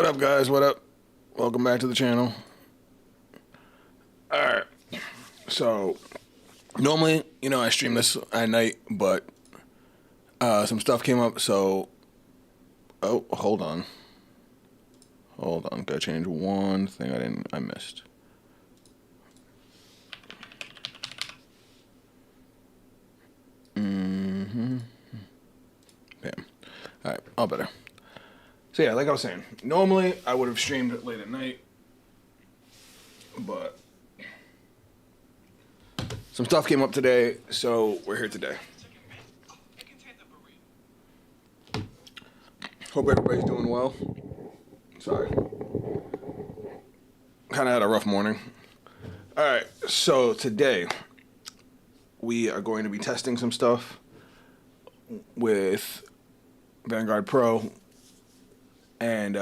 up, guys? What up? Welcome back to the channel. Alright. So, normally, I stream this at night, but some stuff came up, so... Oh, hold on. Hold on. Gotta change one thing I missed. Bam. Alright, all better. So yeah, like I was saying, normally I would have streamed it late at night, but some stuff came up today, so we're here today. Hope everybody's doing well. Sorry. Kind of had a rough morning. Alright, so today we are going to be testing some stuff with Vanguard Pro and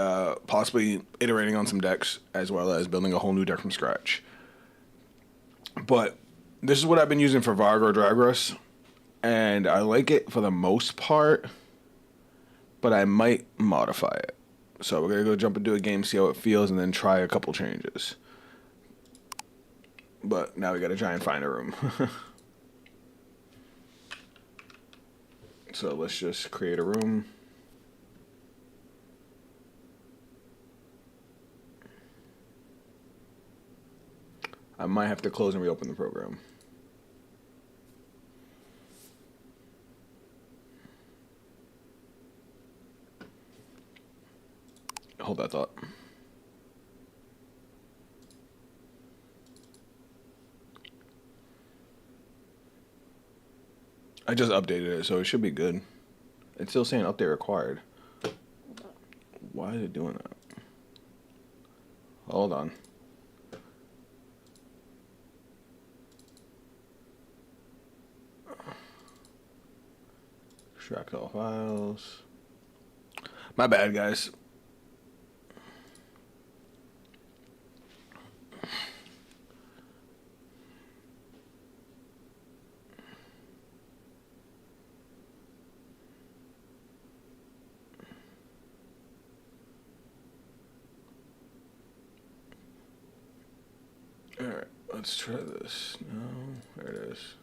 possibly iterating on some decks, as well as building a whole new deck from scratch. But this is what I've been using for Vargo Dragras, and I like it for the most part, but I might modify it. So we're going to go jump into a game, see how it feels, and then try a couple changes. But now we got to try and find a room. So let's just create a room. I might have to close and reopen the program. Hold that thought. I just updated it, so it should be good. It's still saying update required. Why is it doing that? Hold on. Extract all files. My bad, guys. Alright, let's try this. No, there it is.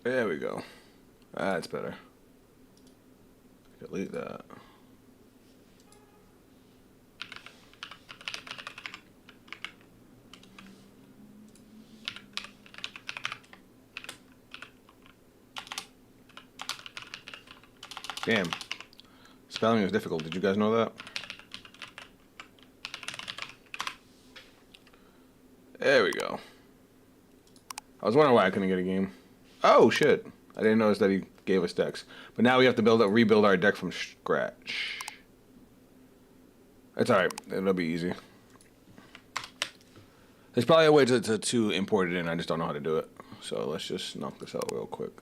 There we go. That's better. Delete that. Damn. Spelling was difficult. Did you guys know that? There we go. I was wondering why I couldn't get a game. Oh, shit. I didn't notice that he gave us decks. But now we have to rebuild our deck from scratch. That's alright. It'll be easy. There's probably a way to import it in. I just don't know how to do it. So let's just knock this out real quick.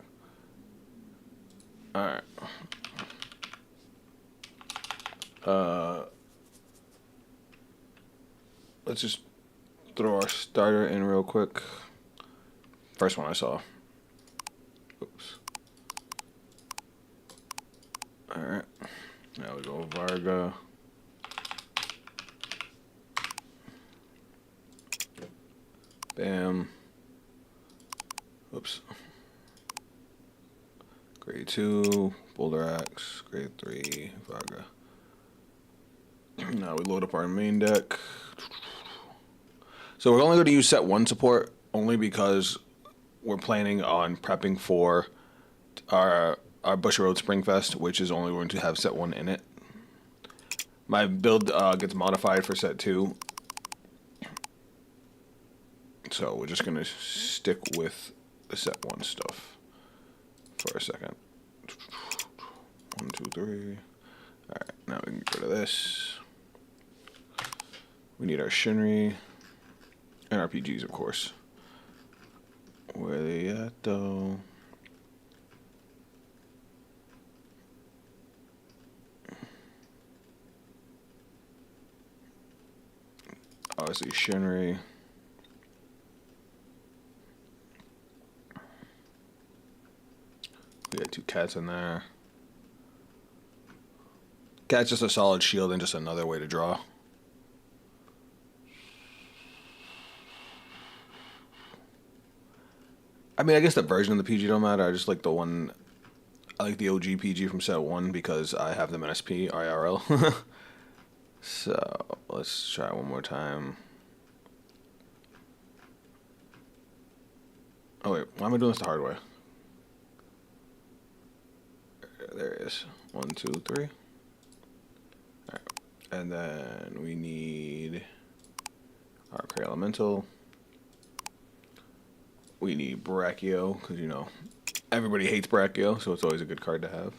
Alright. Let's just throw our starter in real quick. First one I saw. Oops. Alright. Now we go Varga. Bam. Oops. Grade 2, Boulder Axe, Grade 3, Varga. Now we load up our main deck. So we're only going to use set 1 support, only because we're planning on prepping for our Busher Road Springfest, which is only going to have set 1 in it. My build gets modified for set 2. So we're just going to stick with the set 1 stuff for a second. 1, 2, 3. Alright, now we can get rid of this. We need our Shinri and RPGs, of course. Where are they at, though? Obviously, Shinri. We got 2 cats in there. Cat's just a solid shield and just another way to draw. I mean, I guess the version of the PG don't matter. I just like the one. I like the OG PG from set 1 because I have them in SP IRL. So let's try one more time. Oh wait, why am I doing this the hard way? There it is. 1, 2, 3. All right, and then we need our Cray Elemental. We need Brachio, because, you know, everybody hates Brachio, so it's always a good card to have.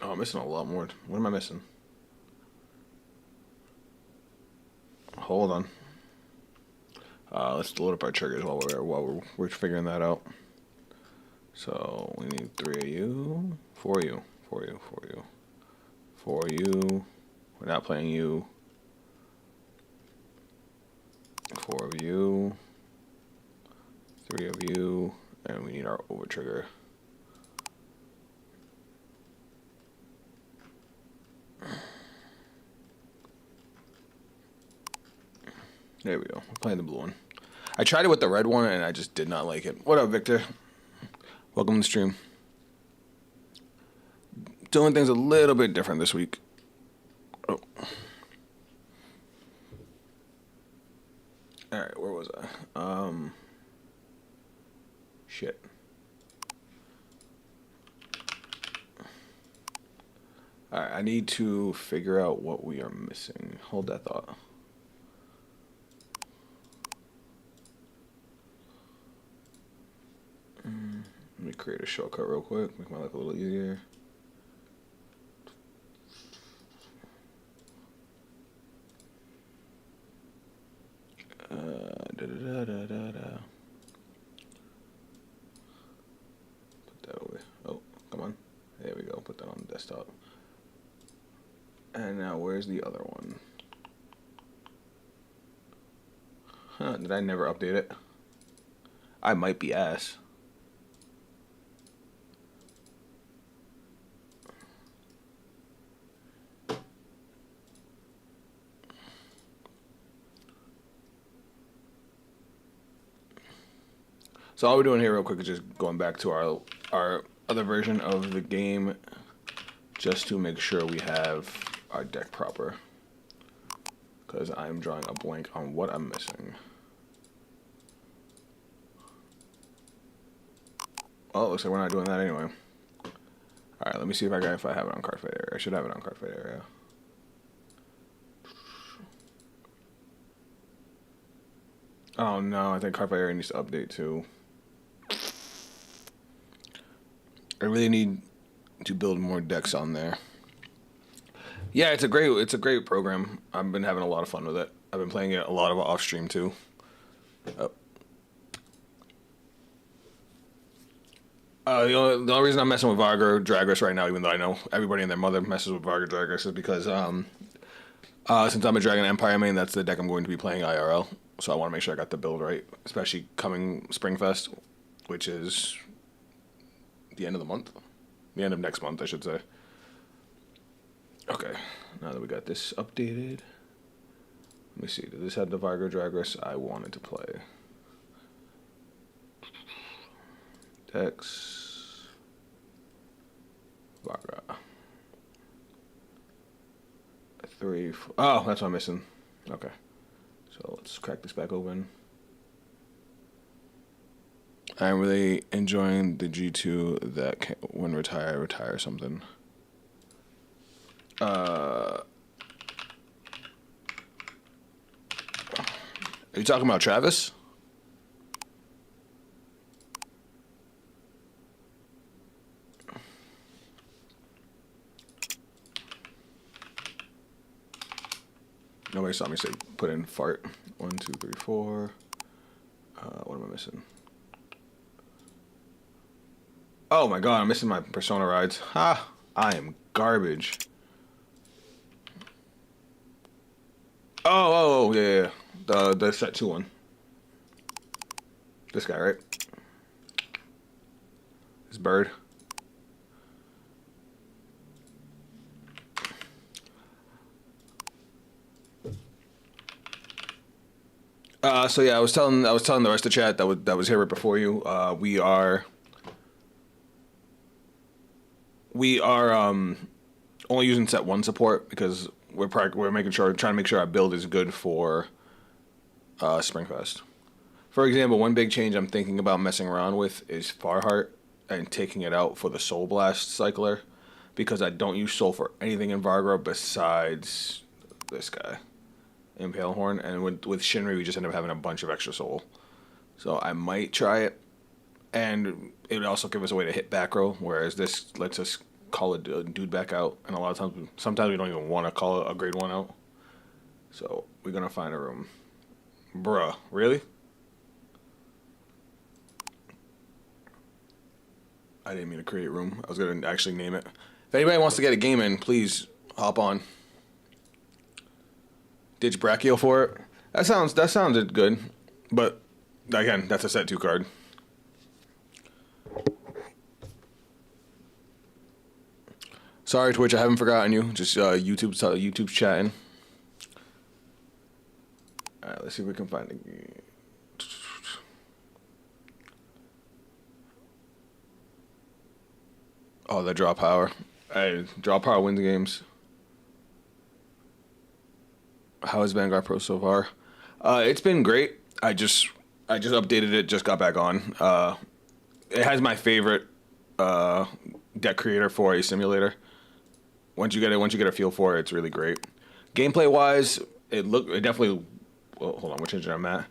Oh, I'm missing a lot more. What am I missing? Hold on. Let's load up our triggers while we're figuring that out. So we need 3 of you, 4 of you, 4 of you, 4 of you, 4 of you. We're not playing you. 4 of you, 3 of you, and we need our over trigger. There we go. We're playing the blue one. I tried it with the red one and I just did not like it. What up, Victor? Welcome to the stream. Doing things a little bit different this week. Oh. Alright, where was I? Shit. Alright, I need to figure out what we are missing. Hold that thought. Let me create a shortcut real quick, make my life a little easier. Put that away. Oh, come on. There we go. Put that on the desktop. And now, where's the other one? Huh, did I never update it? I might be ass. So all we're doing here real quick is just going back to our other version of the game just to make sure we have our deck proper. Because I'm drawing a blank on what I'm missing. Well, it looks like we're not doing that anyway. Alright, let me see if I have it on Cardfight area. I should have it on Cardfight area. Oh no, I think Cardfight area needs to update too. I really need to build more decks on there. Yeah, it's a great program. I've been having a lot of fun with it. I've been playing it a lot of off stream too. Oh. The only reason I'm messing with Vargar Drag Race right now, even though I know everybody and their mother messes with Vargar Drag Race, is because since I'm a Dragon Empire main, that's the deck I'm going to be playing IRL. So I want to make sure I got the build right, especially coming Springfest, which is the end of the month. The end of next month, I should say. Okay, now that we got this updated, let me see. Does this have the Vargar Drag Race I wanted to play? Decks. Vargar. 3, 4. Oh, that's what I'm missing. Okay. So let's crack this back open. I'm really enjoying the G2 that when retire something. Are you talking about Travis? Nobody saw me say put in fart. 1, 2, 3, 4. What am I missing? Oh my god, I'm missing my Persona rides. Ha! I am garbage. Oh, yeah. The set 2 one. This guy, right? This bird. So yeah, I was telling the rest of the chat that was here right before you. We are only using set 1 support because we're trying to make sure our build is good for Springfest. For example, one big change I'm thinking about messing around with is Farheart and taking it out for the Soul Blast cycler, because I don't use Soul for anything in Vargra besides this guy, Impalehorn, and with Shinri we just end up having a bunch of extra Soul. So I might try it, and it would also give us a way to hit back row, whereas this lets us call a dude back out, and a lot of times, sometimes we don't even want to call a grade 1 out. So we're gonna find a room. Bruh, really? I didn't mean to create room. I was gonna actually name it. If anybody wants to get a game in, please hop on. Ditch Brachio for it. That sounded good, but again, that's a set 2 card. Sorry, Twitch, I haven't forgotten you. Just YouTube's chatting. All right, let's see if we can find a game. Oh, the draw power. Hey, draw power wins games. How is Vanguard Pro so far? It's been great. I just updated it. Just got back on. It has my favorite deck creator for a simulator. Once you get a feel for it, it's really great. Gameplay wise, it definitely. Well, hold on, we're changing our map.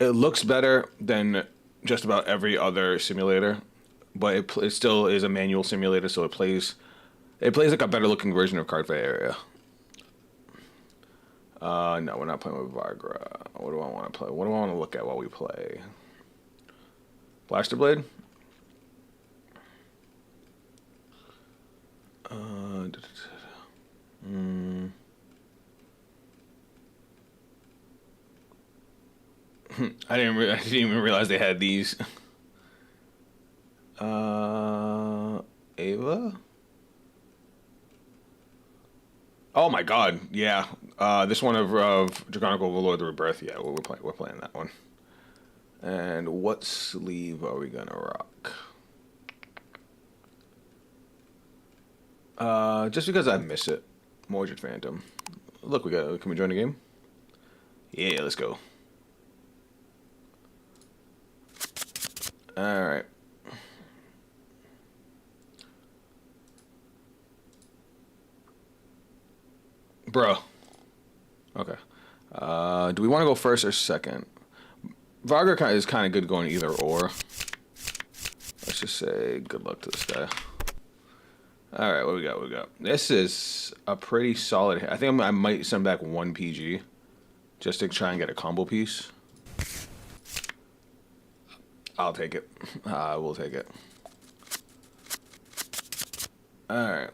It looks better than just about every other simulator, but it still is a manual simulator, so it plays like a better looking version of Cardfight area. No, we're not playing with Vargra. What do I want to play? What do I want to look at while we play? Blaster Blade? I didn't even realize they had these. Ava? Oh my god, yeah. This one of Draconic Overlord, the Rebirth. Yeah, we're playing that one. And what sleeve are we gonna rock? Just because I miss it. Mordred Phantom. Look, can we join the game? Yeah, let's go. Alright. Bro. Okay. Do we want to go first or second? Varga is kind of good going either or. Let's just say good luck to this guy. Alright, what we got? This is a pretty solid hit. I think I might send back 1 PG just to try and get a combo piece. I'll take it. I will take it. Alright.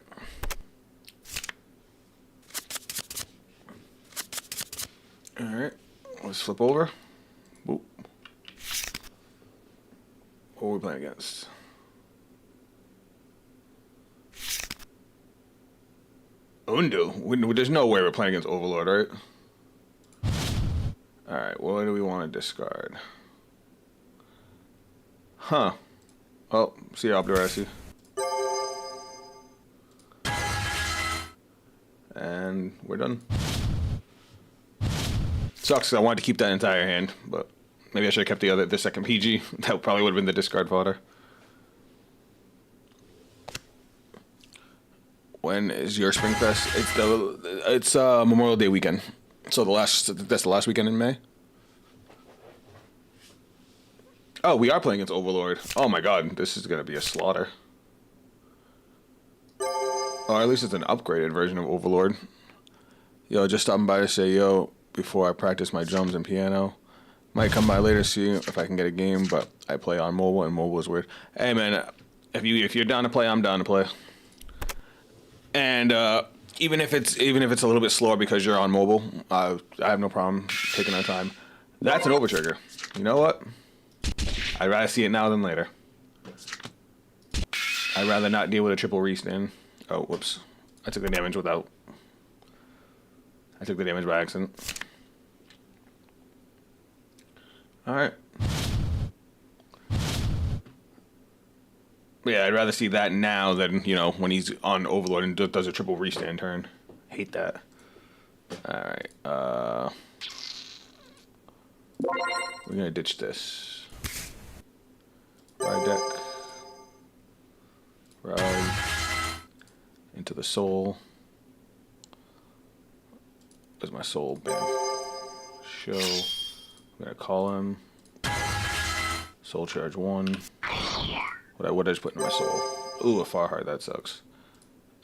Alright. Let's flip over. Boop. What are we playing against? Undo? There's no way we're playing against Overlord, right? Alright, what do we want to discard? Huh. Oh, see you, Abdurasi. And we're done. Sucks, 'cause I wanted to keep that entire hand, but maybe I should have kept the second PG. That probably would have been the discard fodder. When is your Springfest? It's Memorial Day weekend. So that's the last weekend in May. Oh, we are playing against Overlord. Oh my god, this is gonna be a slaughter. Or at least it's an upgraded version of Overlord. Yo, just stopping by to say yo before I practice my drums and piano. Might come by later, see if I can get a game, but I play on mobile and mobile is weird. Hey man, if you're down to play, I'm down to play. And even if it's a little bit slower because you're on mobile, I have no problem taking our time. That's an over trigger. You know what? I'd rather see it now than later. I'd rather not deal with a triple restand. Oh, whoops. I took the damage without... I took the damage by accident. Alright. Yeah, I'd rather see that now than, you know, when he's on Overlord and does a triple restand turn. Hate that. Alright, we're gonna ditch this. Ride deck. Ride. Into the soul. There's my soul. Bam. Show. I'm gonna call him. Soul charge 1. What did I just put in my soul? Ooh, a far heart. That sucks.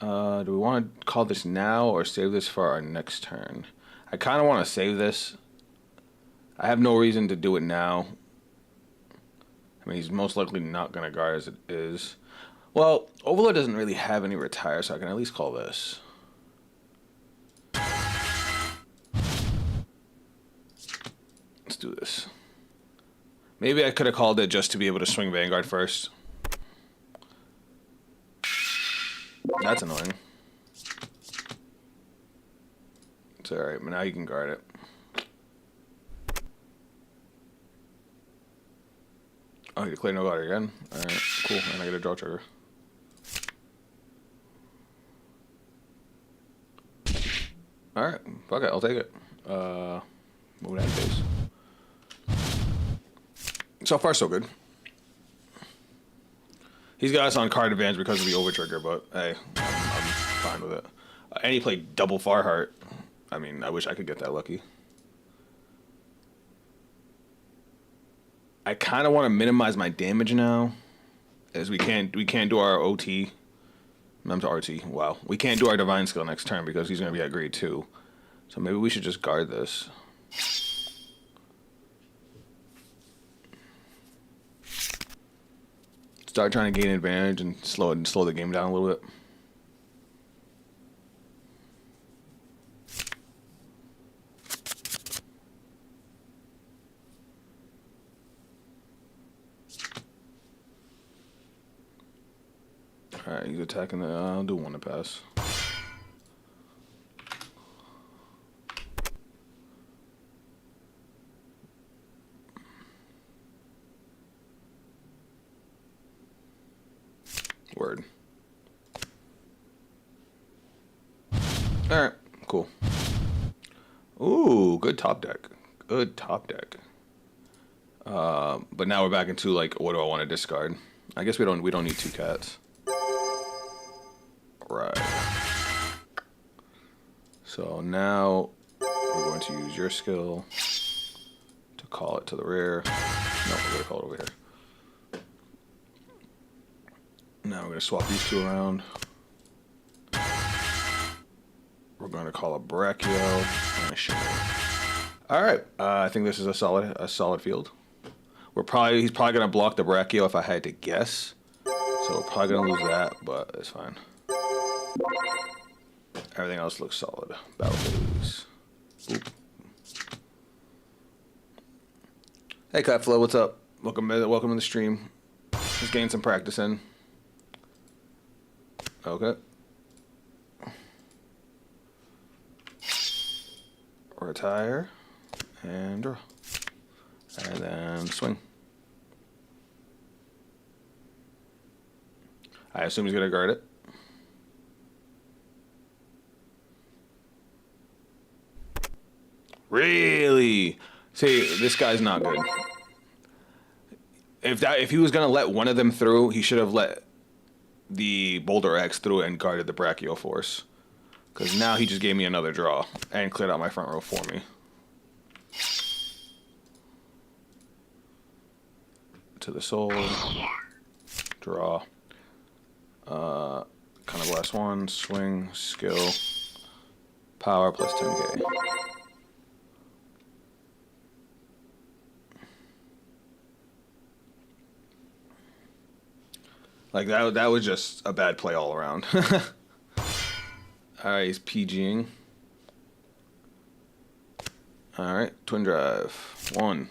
Do we want to call this now or save this for our next turn? I kind of want to save this. I have no reason to do it now. I mean, he's most likely not going to guard as it is. Well, Overlord doesn't really have any retire, so I can at least call this. Let's do this. Maybe I could have called it just to be able to swing Vanguard first. That's annoying. It's alright, but now you can guard it. Oh, you declare no guard again? Alright, cool. And I get a draw trigger. Alright, fuck it, I'll take it. Moving out of phase. So far, so good. He's got us on card advantage because of the over trigger, but hey, I'm fine with it. And he played double Farheart. I mean, I wish I could get that lucky. I kind of want to minimize my damage now, as we can't do our OT. I'm to RT. Wow, we can't do our divine skill next turn because he's gonna be at grade 2. So maybe we should just guard this. Start trying to gain advantage and slow the game down a little bit. Alright, he's attacking the... I'll do one to pass. Word. Alright, cool. Ooh, good top deck. Good top deck. But now we're back into, like, what do I want to discard? I guess we don't need 2 cats. Right. So now we're going to use your skill to call it to the rear. No, we're going to call it over here. Now we're going to swap these 2 around. We're going to call a Brachio and a Shimmer. Alright, I think this is a solid field. He's probably going to block the Brachio if I had to guess. So we're probably going to lose that, but it's fine. Everything else looks solid. Battle phase. Boop. Hey Catflow, what's up? Welcome to the stream. Just getting some practice in. Okay. Retire and draw. And then swing. I assume he's gonna guard it. Really? See, this guy's not good. If he was gonna let one of them through, he should have let the Boulder X through and guarded the Brachio Force. Because now he just gave me another draw and cleared out my front row for me. To the soul. Draw. Kind of last one. Swing. Skill. Power plus 10k. Like, that was just a bad play all around. Alright, he's PGing. Alright, Twin Drive. 1,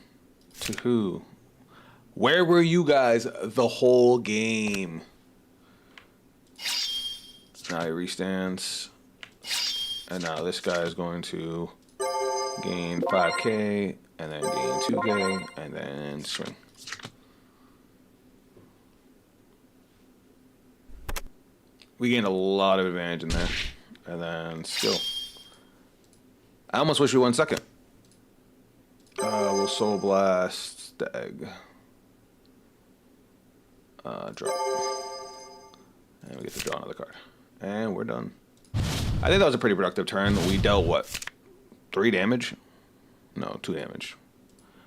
2, Where were you guys the whole game? Now he restands. And now this guy is going to gain 5k, and then gain 2k, and then swing. We gained a lot of advantage in there. And then skill. I almost wish we won second. We'll Soul Blast the egg. Drop. And we get to draw another card. And we're done. I think that was a pretty productive turn. We dealt, what, 3 damage? No, 2 damage.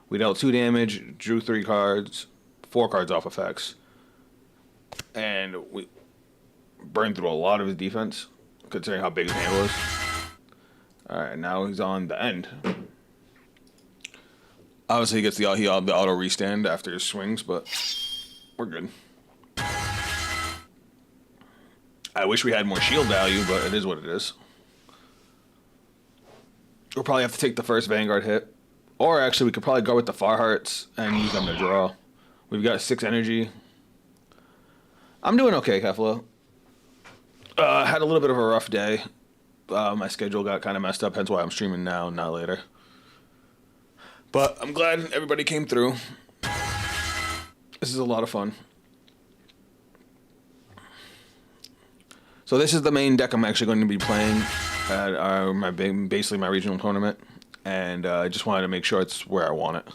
We dealt 2 damage, drew 3 cards, 4 cards off effects. And we burned through a lot of his defense, considering how big his hand was. Alright, now he's on the end. Obviously, he gets the auto restand after his swings, but we're good. I wish we had more shield value, but it is what it is. We'll probably have to take the first Vanguard hit. Or actually, we could probably go with the Far Hearts and use them to draw. We've got 6 energy. I'm doing okay, Kefla. Had a little bit of a rough day. My schedule got kind of messed up, hence why I'm streaming now, not later. But I'm glad everybody came through. This is a lot of fun. So this is the main deck I'm actually going to be playing at basically my regional tournament, and I just wanted to make sure it's where I want it.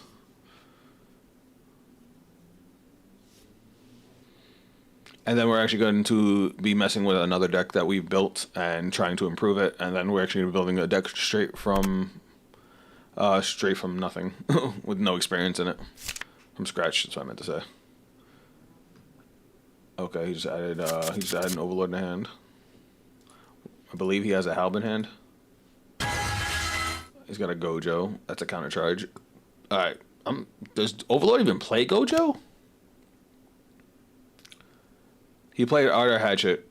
And then we're actually going to be messing with another deck that we've built and trying to improve it, and then we're actually building a deck straight from nothing with no experience in it, from scratch. That's what I meant to say. Okay, he just added an Overlord in hand. I believe he has a Halb in hand. He's got a Gojo. That's a counter charge. Alright. Does Overlord even play Gojo? He played Ardor Hatchet,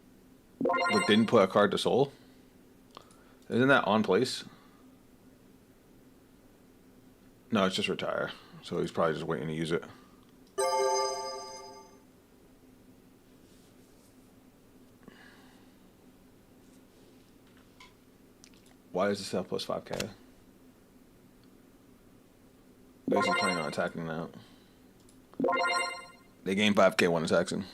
but didn't put a card to Soul? Isn't that on place? No, it's just retire. So he's probably just waiting to use it. Why is this have plus 5k? Basically planning on attacking now. They gain 5k when attacking.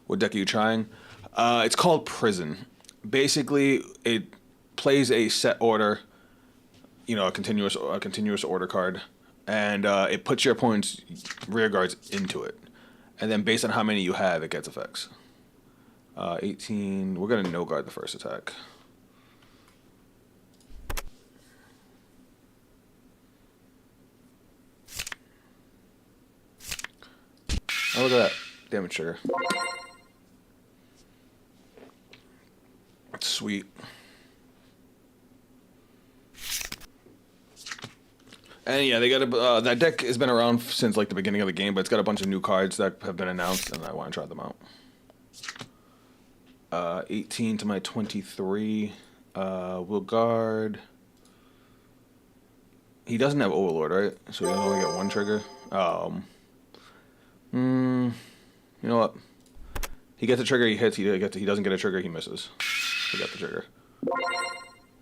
What deck are you trying? It's called Prison. Basically, it plays a set order, you know, a continuous order card, and it puts your opponent's rear guards into it. And then based on how many you have, it gets effects. 18, we're going to no guard the first attack. Oh, look at that. Damage trigger. Sweet. And yeah, they got a that deck has been around since like the beginning of the game, but it's got a bunch of new cards that have been announced, and I want to try them out. 18 to my 23. Will guard. He doesn't have Overlord, right? So he only get 1 trigger. You know what? He gets a trigger, he hits. He doesn't get a trigger, he misses. He got the trigger.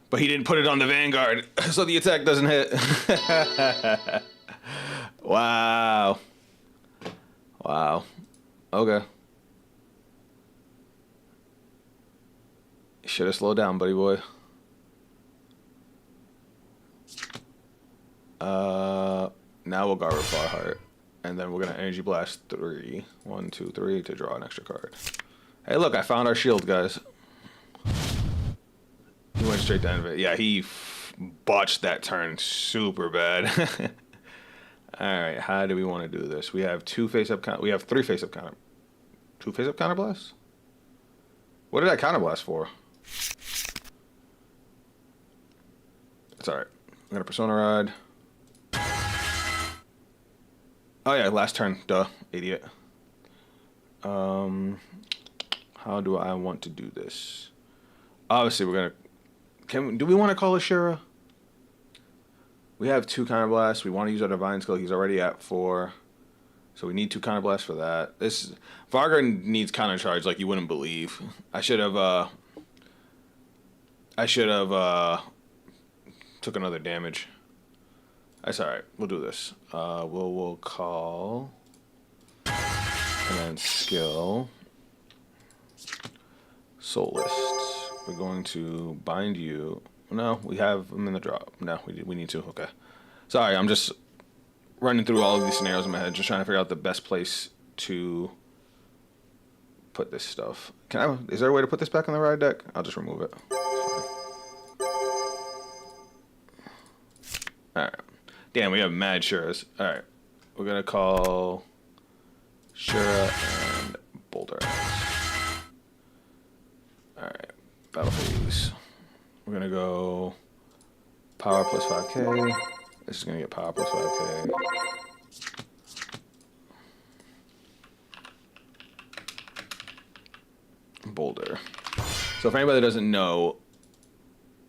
But he didn't put it on the Vanguard, so the attack doesn't hit. Wow. Wow. Okay. Should have slowed down, buddy boy. Now we'll guard with Far Heart. And then we're going to Energy Blast 3. 1, 2, 3 to draw an extra card. Hey, look, I found our shield, guys. He went straight to the end of it. Yeah, he botched that turn super bad. Alright, how do we want to do this? We have 2 face-up counter. We have 3 face-up counter. 2 face-up counter blasts? What did I counter blast for? It's alright. I'm going to Persona Rod. Oh yeah, last turn. Duh, idiot. How do I want to do this? Obviously, we're gonna. Do we want to call Ashura? We have 2 counter blasts. We want to use our Divine Skill. He's already at 4. So we need 2 counter blasts for that. This Vargar needs counter charge like you wouldn't believe. I should have took another damage. That's alright. We'll do this. We'll call and then skill soul lists. We're going to bind you. No, we have them in the drop. No, we need to. Okay. Sorry, I'm just running through all of these scenarios in my head, just trying to figure out the best place to put this stuff. Is there a way to put this back on the ride deck? I'll just remove it. Alright. Damn, we have mad Shuras. Alright. We're gonna call Shura and Boulder. Alright. Battle phase. We're gonna go power plus 5k. This is gonna get power plus 5k. Boulder. So if anybody doesn't know,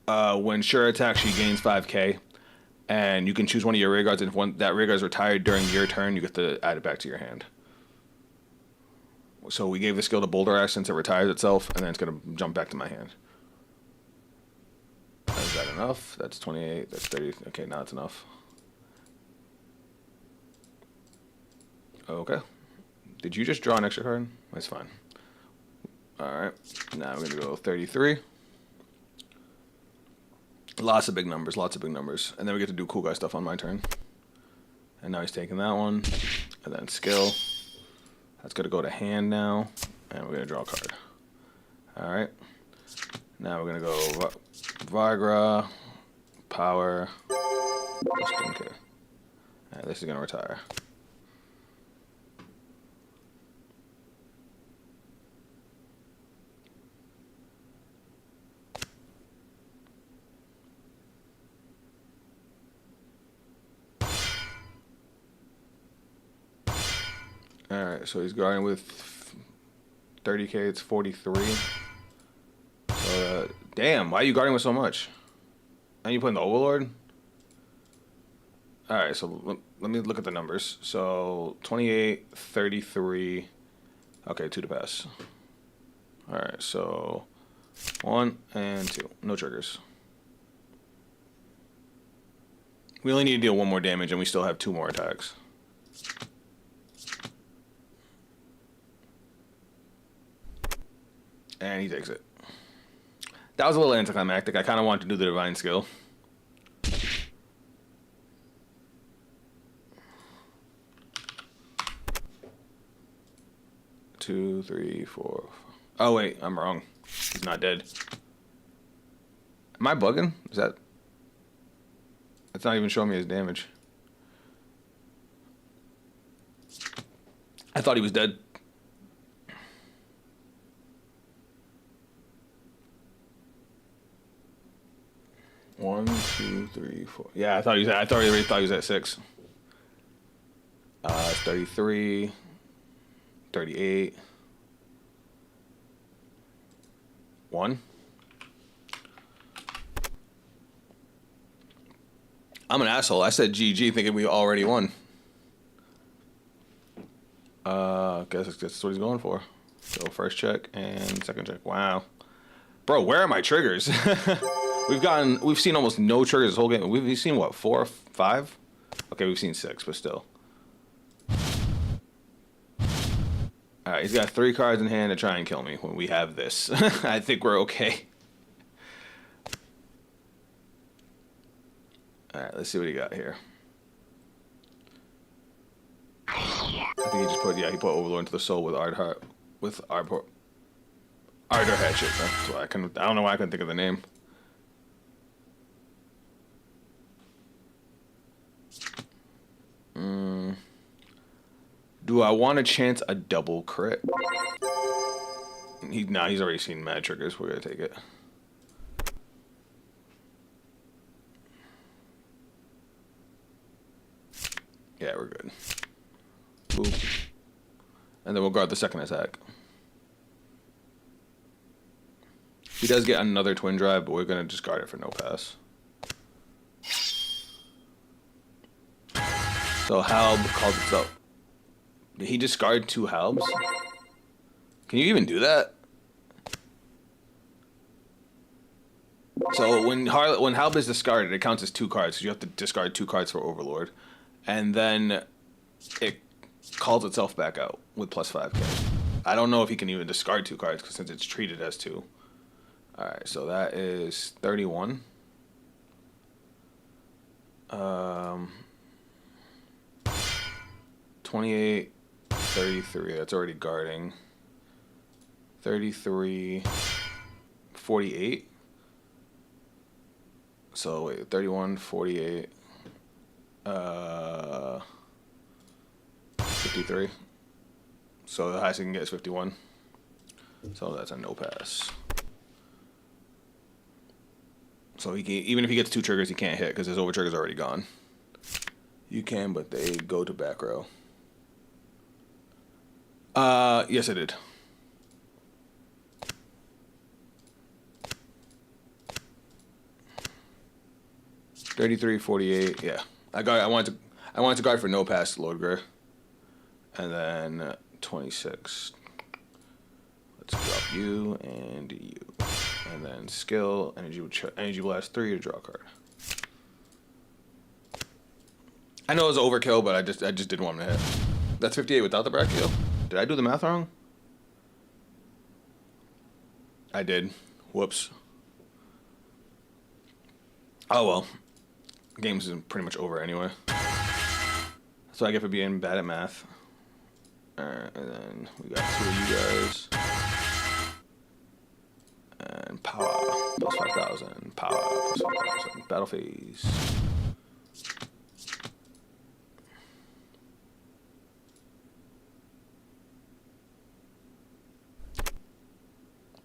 when Shura attacks, she gains 5k, and you can choose one of your rear guards, and if that rear guard is retired during your turn, you get to add it back to your hand. So we gave the skill to Boulder Ash since it retires itself, and then it's gonna jump back to my hand. Is that enough? That's 28. That's 30. Okay, now it's enough. Okay. Did you just draw an extra card? That's fine. Alright. Now we're going to go 33. Lots of big numbers. Lots of big numbers. And then we get to do cool guy stuff on my turn. And now he's taking that one. And then skill. That's going to go to hand now. And we're going to draw a card. Alright. Now we're going to go Viagra, power, okay. Alright, this is going to retire. Alright, so he's guarding with 30k, it's 43. Damn, why are you guarding with so much? And you putting the Overlord? Alright, so let me look at the numbers. So 28, 33. Okay, 2 to pass. Alright, so 1 and 2. No triggers. We only need to deal 1 more damage and we still have 2 more attacks. And he takes it. That was a little anticlimactic. I kind of wanted to do the divine skill. Two, three, four. Oh wait, I'm wrong. He's not dead. Am I bugging? Is that? It's not even showing me his damage. I thought he was dead. One, two, three, four. Yeah, I already thought he was at 6. 33, 38, 1. I'm an asshole. I said GG thinking we already won. Guess that's what he's going for. So first check and second check. Wow. Bro, where are my triggers? We've seen almost no triggers this whole game. We've seen what, 4 or 5? Okay, we've seen 6, but still. Alright, he's got 3 cards in hand to try and kill me when we have this. I think we're okay. Alright, let's see what he got here. I think he just put, he put Overlord into the soul with Ardor Hatchet. That's why I don't know why I couldn't think of the name. Do I want to chance a double crit? He's already seen mad triggers. We're gonna take it. Yeah, we're good. Boop. And then we'll guard the second attack. He does get another twin drive, but we're gonna just guard it for no pass. So Halb calls itself Did he discard 2 halbs? Can you even do that? So when halb is discarded, it counts as 2 cards. So you have to discard 2 cards for Overlord, and then it calls itself back out with plus 5k. I don't know if he can even discard 2 cards since it's treated as 2. All right, so that is 31. 28, 33. That's already guarding. 33, 48. So wait, 31, 48, 53. So the highest I can get is 51. So that's a no pass. So he can, even if he gets 2 triggers, he can't hit because his over trigger's already gone. You can, but they go to back row. Yes, I did. $33, $48. Yeah, I wanted to guard for no pass Lord Grey, and then 26. Let's drop you and you, and then skill energy blast 3 to draw a card. I know it was overkill, but I just didn't want him to hit. That's 58 without the brachio. Did I do the math wrong? I did. Whoops. Oh well. Game's pretty much over anyway. So I get for being bad at math. Alright, and then we got 2 of you guys. And power plus 5,000. Power plus 5,000. Battle phase.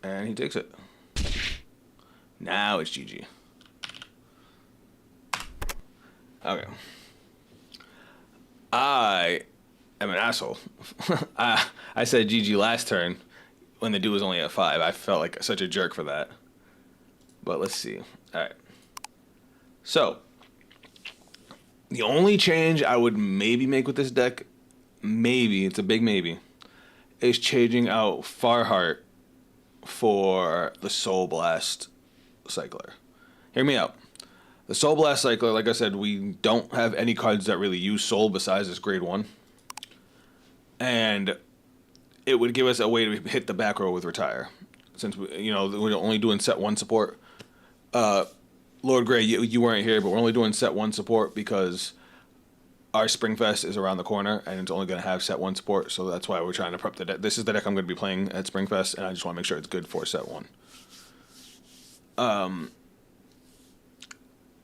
And he takes it. Now it's GG. Okay. I am an asshole. I said GG last turn when the dude was only at 5. I felt like such a jerk for that. But let's see. Alright. So, the only change I would maybe make with this deck, maybe, it's a big maybe, is changing out Farheart for the Soul Blast Cycler. Hear me out. The Soul Blast Cycler, like I said, we don't have any cards that really use Soul besides this grade 1. And it would give us a way to hit the back row with Retire. Since, we're only doing set 1 support. Lord Grey, you weren't here, but we're only doing set 1 support because our Springfest is around the corner, and it's only going to have set 1 support, so that's why we're trying to prep the deck. This is the deck I'm going to be playing at Springfest, and I just want to make sure it's good for set 1.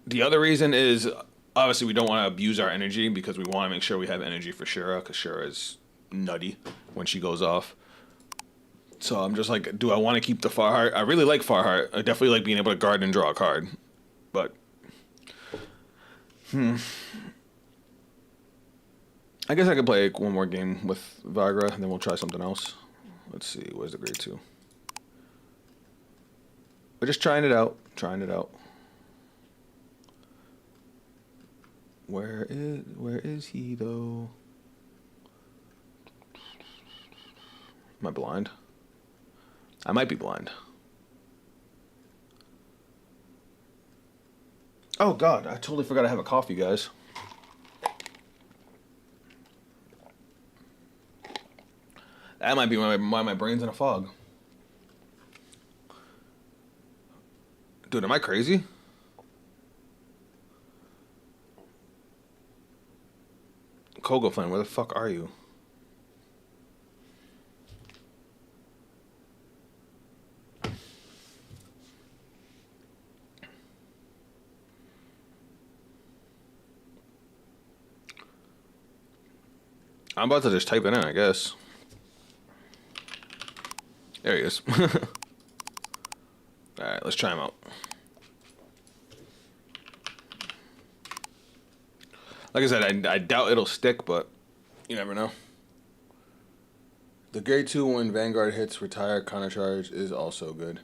The other reason is, obviously, we don't want to abuse our energy, because we want to make sure we have energy for Shura, because Shura is nutty when she goes off. So I'm just like, do I want to keep the Farheart? I really like Farheart. I definitely like being able to guard and draw a card. But, I guess I could play one more game with Viagra, and then we'll try something else. Let's see, where's the grade 2? We're just trying it out. Where is he, though? Am I blind? I might be blind. Oh, God, I totally forgot I have a coffee, guys. That might be why my brain's in a fog. Dude, am I crazy? Kogofan, where the fuck are you? I'm about to just type it in, I guess. There he is. Alright, let's try him out. Like I said, I doubt it'll stick, but you never know. The grade 2 when Vanguard hits Retire Countercharge is also good.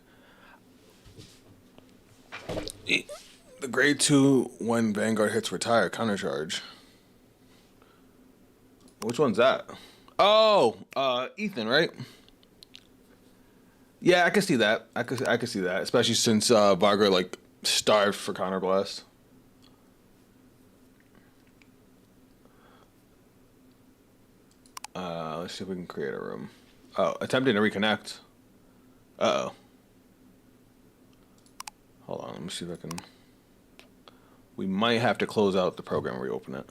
The grade 2 when Vanguard hits Retire Countercharge. Which one's that? Oh, Ethan, right? Yeah, I can see that. I could see that, especially since Varga like starved for counterblast. Let's see if we can create a room. Oh, attempting to reconnect. Uh oh. Hold on, let me see if I can. We might have to close out the program and reopen it.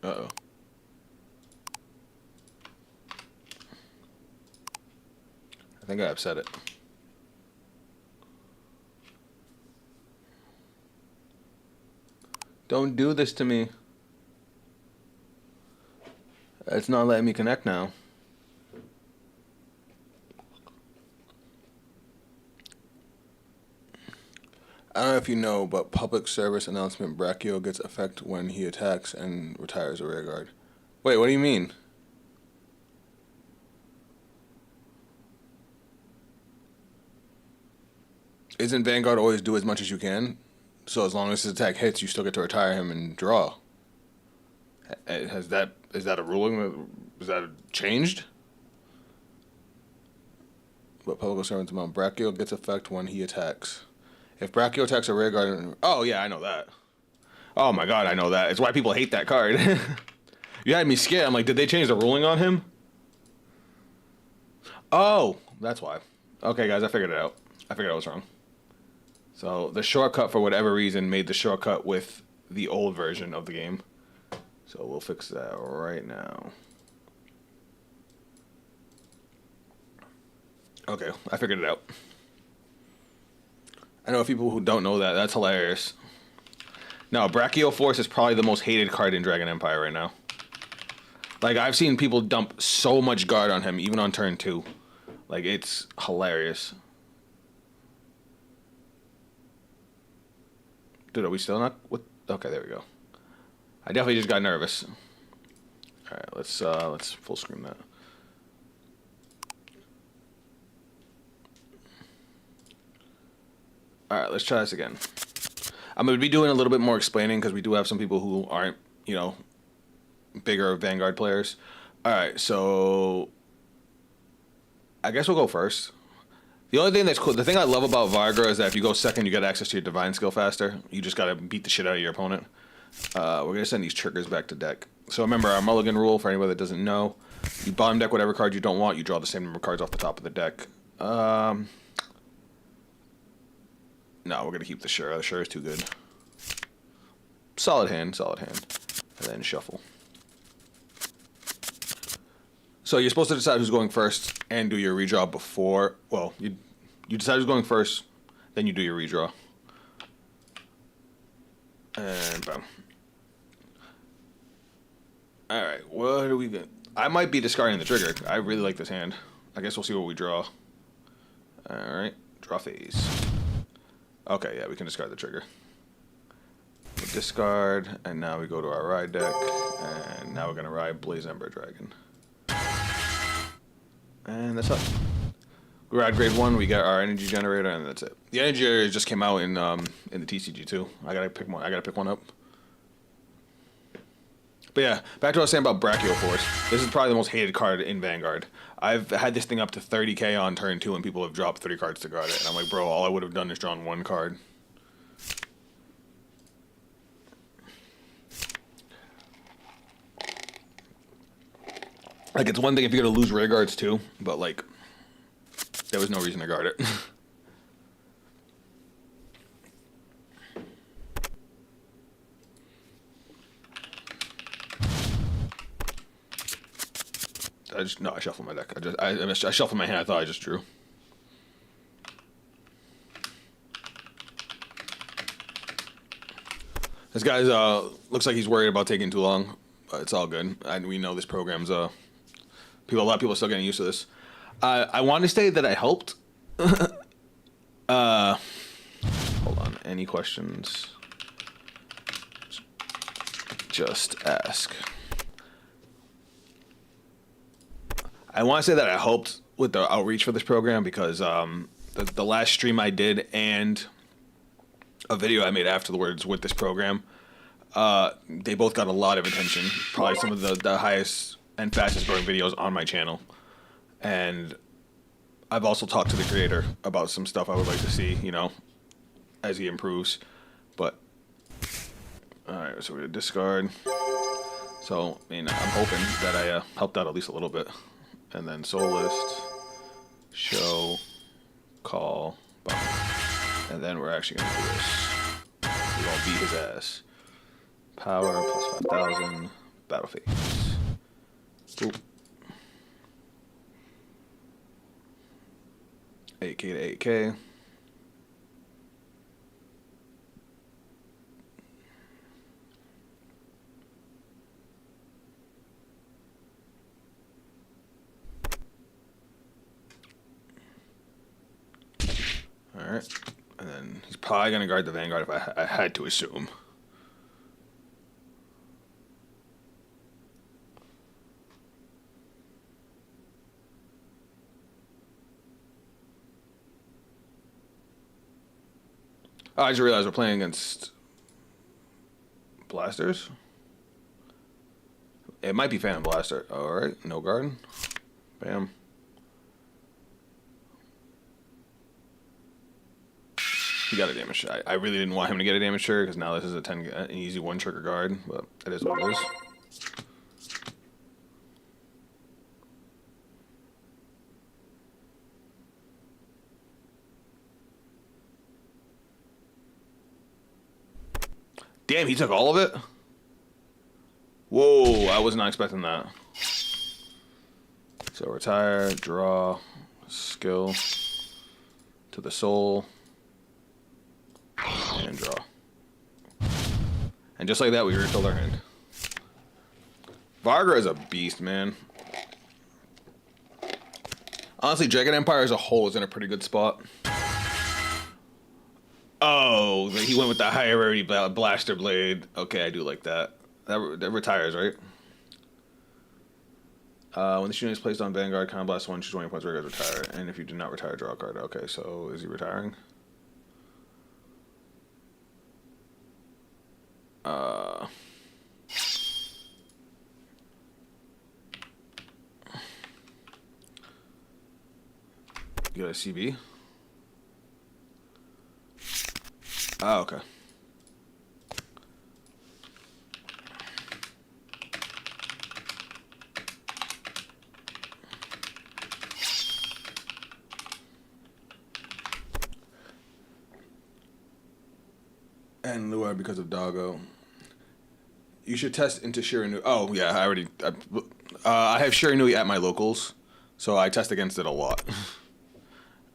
Uh-oh. I think I upset it. Don't do this to me. It's not letting me connect now. I don't know if you know, but public service announcement Brachio gets effect when he attacks and retires a rear guard. Wait, what do you mean? Isn't Vanguard always do as much as you can? So as long as his attack hits, you still get to retire him and draw. Is that a ruling? Is that changed? But public servants amount Brachio gets effect when he attacks. If Brachio attacks a rear guard, oh yeah, I know that. Oh my god, I know that. It's why people hate that card. You had me scared. I'm like, did they change the ruling on him? Oh, that's why. Okay, guys, I figured it out. I figured I was wrong. So the shortcut, for whatever reason, made the shortcut with the old version of the game. So we'll fix that right now. Okay, I figured it out. I know people who don't know that. That's hilarious. No, Brachio Force is probably the most hated card in Dragon Empire right now. Like, I've seen people dump so much guard on him, even on turn 2. Like, it's hilarious. Dude, are we still not? What? Okay, there we go. I definitely just got nervous. All right, let's full screen that. All right, let's try this again. I'm going to be doing a little bit more explaining because we do have some people who aren't, you know, bigger Vanguard players. All right, so I guess we'll go first. The only thing that's cool, the thing I love about Varga is that if you go second, you get access to your Divine skill faster. You just got to beat the shit out of your opponent. We're going to send these triggers back to deck. So remember our mulligan rule, for anybody that doesn't know. You bottom deck whatever card you don't want, you draw the same number of cards off the top of the deck. No, we're going to keep the Shura. The Shura is too good. Solid hand, solid hand. And then shuffle. So you're supposed to decide who's going first and do your redraw before. Well, you decide who's going first, then you do your redraw. And boom. Alright, what do we get? I might be discarding the trigger. I really like this hand. I guess we'll see what we draw. Alright, draw phase. Okay, yeah, we can discard the trigger. We discard, and now we go to our ride deck, and now we're going to ride Blaze Ember Dragon. And that's up. We ride grade 1, we get our energy generator, and that's it. The energy generator just came out in the TCG too. I gotta pick one up. But yeah, back to what I was saying about Brachio Force. This is probably the most hated card in Vanguard. I've had this thing up to 30k on turn 2, and people have dropped 3 cards to guard it. And I'm like, bro, all I would have done is drawn 1 card. Like, it's one thing if you're going to lose rear guards too, but like, there was no reason to guard it. I shuffled my deck. I shuffled my hand. I thought I just drew. This guy's looks like he's worried about taking too long, but it's all good. We know this program's a lot of people are still getting used to this. I want to say that I helped. Hold on. Any questions? Just ask. I want to say that I helped with the outreach for this program because the last stream I did and a video I made afterwards with this program, they both got a lot of attention. Probably some of the highest and fastest growing videos on my channel. And I've also talked to the creator about some stuff I would like to see, you know, as he improves. But, alright, so we're going to discard. So, I mean, I'm hoping that I helped out at least a little bit. And then soul list, show, call, bum. And then we're actually going to do this. We're going to beat his ass. Power plus 5,000, battle phase. Boop. 8K to 8K. Alright. And then he's probably going to guard the Vanguard if I had to assume. Oh, I just realized we're playing against blasters. It might be Phantom Blaster. Alright, no guard. Bam. He got a damage. I really didn't want him to get a damage trigger because now this is an easy one trigger guard, but it is what it is. Damn, he took all of it? Whoa, I was not expecting that. So retire, draw, skill to the soul, and draw. And just like that, we refilled our hand. Varga is a beast, man. Honestly, Dragon Empire as a whole is in a pretty good spot. Oh, he went with the higher rarity blaster blade. Okay, I do like that. That retires, right? When the shooting is placed on Vanguard, Con Blast 1, choose 20 points, retire. And if you do not retire, draw a card. Okay, so is he retiring? You got a CB? Oh, okay. And Lure because of Doggo. You should test into Shiranui. Oh, yeah, I have Shiranui at my locals, so I test against it a lot.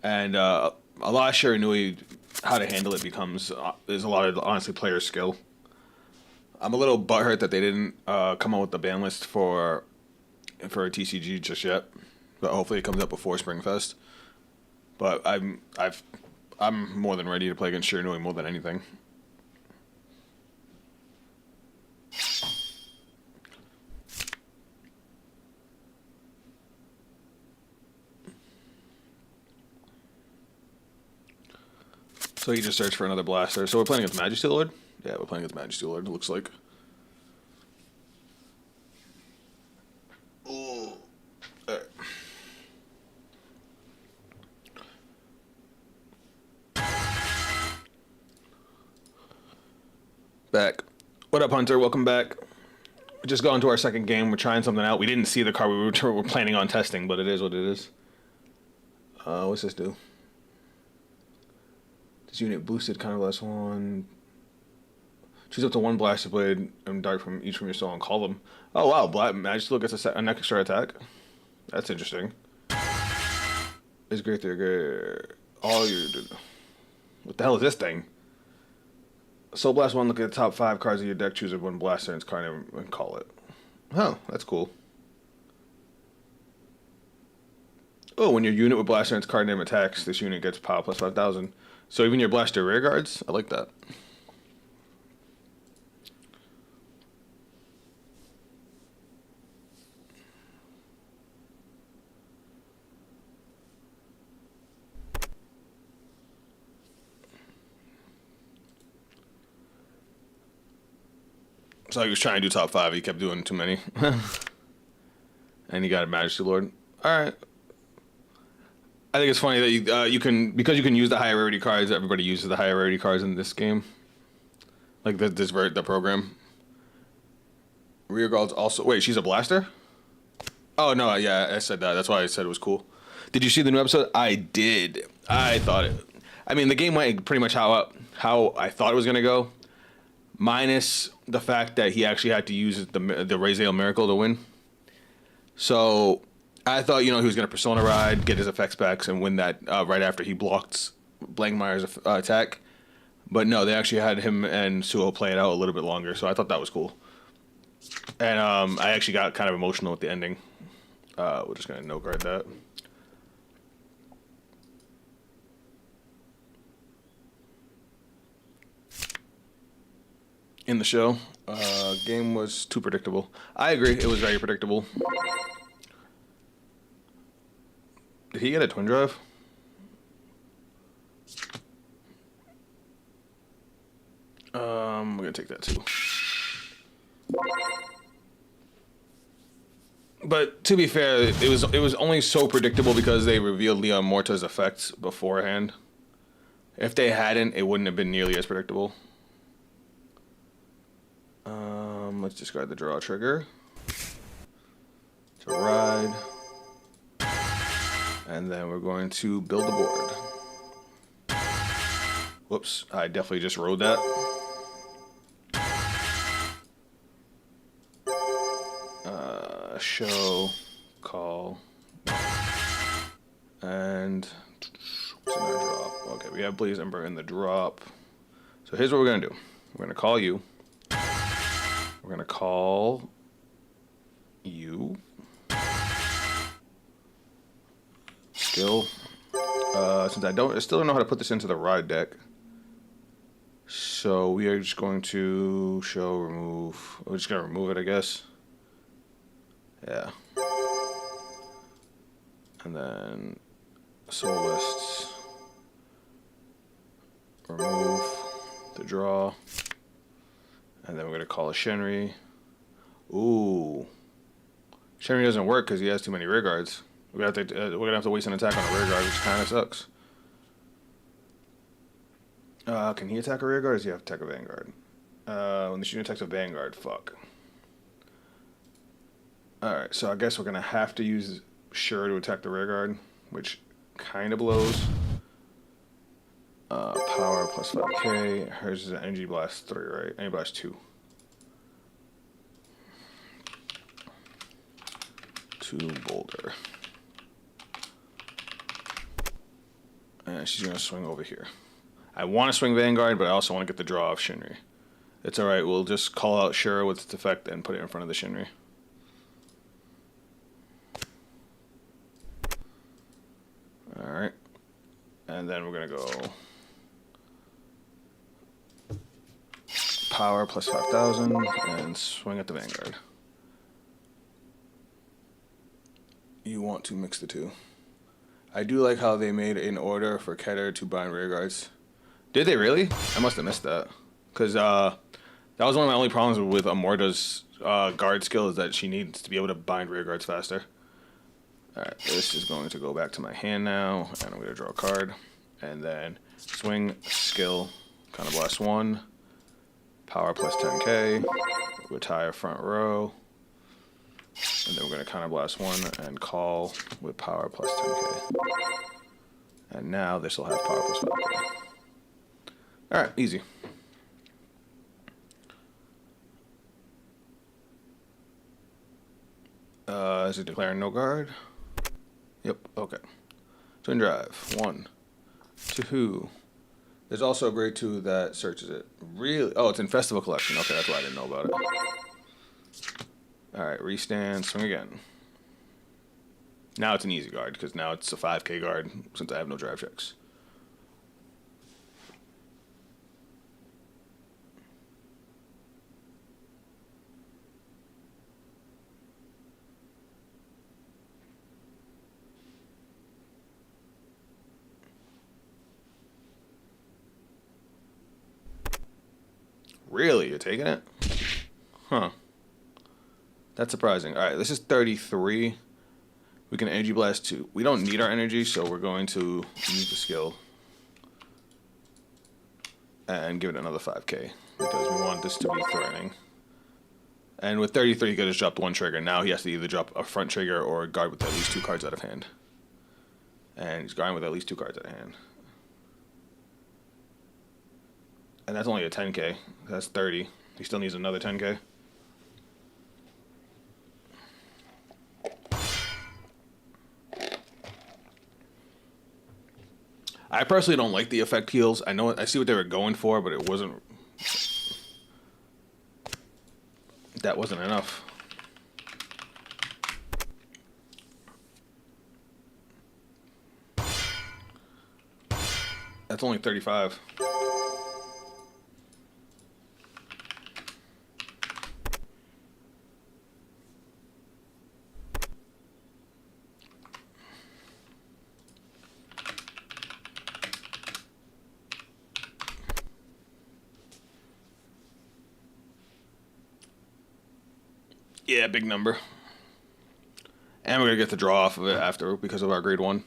And a lot of Shiranui, how to handle it is a lot of, honestly, player skill. I'm a little butthurt that they didn't come out with the ban list for a TCG just yet, but hopefully it comes up before Springfest. But I'm more than ready to play against Shiranui more than anything. So he just searched for another blaster. So we're playing against Majesty Lord? Yeah, we're playing against Majesty Lord, it looks like. Oh. Alright. Back. What up, Hunter? Welcome back. We just got into our second game. We're trying something out. We didn't see the card we were planning on testing, but it is what it is. What's this do? This unit boosted kind of less one. Choose up to one blaster blade and dart from each from your soul and call them. Oh wow, Black Majesty Lord gets an extra attack. That's interesting. It's great. They're good. All your. What the hell is this thing? Soul Blast 1, look at the top 5 cards of your deck, choose one blaster and its card name and call it. Oh, that's cool. Oh, when your unit with blaster and its card name attacks, this unit gets power plus 5,000. So even your blaster rear guards? I like that. So he was trying to do top 5. He kept doing too many. And he got a Majesty Lord. All right. I think it's funny that you can, because you can use the higher rarity cards. Everybody uses the higher rarity cards in this game, like the program. Rear guards also. Wait, she's a blaster? Oh no, yeah, I said that. That's why I said it was cool. Did you see the new episode? I did. I thought it. I mean, the game went pretty much how I thought it was gonna go, minus the fact that he actually had to use the Raziel Miracle to win. So I thought, he was going to Persona Ride, get his effects back, and win that right after he blocked Blankmeyer's attack. But no, they actually had him and Suho play it out a little bit longer, so I thought that was cool. And I actually got kind of emotional at the ending. We're just going to note guard that. In the show, game was too predictable. I agree, it was very predictable. Did he get a twin drive? We're gonna take that too. But to be fair, it was only so predictable because they revealed Leon Morta's effects beforehand. If they hadn't, it wouldn't have been nearly as predictable. Let's discard the draw trigger to ride. And then we're going to build the board. Whoops, I definitely just rode that. Show, call, and what's in our drop? Okay, we have Blaze Ember in the drop. So here's what we're gonna do. We're gonna call you. We're gonna call you. Skill. Since I still don't know how to put this into the ride deck, so we are just going to show remove. We're just gonna remove it, I guess. Yeah. And then soul lists. Remove the draw. And then we're gonna call a Shenri. Ooh. Shenri doesn't work because he has too many rear guards. We're gonna have to waste an attack on a rear guard, which kind of sucks. Can he attack a rear guard, or does he have to attack a vanguard? When the unit attacks a vanguard, fuck. Alright, so I guess we're gonna have to use Sure to attack the rear guard, which kind of blows. Power plus 5k. Hers is an Energy Blast 3, right? Energy Blast 2. 2 Boulder. And she's gonna swing over here. I want to swing Vanguard, but I also want to get the draw off Shinri. It's alright, we'll just call out Sure with its effect and put it in front of the Shinri. Alright. And then we're gonna go power plus 5,000 and swing at the Vanguard. You want to mix the two. I do like how they made an order for Keter to bind rear guards. Did they really? I must have missed that. Because that was one of my only problems with Amorta's guard skill, is that she needs to be able to bind rear guards faster. Alright, this is going to go back to my hand now, and I'm going to draw a card. And then swing, skill, kind of blast 1, power plus 10k, retire front row. And then we're going to kind of blast 1 and call with power plus 10k. And now this will have power plus 5k. Alright, easy. Is it declaring no guard? Yep, okay. Twin drive, 1, 2. There's also a grade 2 that searches it. Really? Oh, it's in Festival Collection. Okay, that's why I didn't know about it. Alright, restand, swing again. Now it's an easy guard, because now it's a 5k guard, since I have no drive checks. Really? You're taking it? Huh. That's surprising. Alright, this is 33. We can energy blast 2. We don't need our energy, so we're going to use the skill. And give it another 5k. Because we want this to be threatening. And with 33, he could have dropped one trigger. Now he has to either drop a front trigger or a guard with at least 2 cards out of hand. And he's guarding with at least 2 cards out of hand. And that's only a 10k. That's 30. He still needs another 10k. I personally don't like the effect heals. I see what they were going for, but it wasn't. That wasn't enough. That's only 35. Yeah, big number. And we're going to get the draw off of it after because of our grade 1.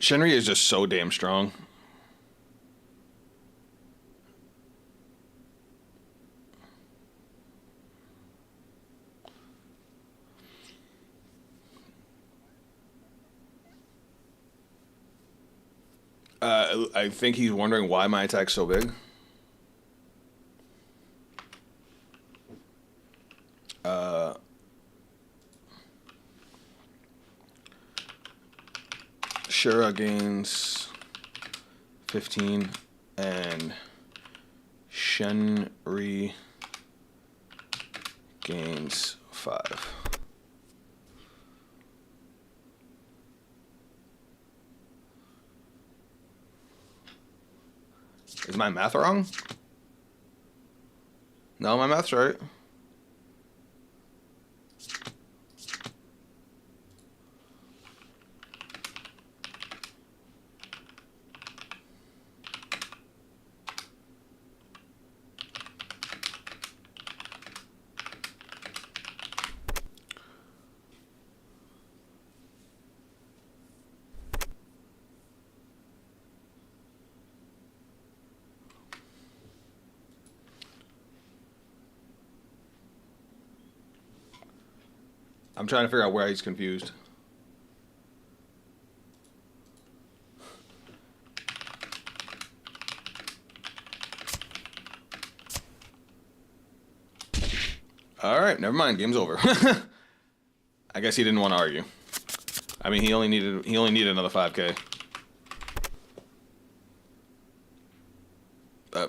Shenri is just so damn strong. I think he's wondering why my attack's so big. Shura gains 15 and Shenri gains 5. Is my math wrong? No, my math's right. I'm trying to figure out where he's confused. All right, never mind. Game's over. I guess he didn't want to argue. I mean, he only needed another 5k. All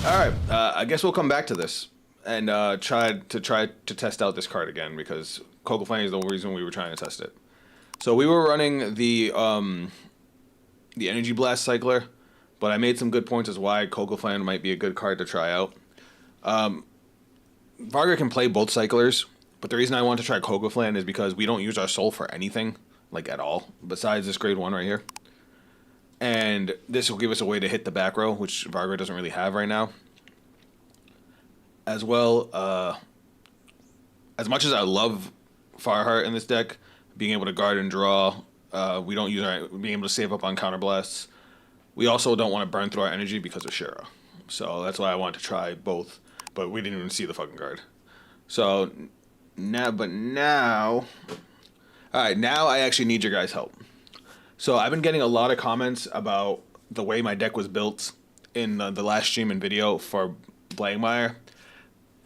right, I guess we'll come back to this and try to test out this card again, because Coco Flame is the reason we were trying to test it. So we were running the Energy Blast Cycler, but I made some good points as why Coco Flame might be a good card to try out. Varga can play both Cyclers, but the reason I want to try Coco Flame is because we don't use our soul for anything, like at all, besides this grade 1 right here. And this will give us a way to hit the back row, which Varga doesn't really have right now. As well, as much as I love Fireheart in this deck, being able to guard and draw, we don't use our being able to save up on counterblasts. We also don't want to burn through our energy because of Shura. So that's why I wanted to try both, but we didn't even see the fucking card. So now, all right, now I actually need your guys' help. So I've been getting a lot of comments about the way my deck was built in the last stream and video for Blangmire.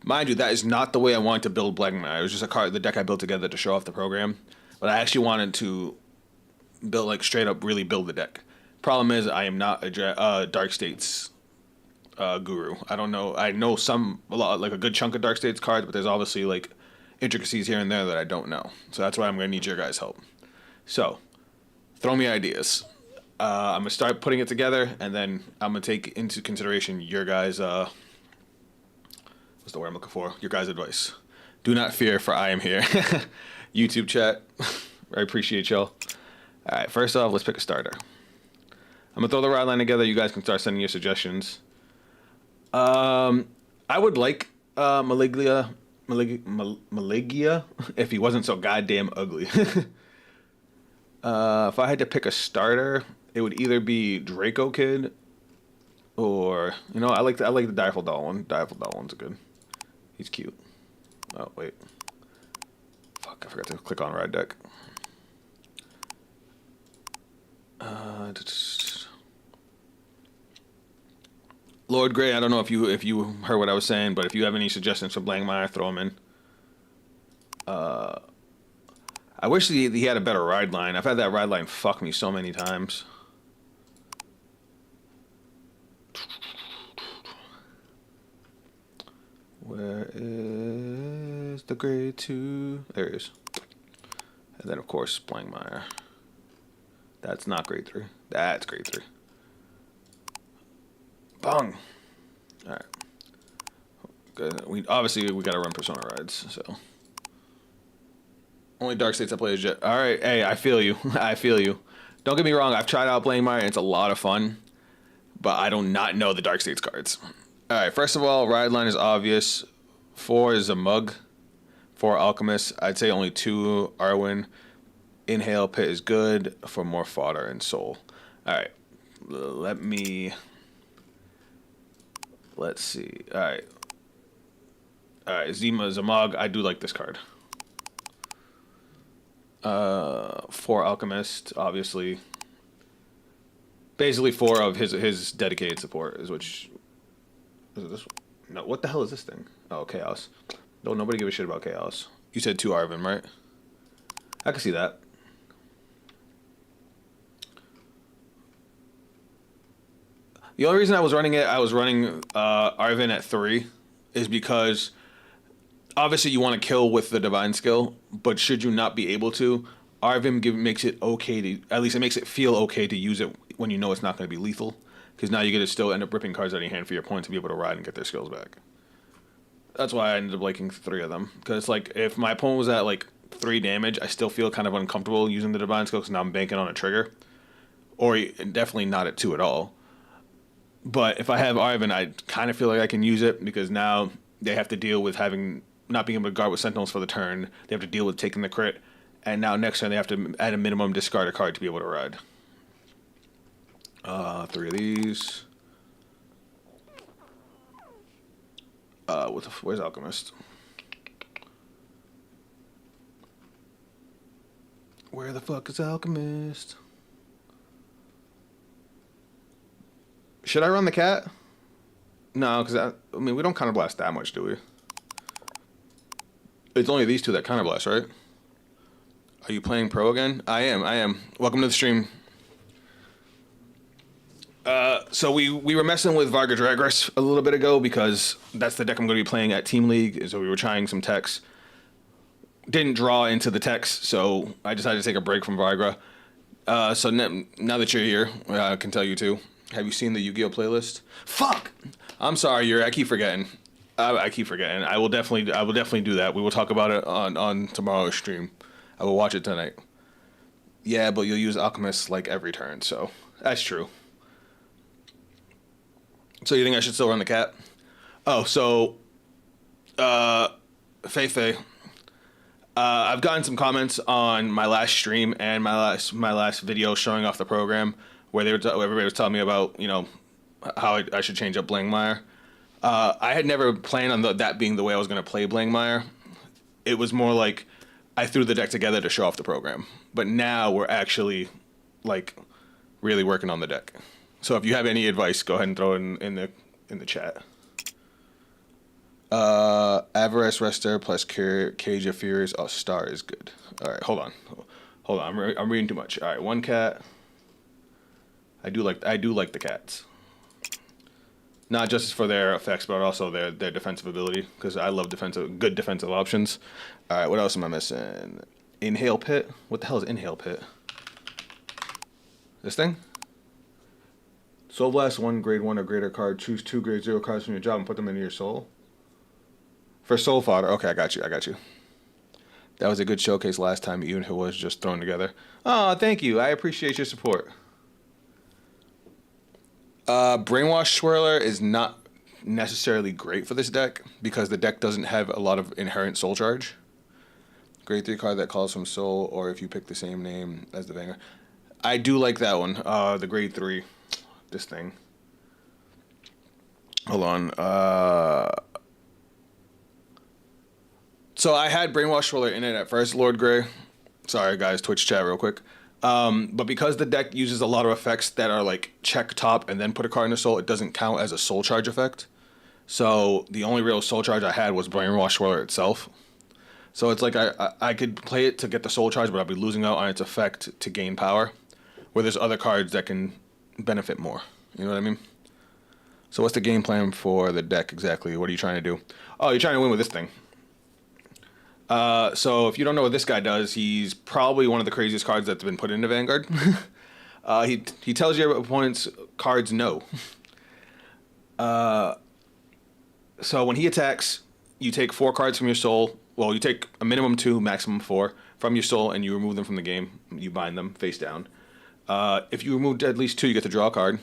Mind you, that is not the way I wanted to build Blangmire. It was just the deck I built together to show off the program. But I actually wanted to build, like, straight up really build the deck. Problem is, I am not a Dark States guru. I don't know. I know a lot, like a good chunk of Dark States cards, but there's obviously like intricacies here and there that I don't know. So that's why I'm going to need your guys' help. So, throw me ideas. I'm going to start putting it together, and then I'm going to take into consideration your guys' what's the word I'm looking for? Your guys' advice. Do not fear, for I am here. YouTube chat. I appreciate y'all. All right, first off, let's pick a starter. I'm going to throw the ride line together. You guys can start sending your suggestions. I would like Maligia if he wasn't so goddamn ugly. If I had to pick a starter, it would either be Draco Kid or, you know, I like the Direful Doll one. Direful Doll one's good. He's cute. Oh, wait. Fuck, I forgot to click on ride deck. Lord Grey, I don't know if you heard what I was saying, but if you have any suggestions for Blankmeyer, throw them in. I wish he had a better ride line. I've had that ride line fuck me so many times. Where is the grade 2? There he is. And then, of course, Blankmeyer. That's not grade 3. That's grade 3. Bong! Alright. Obviously, we gotta run Persona rides, so. Only Dark States I play is Jet. Alright, hey, I feel you. I feel you. Don't get me wrong, I've tried out Blankmeyer, and it's a lot of fun. But I do not know the Dark States cards. Alright, first of all, ride line is obvious. 4 is a mug. 4 Alchemist. I'd say only 2 Arwen. Inhale Pit is good for more fodder and soul. Alright, let's see. Alright, Zima Zamog. I do like this card. 4 Alchemist, obviously. Basically 4 of his dedicated support is which. Is it this one? No, what the hell is this thing? Oh, Chaos. Don't nobody give a shit about Chaos. You said 2 Arvin, right? I can see that. The only reason I was running Arvin at 3 is because obviously you want to kill with the divine skill, but should you not be able to, Arvin makes it okay to, at least it makes it feel okay to use it when you know it's not going to be lethal, because now you're going to still end up ripping cards out of your hand for your opponent to be able to ride and get their skills back. That's why I ended up liking 3 of them, because like if my opponent was at like 3 damage, I still feel kind of uncomfortable using the divine skill because now I'm banking on a trigger, or definitely not at 2 at all. But if I have Arvin, I kind of feel like I can use it because now they have to deal with not being able to guard with Sentinels for the turn. They have to deal with taking the crit. And now next turn they have to, at a minimum, discard a card to be able to ride. 3 of these. Where's Alchemist? Where the fuck is Alchemist? Should I run the cat? No, because I mean, we don't counterblast that much, do we? It's only these 2 that counterblast, right? Are you playing pro again? I am. Welcome to the stream. So we were messing with Varga Dragress a little bit ago because that's the deck I'm going to be playing at Team League. So we were trying some techs. Didn't draw into the techs, so I decided to take a break from Varga. So now that you're here, I can tell you too. Have you seen the Yu-Gi-Oh playlist? Fuck! I'm sorry, Yuri. I keep forgetting. I keep forgetting. I will definitely do that. We will talk about it on tomorrow's stream. I will watch it tonight. Yeah, but you'll use Alchemist like every turn, so that's true. So you think I should still run the cat? Oh, so Feifei. I've gotten some comments on my last stream and my last video showing off the program where everybody was telling me about, you know, how I should change up Blankmeyer. I had never planned on that being the way I was going to play Blankmeyer. It was more like I threw the deck together to show off the program. But now we're actually, like, really working on the deck. So if you have any advice, go ahead and throw it in the chat. Avarice Rester plus Cage of Furies. Oh, Star is good. All right, hold on. I'm reading too much. All right, 1 cat. I do like the cats. Not just for their effects, but also their defensive ability. Because I love good defensive options. All right, what else am I missing? Inhale Pit. What the hell is Inhale Pit? This thing? Soul Blast 1 grade 1 or greater card. Choose 2 grade 0 cards from your job and put them into your soul. For soul fodder. Okay, I got you. That was a good showcase last time, even if it was just thrown together. Oh, thank you. I appreciate your support. Brainwash Swirler is not necessarily great for this deck because the deck doesn't have a lot of inherent soul charge. Grade 3 card that calls from soul, or if you pick the same name as the Vanguard. I do like that one. The grade 3. This thing. Hold on. So I had Brainwash Swirler in it at first, Lord Grey. Sorry, guys, Twitch chat real quick. But because the deck uses a lot of effects that are like check top and then put a card in the soul, it doesn't count as a soul charge effect. So the only real soul charge I had was Brainwash Swirler itself. So it's like I could play it to get the soul charge, but I'll be losing out on its effect to gain power. Where there's other cards that can benefit more. You know what I mean? So what's the game plan for the deck exactly? What are you trying to do? Oh, you're trying to win with this thing. So if you don't know what this guy does, he's probably one of the craziest cards that's been put into Vanguard. He tells your opponent's cards no. So when he attacks, you take 4 cards from your soul. Well, you take a minimum 2, maximum 4 from your soul, and you remove them from the game. You bind them face down. If you remove at least 2, you get to draw a card.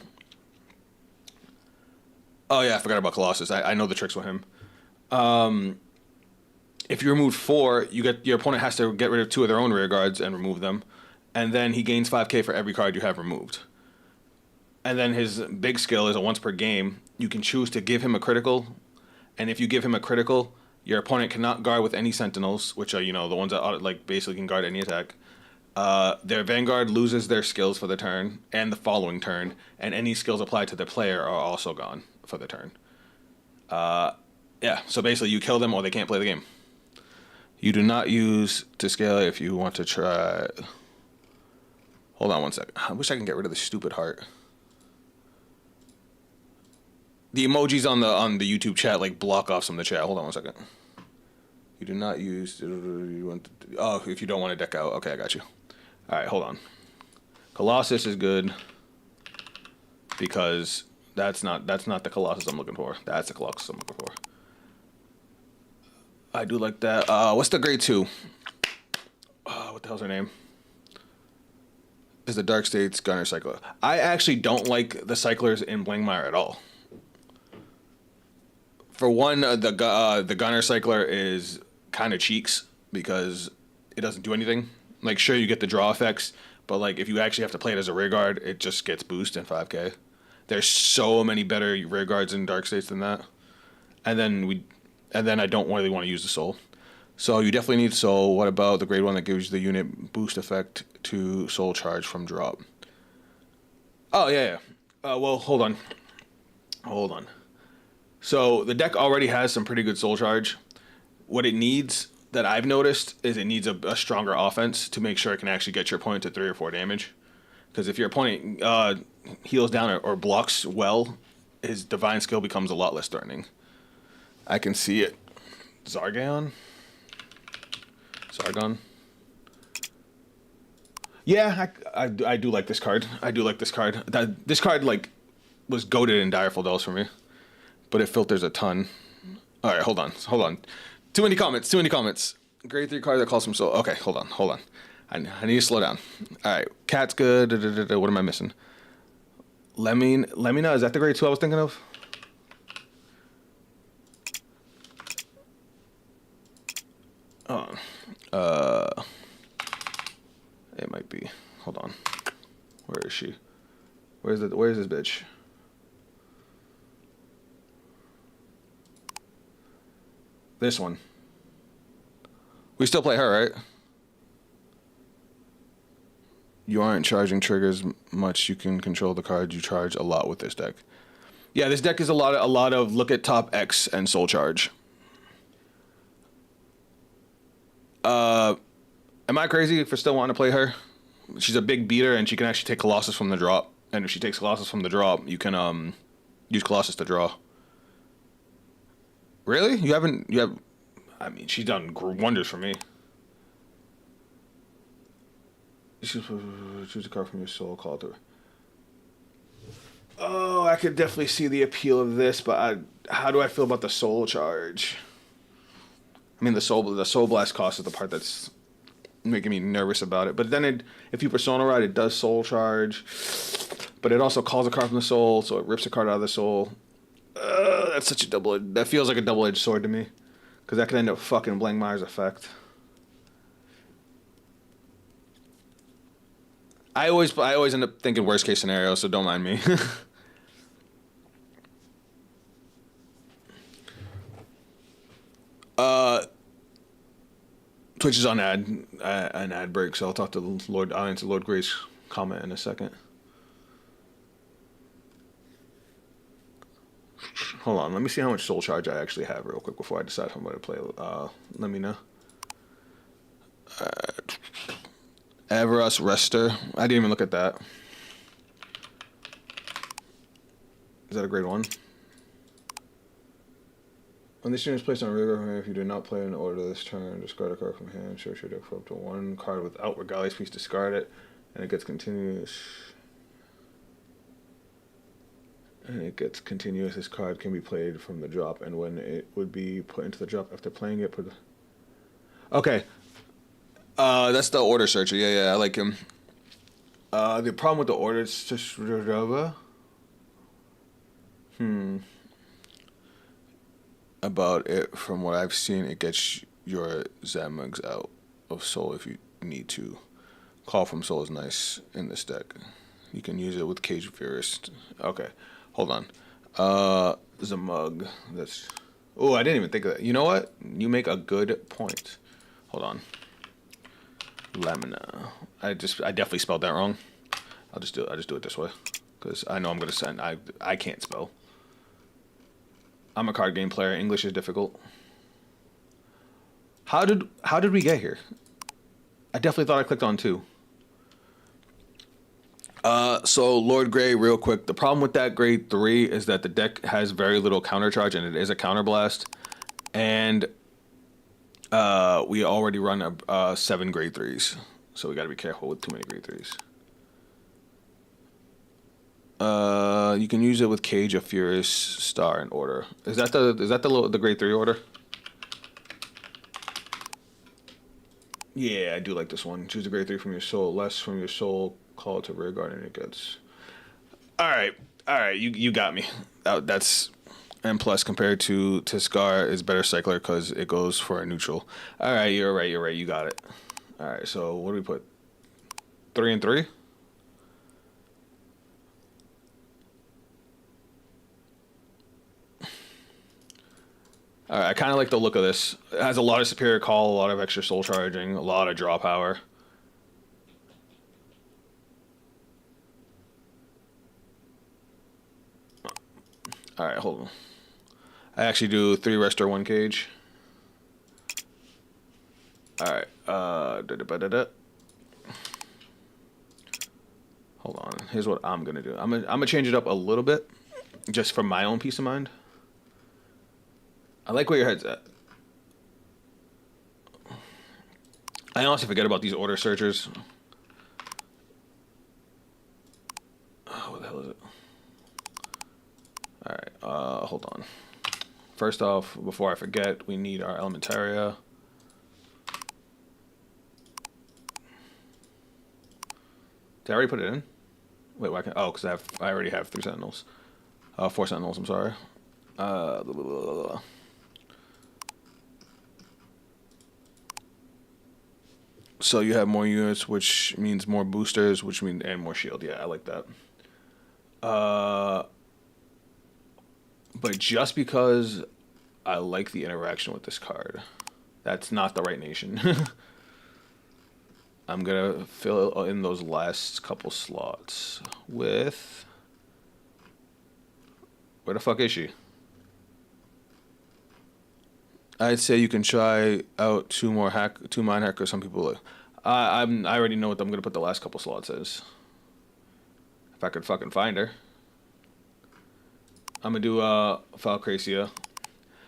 Oh yeah, I forgot about Colossus. I know the tricks with him. If you remove 4, your opponent has to get rid of 2 of their own rear guards and remove them, and then he gains 5k for every card you have removed. And then his big skill is a once per game. You can choose to give him a critical, and if you give him a critical, your opponent cannot guard with any sentinels, which are the ones that like basically can guard any attack. Their Vanguard loses their skills for the turn and the following turn, and any skills applied to the player are also gone for the turn. Yeah, so basically you kill them or they can't play the game. You do not use to scale if you want to try. Hold on one second. I wish I can get rid of the stupid heart. The emojis on the YouTube chat like block off some of the chat. Hold on one second. You do not use. You want to, oh, if you don't want to deck out. Okay, I got you. All right, hold on. Colossus is good because that's not the Colossus I'm looking for. That's the Colossus I'm looking for. I do like that. What's the grade 2? What the hell's her name? Is the Dark States Gunner Cycler. I actually don't like the Cyclers in Blangmire at all. For one, the Gunner Cycler is kind of cheeks because it doesn't do anything. Like, sure, you get the draw effects, but like if you actually have to play it as a rear guard, it just gets boosted in 5k. There's so many better rear guards in Dark States than that. And then I don't really want to use the soul. So you definitely need soul. What about the grade 1 that gives the unit boost effect to soul charge from drop? Oh, yeah. Well, hold on. So the deck already has some pretty good soul charge. What it needs, that I've noticed, is it needs a stronger offense to make sure it can actually get your opponent to 3 or 4 damage. Because if your opponent heals down or blocks well, his divine skill becomes a lot less threatening. I can see it. Zargon? Yeah, I do like this card. This card, like, was goated in Direful Dolls for me. But it filters a ton. Alright, hold on. Too many comments. Grade 3 card that calls from soul. Okay, hold on. I need to slow down. Alright, Cat's good. What am I missing? Lemina, is that the grade 2 I was thinking of? It might be. Hold on. Where is she? Where's this bitch? This one. We still play her, right? You aren't charging triggers much. You can control the cards you charge a lot with this deck. Yeah, this deck is a lot of look at top X and soul charge. Am I crazy for still wanting to play her? She's a big beater and she can actually take Colossus from the drop. And if she takes Colossus from the drop, you can Use Colossus to draw. Really? You haven't? You have? I mean, she's done wonders for me. Choose a card from your soul. Call it to. Oh, I could definitely see the appeal of this, but how do I feel about the soul charge? I mean, the soul blast cost is the part that's making me nervous about it. But then if you persona ride, it does soul charge, but it also calls a card from the soul, so it rips a card out of the soul. That's such a that feels like a double-edged sword to me, because that could end up fucking Blankmeyer's effect. I always end up thinking worst case scenario, so don't mind me. Twitch is on an ad break, so I'll talk to I'll answer Lord Gray's comment in a second. Hold on, let me see how much soul charge I actually have real quick before I decide if I'm going to play. Let me know. Everus Rester. I didn't even look at that. Is that a grade 1? When this unit is placed on rigor, if you do not play in order this turn, discard a card from hand. Search your deck for up to 1 card without Regalia's Piece, discard it, and it gets continuous. This card can be played from the drop, and when it would be put into the drop after playing it, Okay. That's the order searcher. Yeah, I like him. The problem with the order is just about it, from what I've seen, it gets your Zamags out of soul if you need to. Call from soul is nice in this deck. You can use it with Cage of Furious. Okay, hold on. Zamug. That's. Oh, I didn't even think of that. You know what? You make a good point. Hold on. Lamina. I definitely spelled that wrong. I just do it this way, because I know I'm gonna send. I can't spell. I'm a card game player. English is difficult. How did we get here? I definitely thought I clicked on 2. So Lord Grey, real quick. The problem with that grade 3 is that the deck has very little counter charge, and it is a counter blast. And we already run 7 grade 3s, so we got to be careful with too many grade 3s. You can use it with Cage of Furious, Star, and Order. Is that the grade 3 order? Yeah, I do like this one. Choose a grade 3 from your soul, less from your soul. Call it to rear guard, and it gets. All right. You got me. That's. And plus, compared to Scar, is better cycler because it goes for a neutral. All right, you're right. You got it. All right, so what do we put? 3 and 3. All right, I kind of like the look of this. It has a lot of superior call, a lot of extra soul charging, a lot of draw power. All right, hold on. I actually do 3 rest or 1 cage. All right. Hold on. Here's what I'm gonna do. I'm gonna change it up a little bit, just for my own peace of mind. I like where your head's at. I honestly forget about these order searchers. Oh, what the hell is it? All right. Hold on. First off, before I forget, we need our Elementaria. Did I already put it in? Wait, why can't? Oh, because I already have 3 Sentinels. 4 Sentinels. I'm sorry. Blah, blah, blah, blah. So you have more units, which means more boosters, which means and more shield. Yeah, I like that. But just because I like the interaction with this card, that's not the right nation. I'm gonna fill in those last couple slots with. Where the fuck is she? I'd say you can try out 2 mind hackers. Some people, I already know what I'm gonna put the last couple slots as. If I could fucking find her. I'm gonna do Falcracia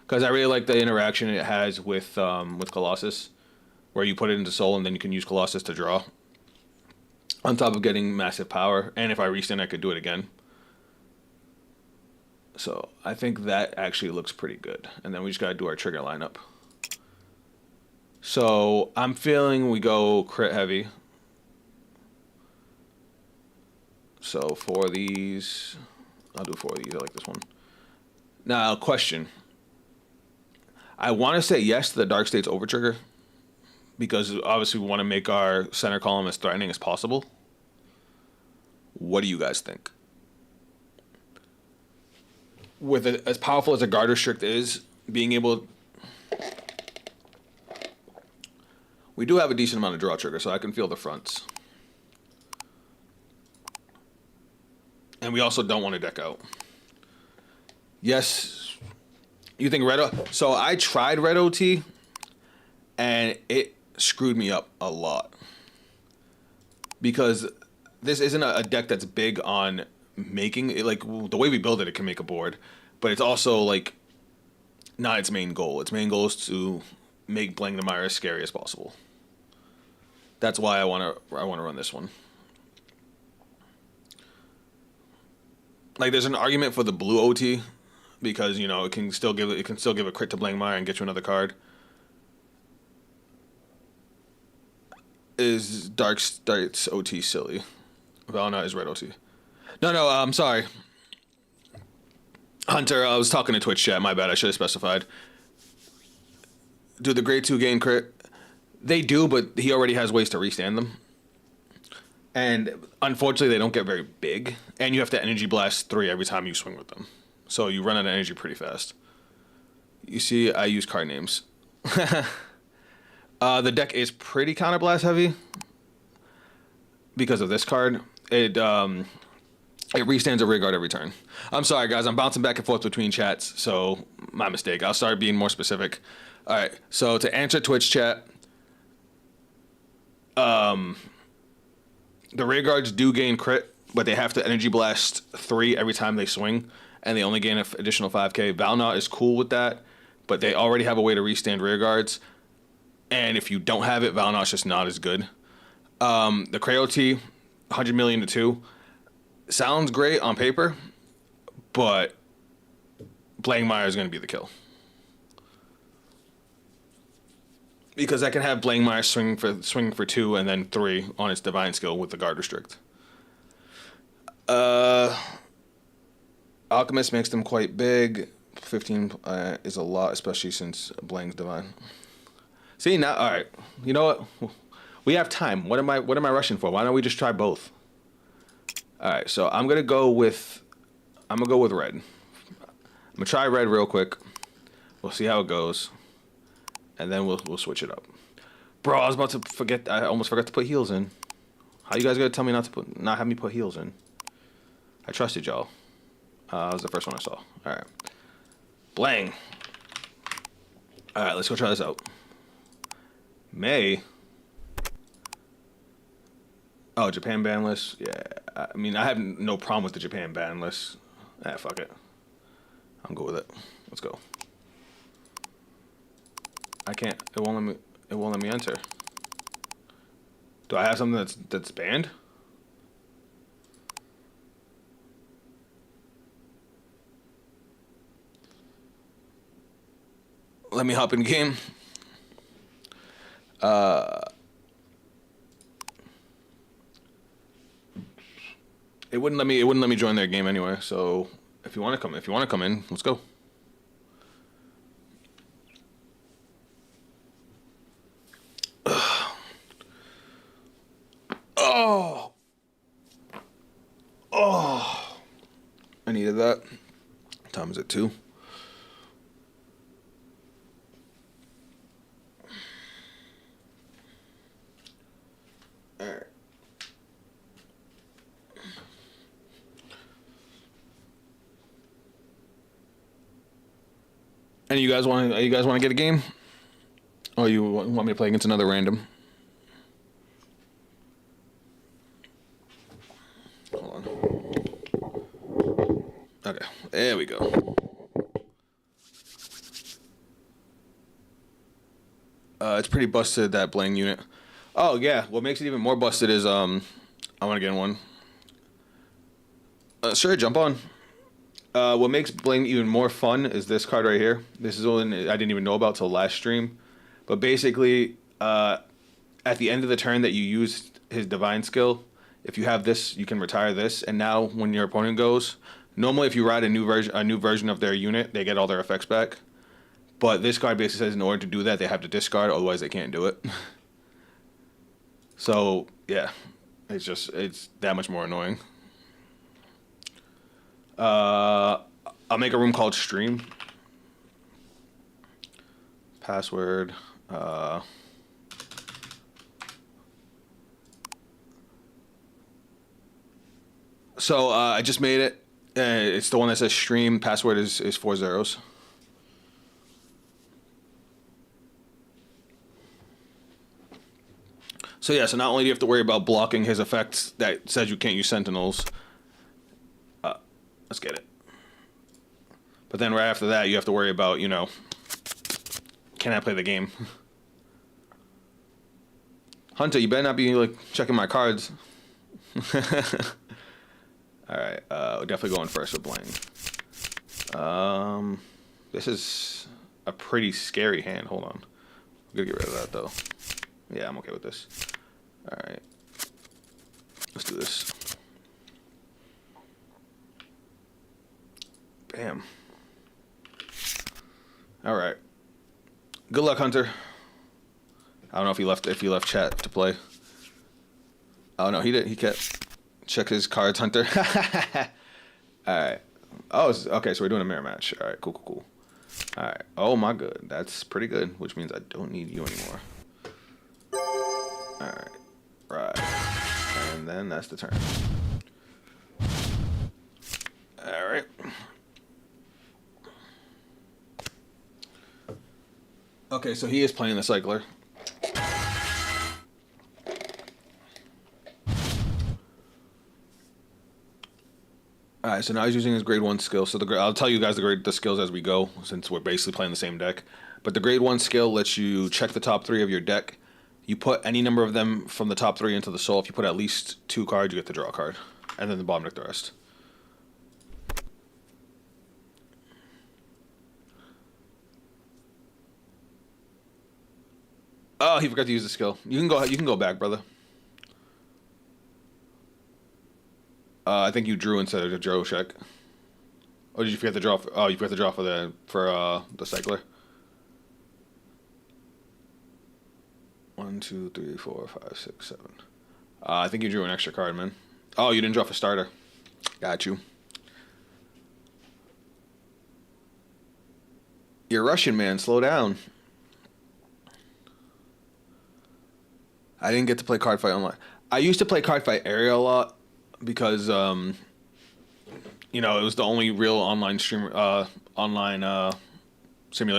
because I really like the interaction it has with Colossus, where you put it into Soul and then you can use Colossus to draw. On top of getting massive power, and if I restand, I could do it again. So I think that actually looks pretty good. And then we just gotta do our trigger lineup. So I'm feeling we go crit heavy. So for these, I'll do 4 of these. I like this one. Now, question. I want to say yes to the Dark States Overtrigger because obviously we want to make our center column as threatening as possible. What do you guys think? With it, as powerful as a guard restrict is, being able... We do have a decent amount of draw trigger, so I can feel the fronts. And we also don't want to deck out. Yes. You think red... So I tried red OT, and it screwed me up a lot. Because this isn't a deck that's big on making... It, like, the way we build it, it can make a board. But it's also, like, not its main goal. Its main goal is to make Blank the Mire as scary as possible. That's why I want to run this one. Like, there's an argument for the blue OT because, you know, it can still give a crit to Blank Mire and get you another card. Is Dark States OT silly? Valna is red OT. No, I'm sorry. Hunter, I was talking to Twitch chat. My bad. I should have specified. Do the grade 2 gain crit? They do, but he already has ways to restand them. And unfortunately, they don't get very big. And you have to Energy Blast 3 every time you swing with them. So you run out of energy pretty fast. You see, I use card names. The deck is pretty Counterblast heavy. Because of this card. It restands a rear guard every turn. I'm sorry, guys. I'm bouncing back and forth between chats. So, my mistake. I'll start being more specific. Alright, so to answer Twitch chat... the rear guards do gain crit, but they have to Energy Blast 3 every time they swing, and they only gain an additional 5k. Valna is cool with that, but they already have a way to restand rear guards, and if you don't have it, Valna is just not as good. The Cray-OT, 100 million to 2, sounds great on paper, but Blank Mire is going to be the kill. Because I can have Blank Mire swinging for 2 and then 3 on its Divine skill with the guard restrict. Alchemist makes them quite big. 15 is a lot, especially since Blank's Divine. See now, all right. You know what? We have time. What am I rushing for? Why don't we just try both? All right. So I'm gonna go with red. I'm gonna try red real quick. We'll see how it goes. And then we'll switch it up. Bro, I was about to forget. I almost forgot to put heals in. How you guys gonna tell me not have me put heals in? I trusted y'all. That was the first one I saw. All right. Blang. All right, let's go try this out. May. Oh, Japan ban list. Yeah, I mean, I have no problem with the Japan ban list. Fuck it. I'm good with it. Let's go. I can't. It won't let me enter. Do I have something that's banned? Let me hop in game. It wouldn't let me join their game anyway. So if you want to come in, let's go. Oh, I needed that. What time is it? 2. All right. And you guys want to get a game? Or you want me to play against another random? Hold on. Okay, there we go. It's pretty busted, that Bling unit. Oh yeah, what makes it even more busted is I want to get in one. Sure, jump on. What makes Bling even more fun is this card right here. This is one I didn't even know about till last stream. But basically, at the end of the turn that you use his divine skill, if you have this, you can retire this. And now, when your opponent goes, normally if you ride a new version of their unit, they get all their effects back. But this card basically says in order to do that, they have to discard, otherwise they can't do it. So yeah, it's that much more annoying. I'll make a room called stream. Password. So I just made it. It's the one that says stream. Password is 4 zeros. So yeah, so not only do you have to worry about blocking his effects that says you can't use sentinels. Let's get it. But then right after that, you have to worry about, you know, can I play the game? Hunter, you better not be like checking my cards. All right, we're definitely going first with Bling. This is a pretty scary hand. Hold on, I'm gonna get rid of that though. Yeah, I'm okay with this. All right, let's do this. Bam. All right. Good luck, Hunter. I don't know if he left chat to play. Oh no, he did. He kept check his cards, Hunter. All right. Oh, okay. So we're doing a mirror match. All right. Cool. All right. Oh my good. That's pretty good. Which means I don't need you anymore. All right. Right. And then that's the turn. All right. Okay, so he is playing the cycler. All right, so now he's using his grade 1 skill. So I'll tell you guys the skills as we go, since we're basically playing the same deck. But the grade 1 skill lets you check the top 3 of your deck. You put any number of them from the top 3 into the soul. If you put at least 2 cards, you get to draw a card. And then the bottom deck the rest. Oh, he forgot to use the skill. You can go back, brother. I think you drew instead of the draw check. Oh, did you forget to draw? Oh, you forgot to draw for the cycler. 1, 2, 3, 4, 5, 6, 7. I think you drew an extra card, man. Oh, you didn't draw for starter. Got you. You're Russian, man. Slow down. I didn't get to play Cardfight online. I used to play Cardfight area a lot because, you know, it was the only real online simulator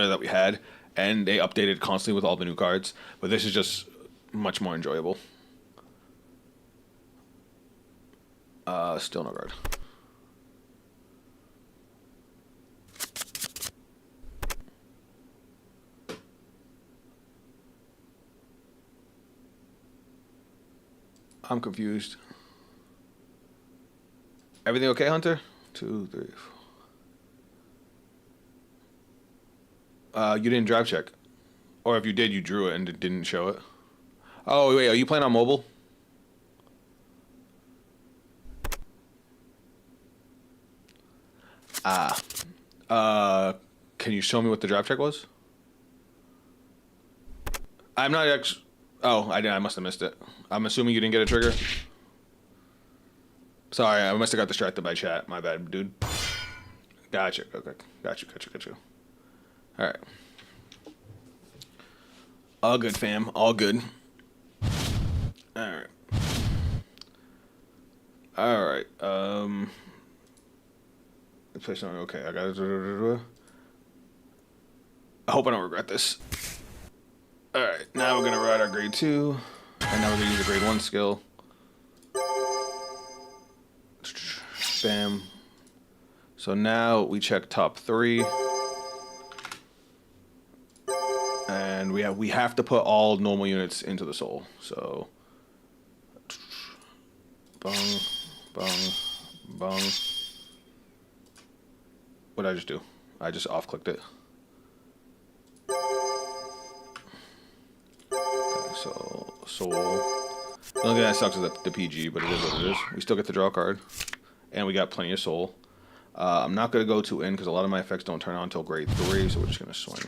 that we had, and they updated constantly with all the new cards. But this is just much more enjoyable. Still no guard. I'm confused. Everything okay, Hunter? 2, 3, 4. You didn't drive check. Or if you did, you drew it and it didn't show it. Oh, wait, are you playing on mobile? Can you show me what the drive check was? I'm not actually... Oh, I must have missed it. I'm assuming you didn't get a trigger? Sorry, I must have got distracted by chat. My bad, dude. Gotcha. Okay. Got you. All right. All good, fam. All good. All right. Let's play something. Okay, I got it. I hope I don't regret this. All right. Now we're gonna ride our grade 2, and now we're gonna use a grade 1 skill. Bam. So now we check top 3. And we have to put all normal units into the soul. So bung, bung, bung. What did I just do? I just off-clicked it. Okay, so soul. The only thing that sucks is the PG, but it is what it is. We still get to draw a card. And we got plenty of soul. I'm not going to go to in because a lot of my effects don't turn on until grade 3, so we're just going to swing.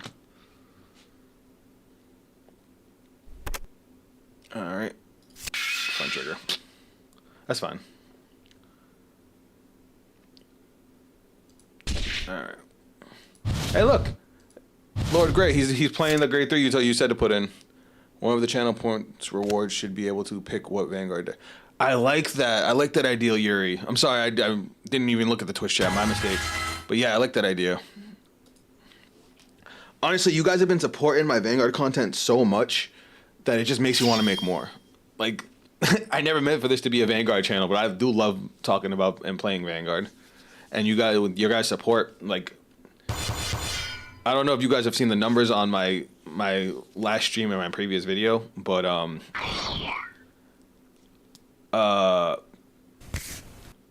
Alright. Fun trigger. That's fine. Alright. Hey, look! Lord Gray, he's playing the grade 3 you said to put in. One of the channel points rewards should be able to pick what Vanguard. I like that. I like that idea, Yuri. I'm sorry, I didn't even look at the Twitch chat. My mistake. But yeah, I like that idea. Honestly, you guys have been supporting my Vanguard content so much that it just makes me want to make more. Like, I never meant for this to be a Vanguard channel, but I do love talking about and playing Vanguard. And you guys, with your guys' support, like, I don't know if you guys have seen the numbers on my last stream and my previous video, but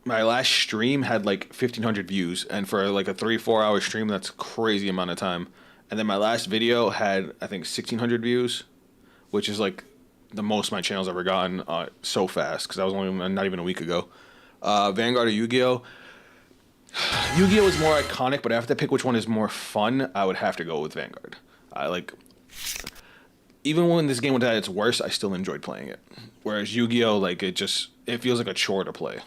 my last stream had like 1,500 views, and for like a 3-4 hour stream, that's a crazy amount of time. And then my last video had, I think, 1,600 views, which is like the most my channel's ever gotten so fast, because that was only not even a week ago. Vanguard or Yu-Gi-Oh? Yu-Gi-Oh is more iconic, but I have to pick which one is more fun. I would have to go with Vanguard. Even when this game was at its worst, I still enjoyed playing it. Whereas Yu-Gi-Oh, like, it feels like a chore to play.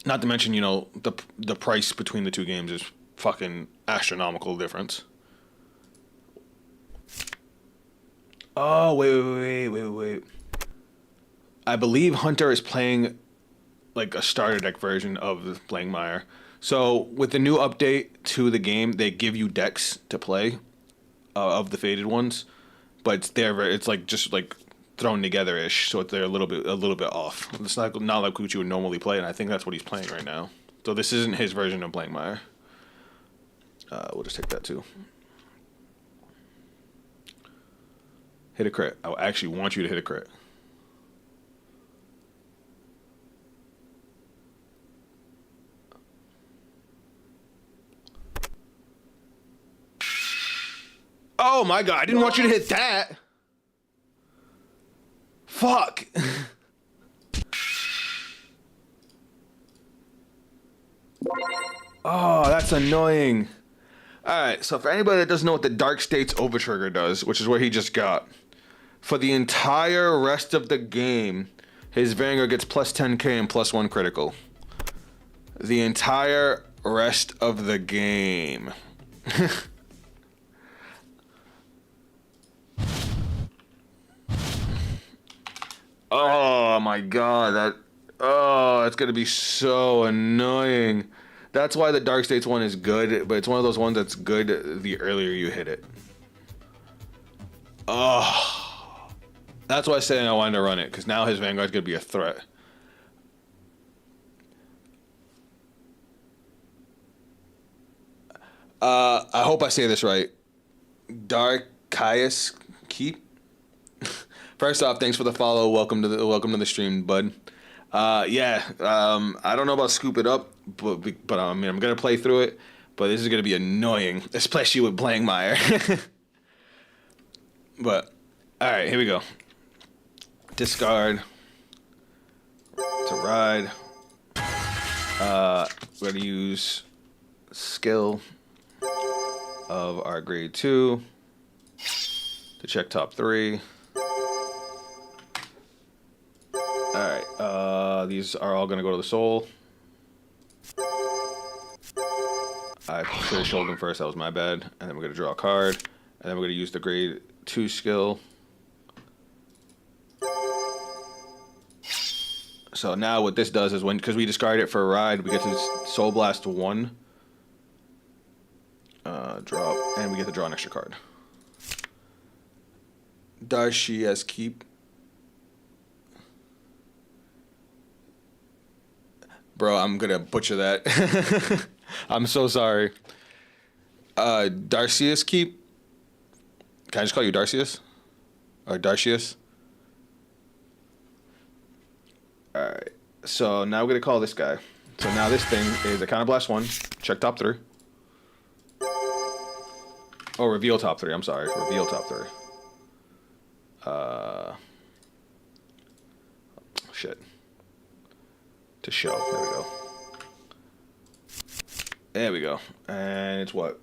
Not to mention, you know, the price between the two games is fucking astronomical difference. Oh, wait. I believe Hunter is playing like a starter deck version of Blankmeyer. So with the new update to the game, they give you decks to play of the faded ones, but it's like just like thrown together ish, so they're a little bit off. It's not like what you would normally play, and I think that's what he's playing right now. So this isn't his version of Blankmeyer. We'll just take that too. Hit a crit. I actually want you to hit a crit. Oh my god, I didn't want you to hit that. Fuck. Oh, that's annoying. Alright, so for anybody that doesn't know what the Dark States Overtrigger does, which is what he just got, for the entire rest of the game, his Vanguard gets plus 10k and plus 1 critical. The entire rest of the game. Oh my god, it's gonna be so annoying. That's why the Dark States one is good, but it's one of those ones that's good the earlier you hit it. Oh, that's why I said I wanted to run it, because now his Vanguard's gonna be a threat. I hope I say this right. Darkias Keep. First off, thanks for the follow. Welcome to the stream, bud. I don't know about scoop it up, but I mean, I'm gonna play through it. But this is gonna be annoying, especially with Blankmeyer. But all right, here we go. Discard to ride. We're gonna use skill of our grade 2 to check top 3. Alright, these are all going to go to the soul. I should have showed them first, that was my bad. And then we're going to draw a card. And then we're going to use the grade 2 skill. So now what this does is because we discard it for a ride, we get to Soul Blast 1. Drop, and we get to draw an extra card. Does she as keep? Bro, I'm gonna butcher that. I'm so sorry. Darcius keep. Can I just call you Darcius? Or Darcius? Alright. So now we're gonna call this guy. So now this thing is a counterblast 1. Check top 3. Oh, reveal top 3. I'm sorry. Reveal top 3. Shit. To show. There we go. There we go. And it's what?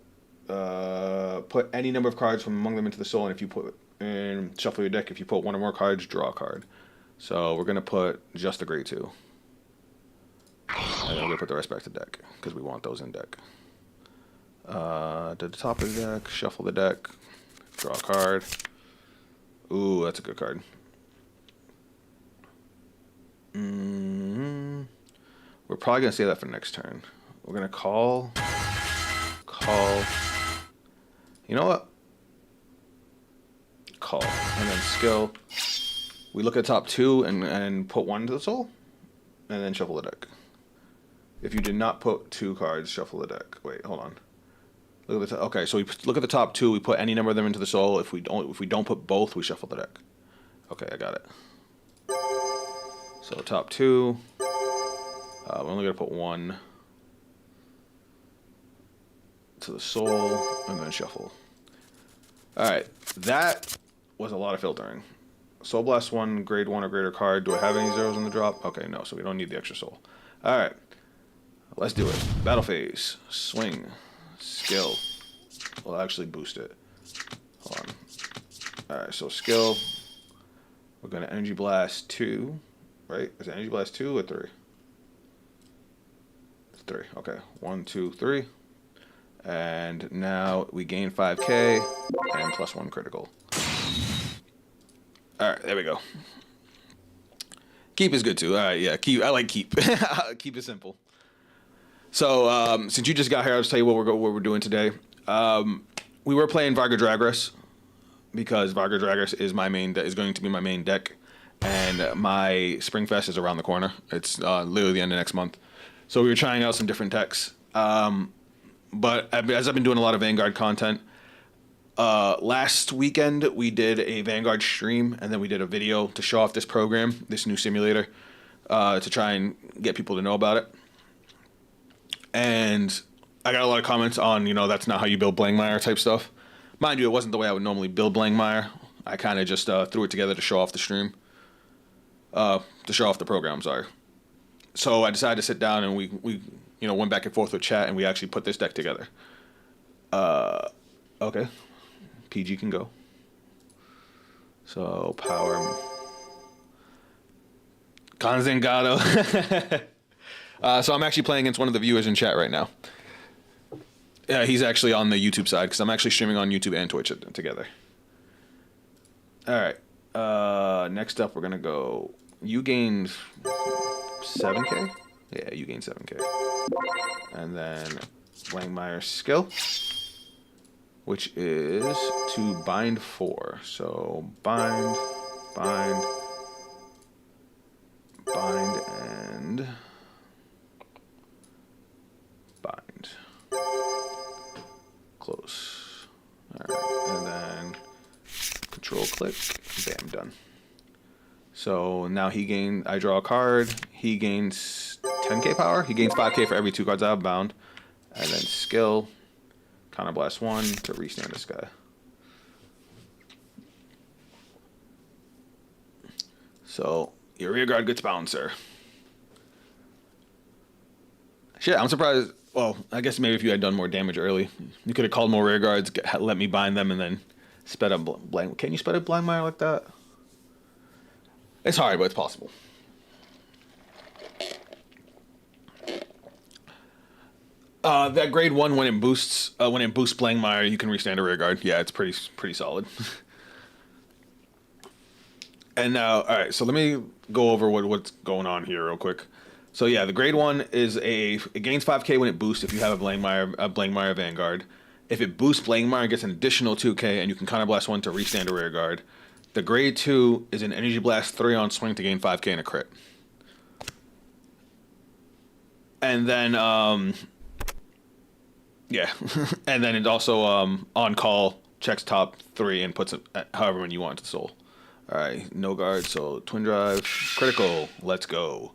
Put any number of cards from among them into the soul, and if you put and shuffle your deck. If you put 1 or more cards, draw a card. So we're gonna put just the grade 2, and then we're gonna put the rest back to deck because we want those in deck. To the top of the deck, shuffle the deck, draw a card. Ooh, that's a good card. We're probably gonna save that for next turn. We're gonna call. You know what? Call and then skill. We look at top 2 and put 1 into the soul, and then shuffle the deck. If you did not put 2 cards, shuffle the deck. Wait, hold on. Look at the okay. So we look at the top 2. We put any number of them into the soul. If we don't put both, we shuffle the deck. Okay, I got it. So top 2. We're only gonna put 1 to the soul and then shuffle. All right, that was a lot of filtering. Soul Blast 1, grade 1 or greater card. Do I have any zeros in the drop? Okay, no, so we don't need the extra soul. All right, let's do it. Battle phase, swing, skill. We'll actually boost it. Hold on. All right, so skill. We're gonna Energy Blast 2, right? Is it Energy Blast 2 or 3? It's 3. Okay, 1, 2, 3. And now we gain 5k and +1 critical. All right, there we go. Keep is good too. All right, yeah, keep. I like keep. Keep it simple. So since you just got here, I'll just tell you what we're doing today. We were playing Varga Dragras because Varga Dragras is going to be my main deck, and my Springfest is around the corner. It's literally the end of next month. So we were trying out some different decks. But as I've been doing a lot of Vanguard content, last weekend we did a Vanguard stream, and then we did a video to show off this program, this new simulator, to try and get people to know about it. And I got a lot of comments on, that's not how you build Blangmire type stuff. Mind you, it wasn't the way I would normally build Blangmire. I kind of just threw it together to show off the stream, to show off the program, sorry. So I decided to sit down and we went back and forth with chat, and we actually put this deck together. Okay. PG can go. So, power. Conzengado. So I'm actually playing against one of the viewers in chat right now. Yeah, he's actually on the YouTube side, because I'm actually streaming on YouTube and Twitch together. Alright. Next up, we're going to go... You gained 7k? Yeah, you gained 7k. And then Langmire's skill, which is to bind 4. So bind, and bind. Close. Alright, and then control click, bam, done. So now I draw a card, he gains 10k power, he gains 5k for every 2 cards I have bound, and then skill, counterblast 1 to restand this guy. So your rear guard gets bound, sir. Shit, I'm surprised. Well, I guess maybe if you had done more damage early, you could have called more rear guards, let me bind them, and then sped up blind. Can you sped up Blangmire like that? It's hard, but it's possible. That grade 1 when it boosts Blangmire, you can restand a rear guard. Yeah, it's pretty solid. And now, all right, so let me go over what's going on here real quick. So yeah, the grade 1 is it gains 5k when it boosts if you have a Blangmire Vanguard. If it boosts Blangmire, it gets an additional 2k, and you can counterblast 1 to restand a rear guard. The grade 2 is an Energy Blast 3 on swing to gain 5k and a crit. And then, yeah. And then it also, on call, checks top 3 and puts it however many you want to soul. All right, no guard, so twin drive, critical, let's go.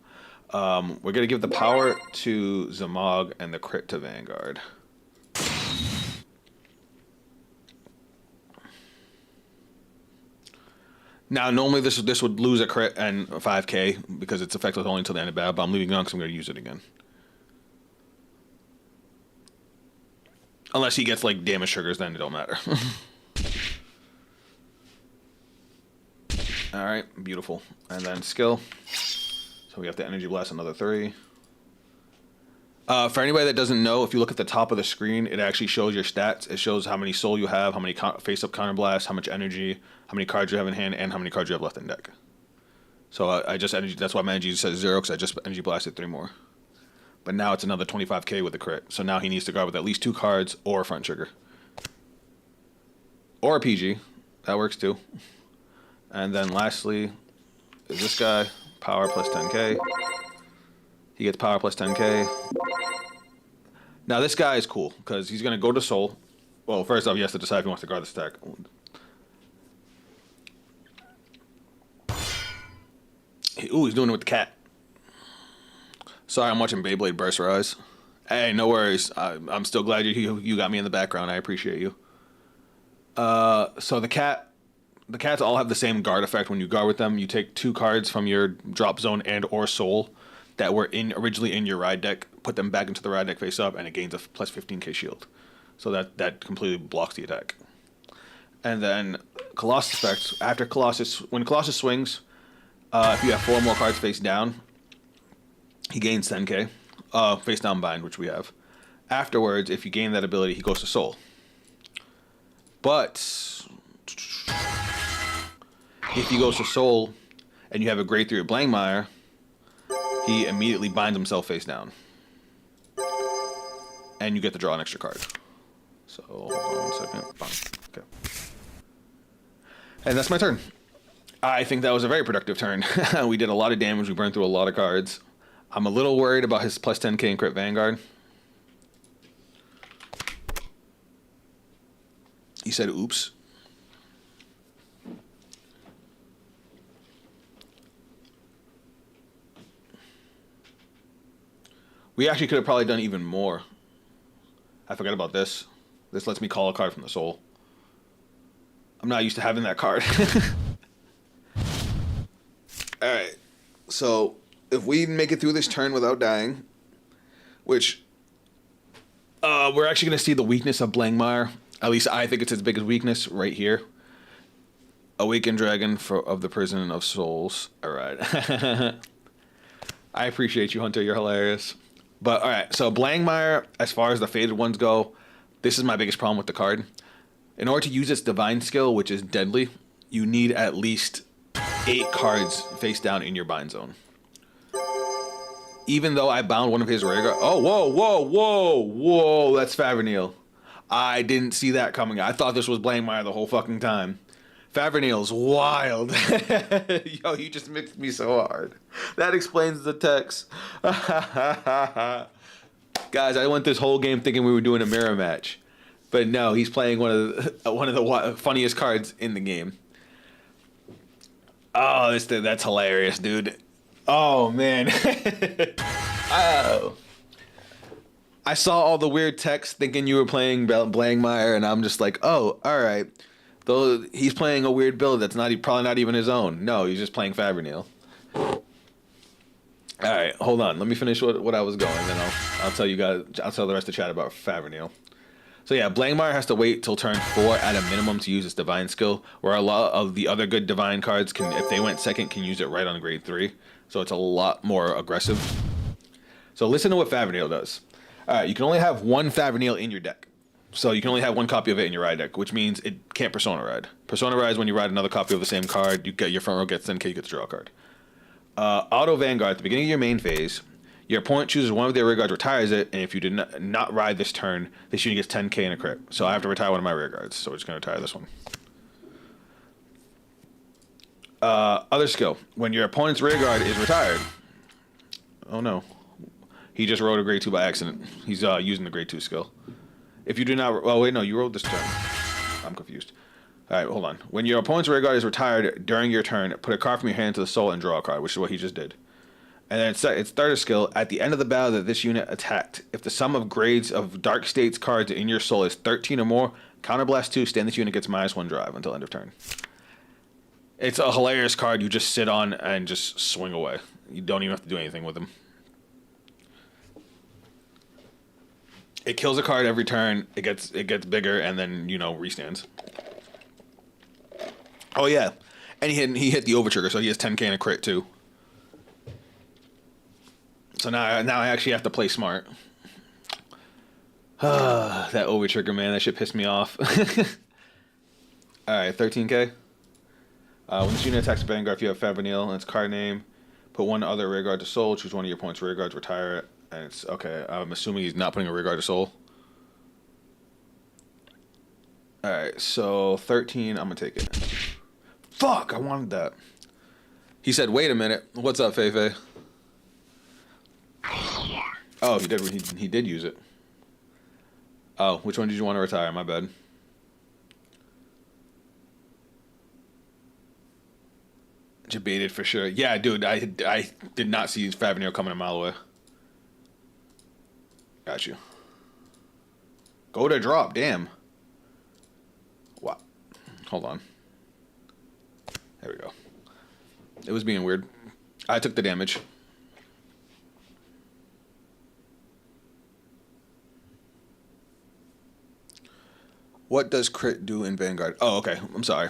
We're going to give the power to Zamog and the crit to Vanguard. Now, normally this would lose a crit and 5k because it's effective only until the end of battle, but I'm leaving it on because I'm going to use it again. Unless he gets, like, damage triggers, then it don't matter. Alright, beautiful. And then skill. So we have the Energy Blast, another 3. For anybody that doesn't know, if you look at the top of the screen, it actually shows your stats. It shows how many soul you have, how many face-up counter blasts, how much energy, how many cards you have in hand, and how many cards you have left in deck. So I just energy. That's why my energy says 0, because I just energy blasted 3 more. But now it's another 25k with the crit. So now he needs to guard with at least 2 cards or a front trigger. Or a PG. That works too. And then lastly is this guy. Power plus 10k. He gets power plus 10k. Now this guy is cool because he's going to go to soul. Well, first off, he has to decide if he wants to guard the stack. Ooh, he's doing it with the cat. Sorry, I'm watching Beyblade Burst Rise. Hey, no worries. I'm still glad you got me in the background. I appreciate you. So the cats all have the same guard effect. When you guard with them, you take 2 cards from your drop zone and or soul that were originally in your ride deck, put them back into the ride deck face up, and it gains a plus 15k shield. So that completely blocks the attack. And then Colossus effect. After Colossus, when Colossus swings, if you have 4 more cards face down, he gains 10k. Face down bind, which we have. Afterwards, if you gain that ability, he goes to soul. But if he goes to soul and you have a grade 3 of Blangmire, he immediately binds himself face down. And you get to draw an extra card. So, hold on 1 second. Okay. And that's my turn. I think that was a very productive turn. We did a lot of damage. We burned through a lot of cards. I'm a little worried about his plus 10k and crit Vanguard. He said, oops. We actually could have probably done even more. I forgot about this. This lets me call a card from the soul. I'm not used to having that card. Alright. So, if we make it through this turn without dying, which we're actually going to see the weakness of Blangmire. At least I think it's its biggest weakness right here. Awakened Dragon of the Prison of Souls. Alright. I appreciate you, Hunter. You're hilarious. But, alright. So, Blangmire, as far as the faded ones go, this is my biggest problem with the card. In order to use its Divine skill, which is deadly, you need at least 8 cards face down in your bind zone. Even though I bound one of his rare guard. Oh, whoa, that's Favernil. I didn't see that coming. I thought this was Blangmire the whole fucking time. Favernil's wild. Yo, you just mixed me so hard. That explains the text. Guys, I went this whole game thinking we were doing a mirror match. But no, he's playing one of the funniest cards in the game. Oh, that's hilarious, dude. Oh, man. Oh. I saw all the weird text thinking you were playing Blangmire, and I'm just like, oh, all right. Though he's playing a weird build that's probably not even his own. No, he's just playing Favernil. All right, hold on. Let me finish what I was going, and then I'll tell you guys. I'll tell the rest of the chat about Favernil. So yeah, Blangmire has to wait till turn 4 at a minimum to use its Divine skill, where a lot of the other good Divine cards can, if they went second, can use it right on grade 3. So it's a lot more aggressive. So listen to what Favernil does. Alright, you can only have 1 Favernil in your deck. So you can only have 1 copy of it in your ride deck, which means it can't Persona Ride. Persona Ride is when you ride another copy of the same card, you get your front row gets 10k, you get to draw a card. Auto Vanguard, at the beginning of your main phase, your opponent chooses one of their rear guards, retires it, and if you did not ride this turn, this unit gets 10k and a crit. So I have to retire one of my rear guards, so we're just going to retire this one. Other skill. When your opponent's rear guard is retired... Oh no. He just rolled a grade 2 by accident. He's using the grade 2 skill. If you do not... Oh, wait, no, you rolled this turn. I'm confused. All right, hold on. When your opponent's rear guard is retired during your turn, put a card from your hand to the soul and draw a card, which is what he just did. And then its starter skill, at the end of the battle that this unit attacked, if the sum of grades of Dark States cards in your soul is 13 or more, Counterblast 2, stand this unit gets -1 drive until end of turn. It's a hilarious card you just sit on and just swing away. You don't even have to do anything with him. It kills a card every turn, it gets bigger, and then, restands. Oh, yeah. And he hit the overtrigger, so he has 10k and a crit, too. So now I actually have to play smart. That overtrigger, man, that shit pissed me off. Alright, 13k. When this unit attacks a Vanguard, if you have Fabinil and its card name, put one other rear guard to soul, choose one of your opponent's rear guards, retire it. And it's, okay, I'm assuming he's not putting a rear guard to soul. Alright, so 13, I'm gonna take it. Fuck, I wanted that. He said, wait a minute. What's up, Feifei? Oh, he did use it. Oh, which one did you want to retire? My bad. Debated for sure. Yeah, dude, I did not see Fabinil coming a mile away. Got you. Go to drop, damn. What? Hold on. There we go. It was being weird. I took the damage. What does crit do in Vanguard? Oh, okay. I'm sorry.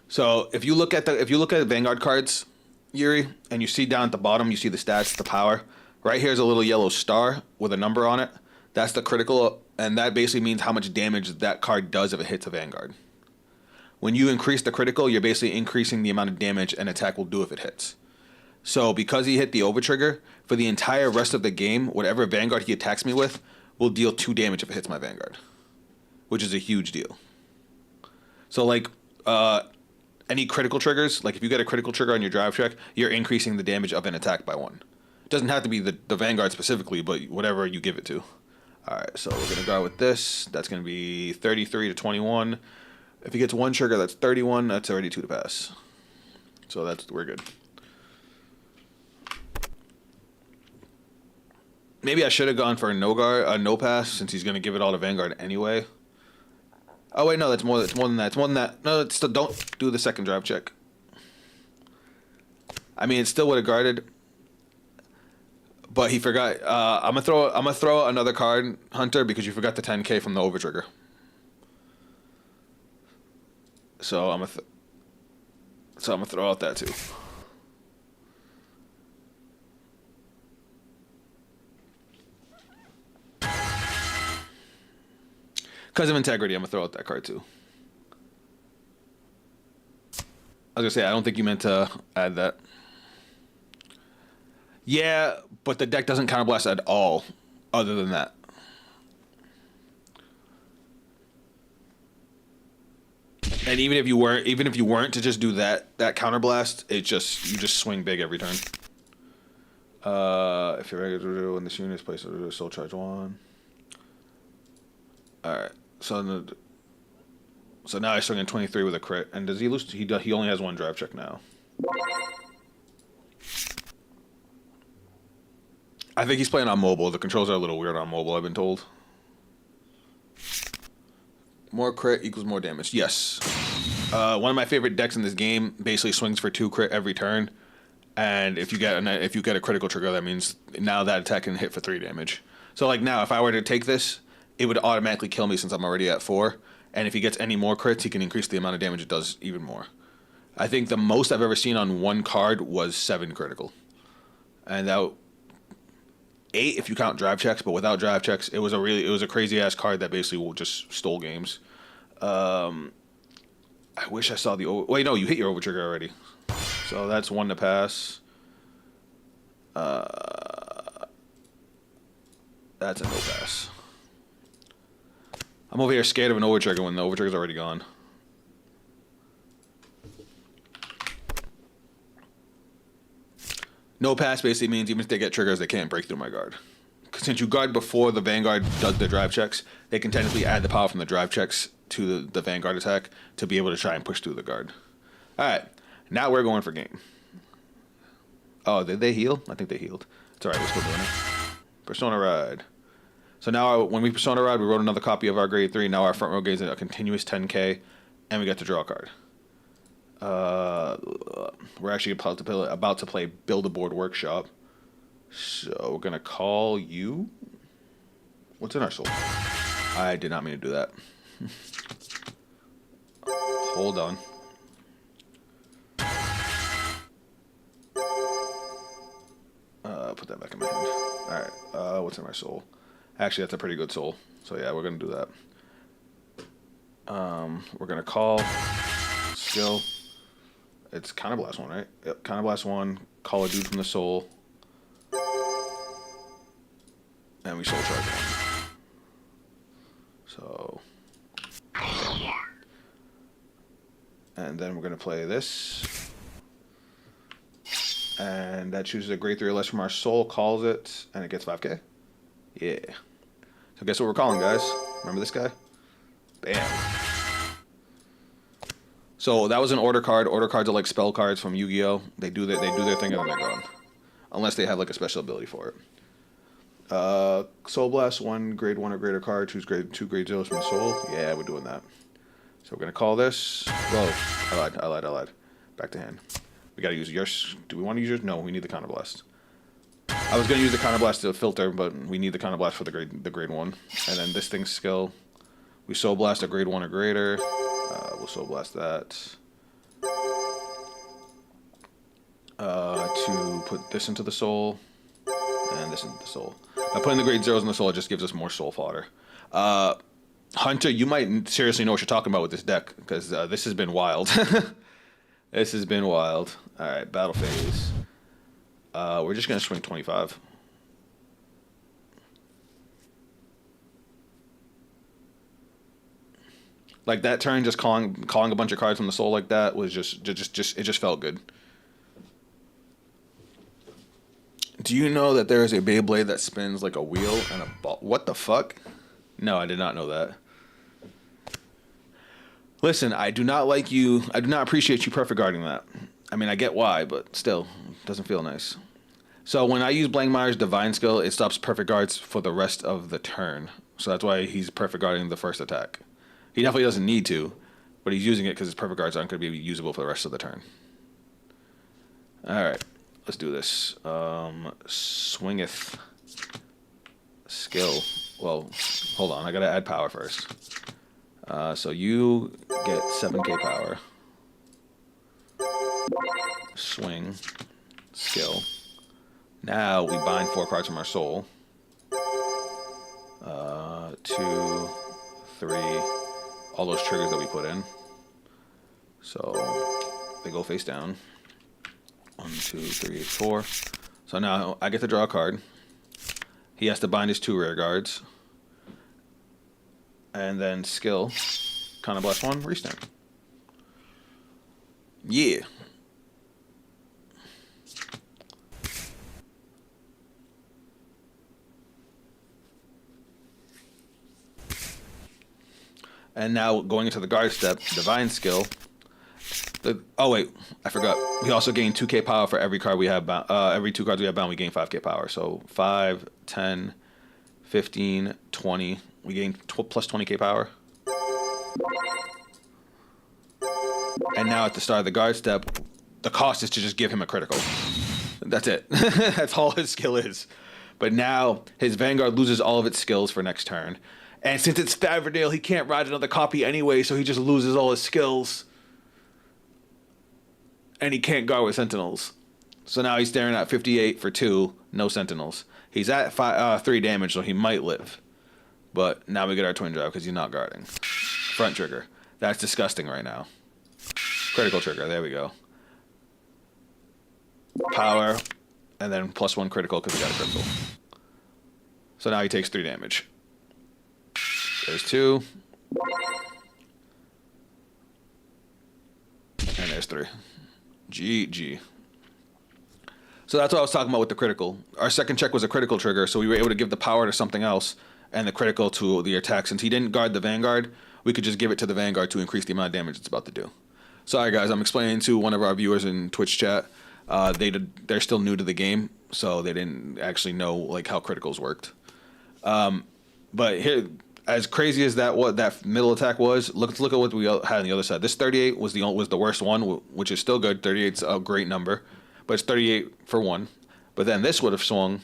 So if you look at Vanguard cards, Yuri, and you see down at the bottom, you see the stats, the power. Right here's a little yellow star with a number on it. That's the critical, and that basically means how much damage that card does if it hits a Vanguard. When you increase the critical, you're basically increasing the amount of damage an attack will do if it hits. So because he hit the overtrigger, for the entire rest of the game, whatever Vanguard he attacks me with will deal 2 damage if it hits my Vanguard, which is a huge deal. So like any critical triggers, like if you get a critical trigger on your drive check, you're increasing the damage of an attack by 1. It doesn't have to be the Vanguard specifically, but whatever you give it to. Alright, so we're going to go with this. That's going to be 33 to 21. If he gets 1 trigger, that's 31. That's already 2 to pass. So we're good. Maybe I should have gone for a no pass, since he's going to give it all to Vanguard anyway. Oh wait, no, that's more than that. It's more than that. No, it's still, don't do the second drive check. I mean, it still would have guarded, but he forgot. I'm gonna throw another card, Hunter, because you forgot the 10k from the overtrigger. So I'm gonna throw out that too. Because of integrity, I'm going to throw out that card too. I was going to say, I don't think you meant to add that. Yeah, but the deck doesn't counterblast at all, other than that. And even if you weren't to just do that counterblast, you just swing big every turn. If you're ready to do when this unit is placed under soul charge 1. Alright. So now I swing in 23 with a crit. And does he lose? He only has 1 drive check now. I think he's playing on mobile. The controls are a little weird on mobile, I've been told. More crit equals more damage. Yes. One of my favorite decks in this game basically swings for 2 crit every turn. And if you get a critical trigger, that means now that attack can hit for 3 damage. So like now, if I were to take this, it would automatically kill me since I'm already at 4. And if he gets any more crits, he can increase the amount of damage it does even more. I think the most I've ever seen on 1 card was 7 critical. And that 8 if you count drive checks, but without drive checks, it was a crazy ass card that basically just stole games. I wish I saw the wait, no, you hit your overtrigger already. So that's 1 to pass. That's a no pass. I'm over here scared of an overtrigger when the overtrigger's already gone. No pass basically means even if they get triggers, they can't break through my guard. since you guard before the Vanguard does their drive checks, they can technically add the power from the drive checks to the Vanguard attack to be able to try and push through the guard. All right, now we're going for game. Oh, did they heal? I think they healed. It's all right, we're still doing it. Persona Ride. So now when we Persona Ride, we wrote another copy of our grade 3. Now our front row gains a continuous 10k, and we get to draw a card. We're actually about to play Build a Board Workshop. So we're going to call you. What's in our soul? I did not mean to do that. Hold on. Put that back in my hand. Alright, what's in my soul? Actually, that's a pretty good soul. So yeah, we're going to do that. We're going to call. Skill. It's Counterblast 1, right? Yep, Counterblast 1. Call a dude from the soul. And we soul charge 1. So. And then we're going to play this. And that chooses a grade 3 or less from our soul, calls it, and it gets 5k. Yeah. So guess what we're calling, guys? Remember this guy? Bam. So that was an order card. Order cards are like spell cards from Yu-Gi-Oh! They do their thing and then they're gone. Unless they have like a special ability for it. Soul Blast, 1 grade 1 or greater card, choose grade 2 grade 0s from the soul. Yeah, we're doing that. So we're gonna call this. Whoa, I lied. Back to hand. We gotta use yours. Do we want to use yours? No, we need the Counterblast. I was gonna use the Counterblast to filter, but we need the Counterblast for the grade 1. And then this thing's skill. We Soul Blast a grade 1 or greater. We'll Soul Blast that. To put this into the soul. And this into the soul. By putting the grade 0s in the soul, it just gives us more soul fodder. Hunter, you might seriously know what you're talking about with this deck, because this has been wild. This has been wild. Alright, battle phase. We're just going to swing 25. Like that turn, just calling a bunch of cards from the soul like that was it just felt good. Do you know that there is a Beyblade that spins like a wheel and a ball? What the fuck? No, I did not know that. Listen, I do not like you. I do not appreciate you perfect guarding that. I mean, I get why, but still, it doesn't feel nice. So when I use Blankmeyer's Divine Skill, it stops perfect guards for the rest of the turn. So that's why he's perfect guarding the first attack. He definitely doesn't need to, but he's using it because his perfect guards aren't going to be usable for the rest of the turn. Alright, let's do this. Swingeth. Skill. Well, hold on, I gotta add power first. So you get 7k power. Swing. Skill. Now we bind 4 cards from our soul. 2, 3, all those triggers that we put in. So they go face down. 1, 2, 3, 4. So now I get to draw a card. He has to bind his 2 rear guards. And then skill. Counterblast 1, restand. Yeah. And now going into the guard step, Divine Skill. Oh wait, I forgot. We also gain 2k power for every card we have bound. Every 2 cards we have bound, we gain 5k power. So 5, 10, 15, 20. We gain plus 20k power. And now at the start of the guard step, the cost is to just give him a critical. That's it. That's all his skill is. But now his Vanguard loses all of its skills for next turn. And since it's Stavridale, he can't ride another copy anyway, so he just loses all his skills. And he can't guard with Sentinels. So now he's staring at 58 for 2, no Sentinels. He's at 3 damage, so he might live. But now we get our twin drive because he's not guarding. Front trigger. That's disgusting right now. Critical trigger, there we go. Power, and then plus 1 critical because we got a critical. So now he takes 3 damage. There's 2. And there's 3. GG. So that's what I was talking about with the critical. Our second check was a critical trigger, so we were able to give the power to something else and the critical to the attack. Since he didn't guard the Vanguard, we could just give it to the Vanguard to increase the amount of damage it's about to do. Sorry, guys, I'm explaining to one of our viewers in Twitch chat. They're still new to the game, so they didn't actually know like how criticals worked. But here, as crazy as that middle attack was, let's look at what we had on the other side. This 38 was the worst one, which is still good. 38's a great number, but it's 38 for one. But then this would have swung,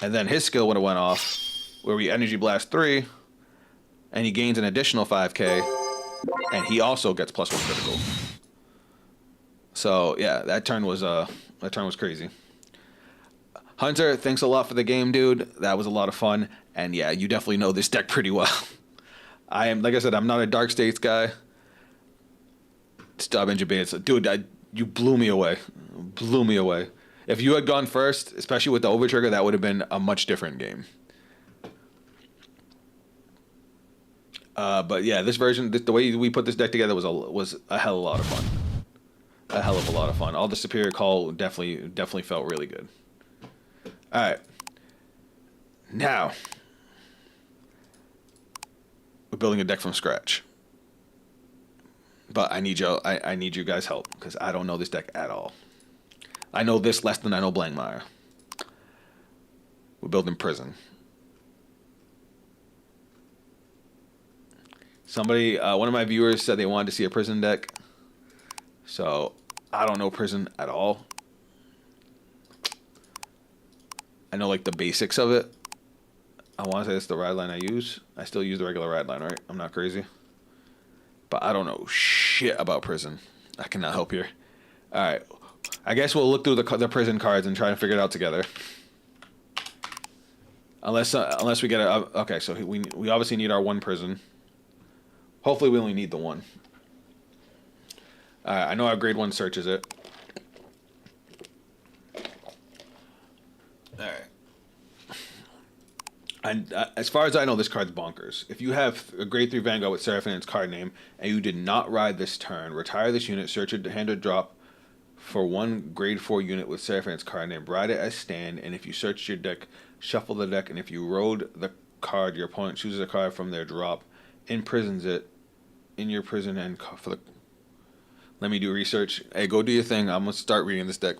and then his skill would have went off, where we Energy Blast 3, and he gains an additional 5k, and he also gets +1 critical. So yeah, that turn was crazy. Hunter, thanks a lot for the game, dude. That was a lot of fun. And yeah, you definitely know this deck pretty well. Like I said, I'm not a Dark States guy. Stop and Jabez. Dude, you blew me away. Blew me away. If you had gone first, especially with the Overtrigger, that would have been a much different game. But yeah, this version, the way we put this deck together was a hell of a lot of fun. A hell of a lot of fun. All the Superior Call definitely felt really good. All right. Now, we're building a deck from scratch. But I need you guys' help because I don't know this deck at all. I know this less than I know Blankmire. We're building Prison. Somebody, one of my viewers said they wanted to see a Prison deck. So, I don't know Prison at all. I know like the basics of it. I want to say it's the ride line I use. I still use the regular ride line, right? I'm not crazy. But I don't know shit about Prison. I cannot help here. All right. I guess we'll look through the Prison cards and try and figure it out together. Unless we get a... Okay, so we obviously need our one Prison. Hopefully we only need the one. All right, I know our grade 1 searches it. All right. And as far as I know, this card's bonkers. If you have a grade 3 Vanguard with Seraphim in its card name, and you did not ride this turn, retire this unit, search it, hand or drop for one grade 4 unit with Seraphim in its card name, ride it as stand, and if you search your deck, shuffle the deck, and if you rode the card, your opponent chooses a card from their drop, imprisons it in your prison, and for the... Let me do research. Hey, go do your thing. I'm going to start reading this deck.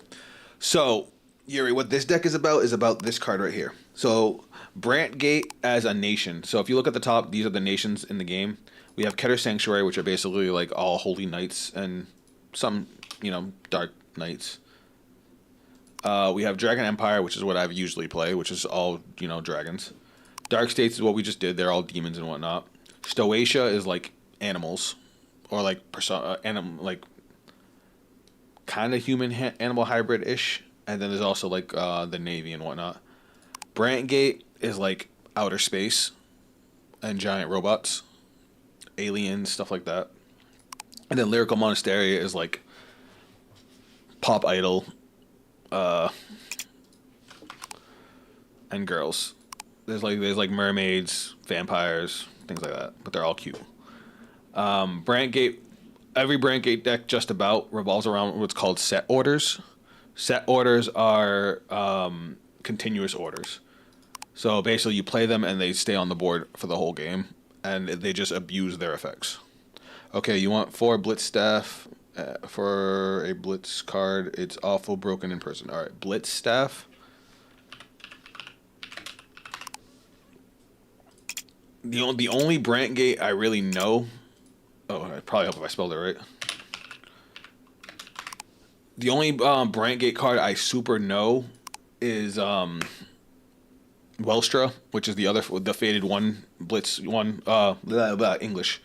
So, Yuri, what this deck is about this card right here. So, Brantgate as a nation. So, if you look at the top, these are the nations in the game. We have Keter Sanctuary, which are basically like all holy knights and some, dark knights. We have Dragon Empire, which is what I usually play, which is all, dragons. Dark States is what we just did. They're all demons and whatnot. Stoatia is like animals, or like kind of human animal hybrid ish. And then there's also like the Navy and whatnot. Brantgate is like outer space and giant robots, aliens, stuff like that. And then Lyrical Monastery is like pop idol, and girls. There's like mermaids, vampires, things like that, but they're all cute. Brantgate, every Brantgate deck just about revolves around what's called set orders. Set orders are continuous orders. So basically you play them and they stay on the board for the whole game, and they just abuse their effects. Okay, you want 4 Blitz Staff for a Blitz card. It's awful, broken, in person. All right, Blitz Staff. The only Brantgate I really know... Oh, I probably hope if I spelled it right. The only Brantgate card I super know is Welstra, which is the faded one, Blitz one, English.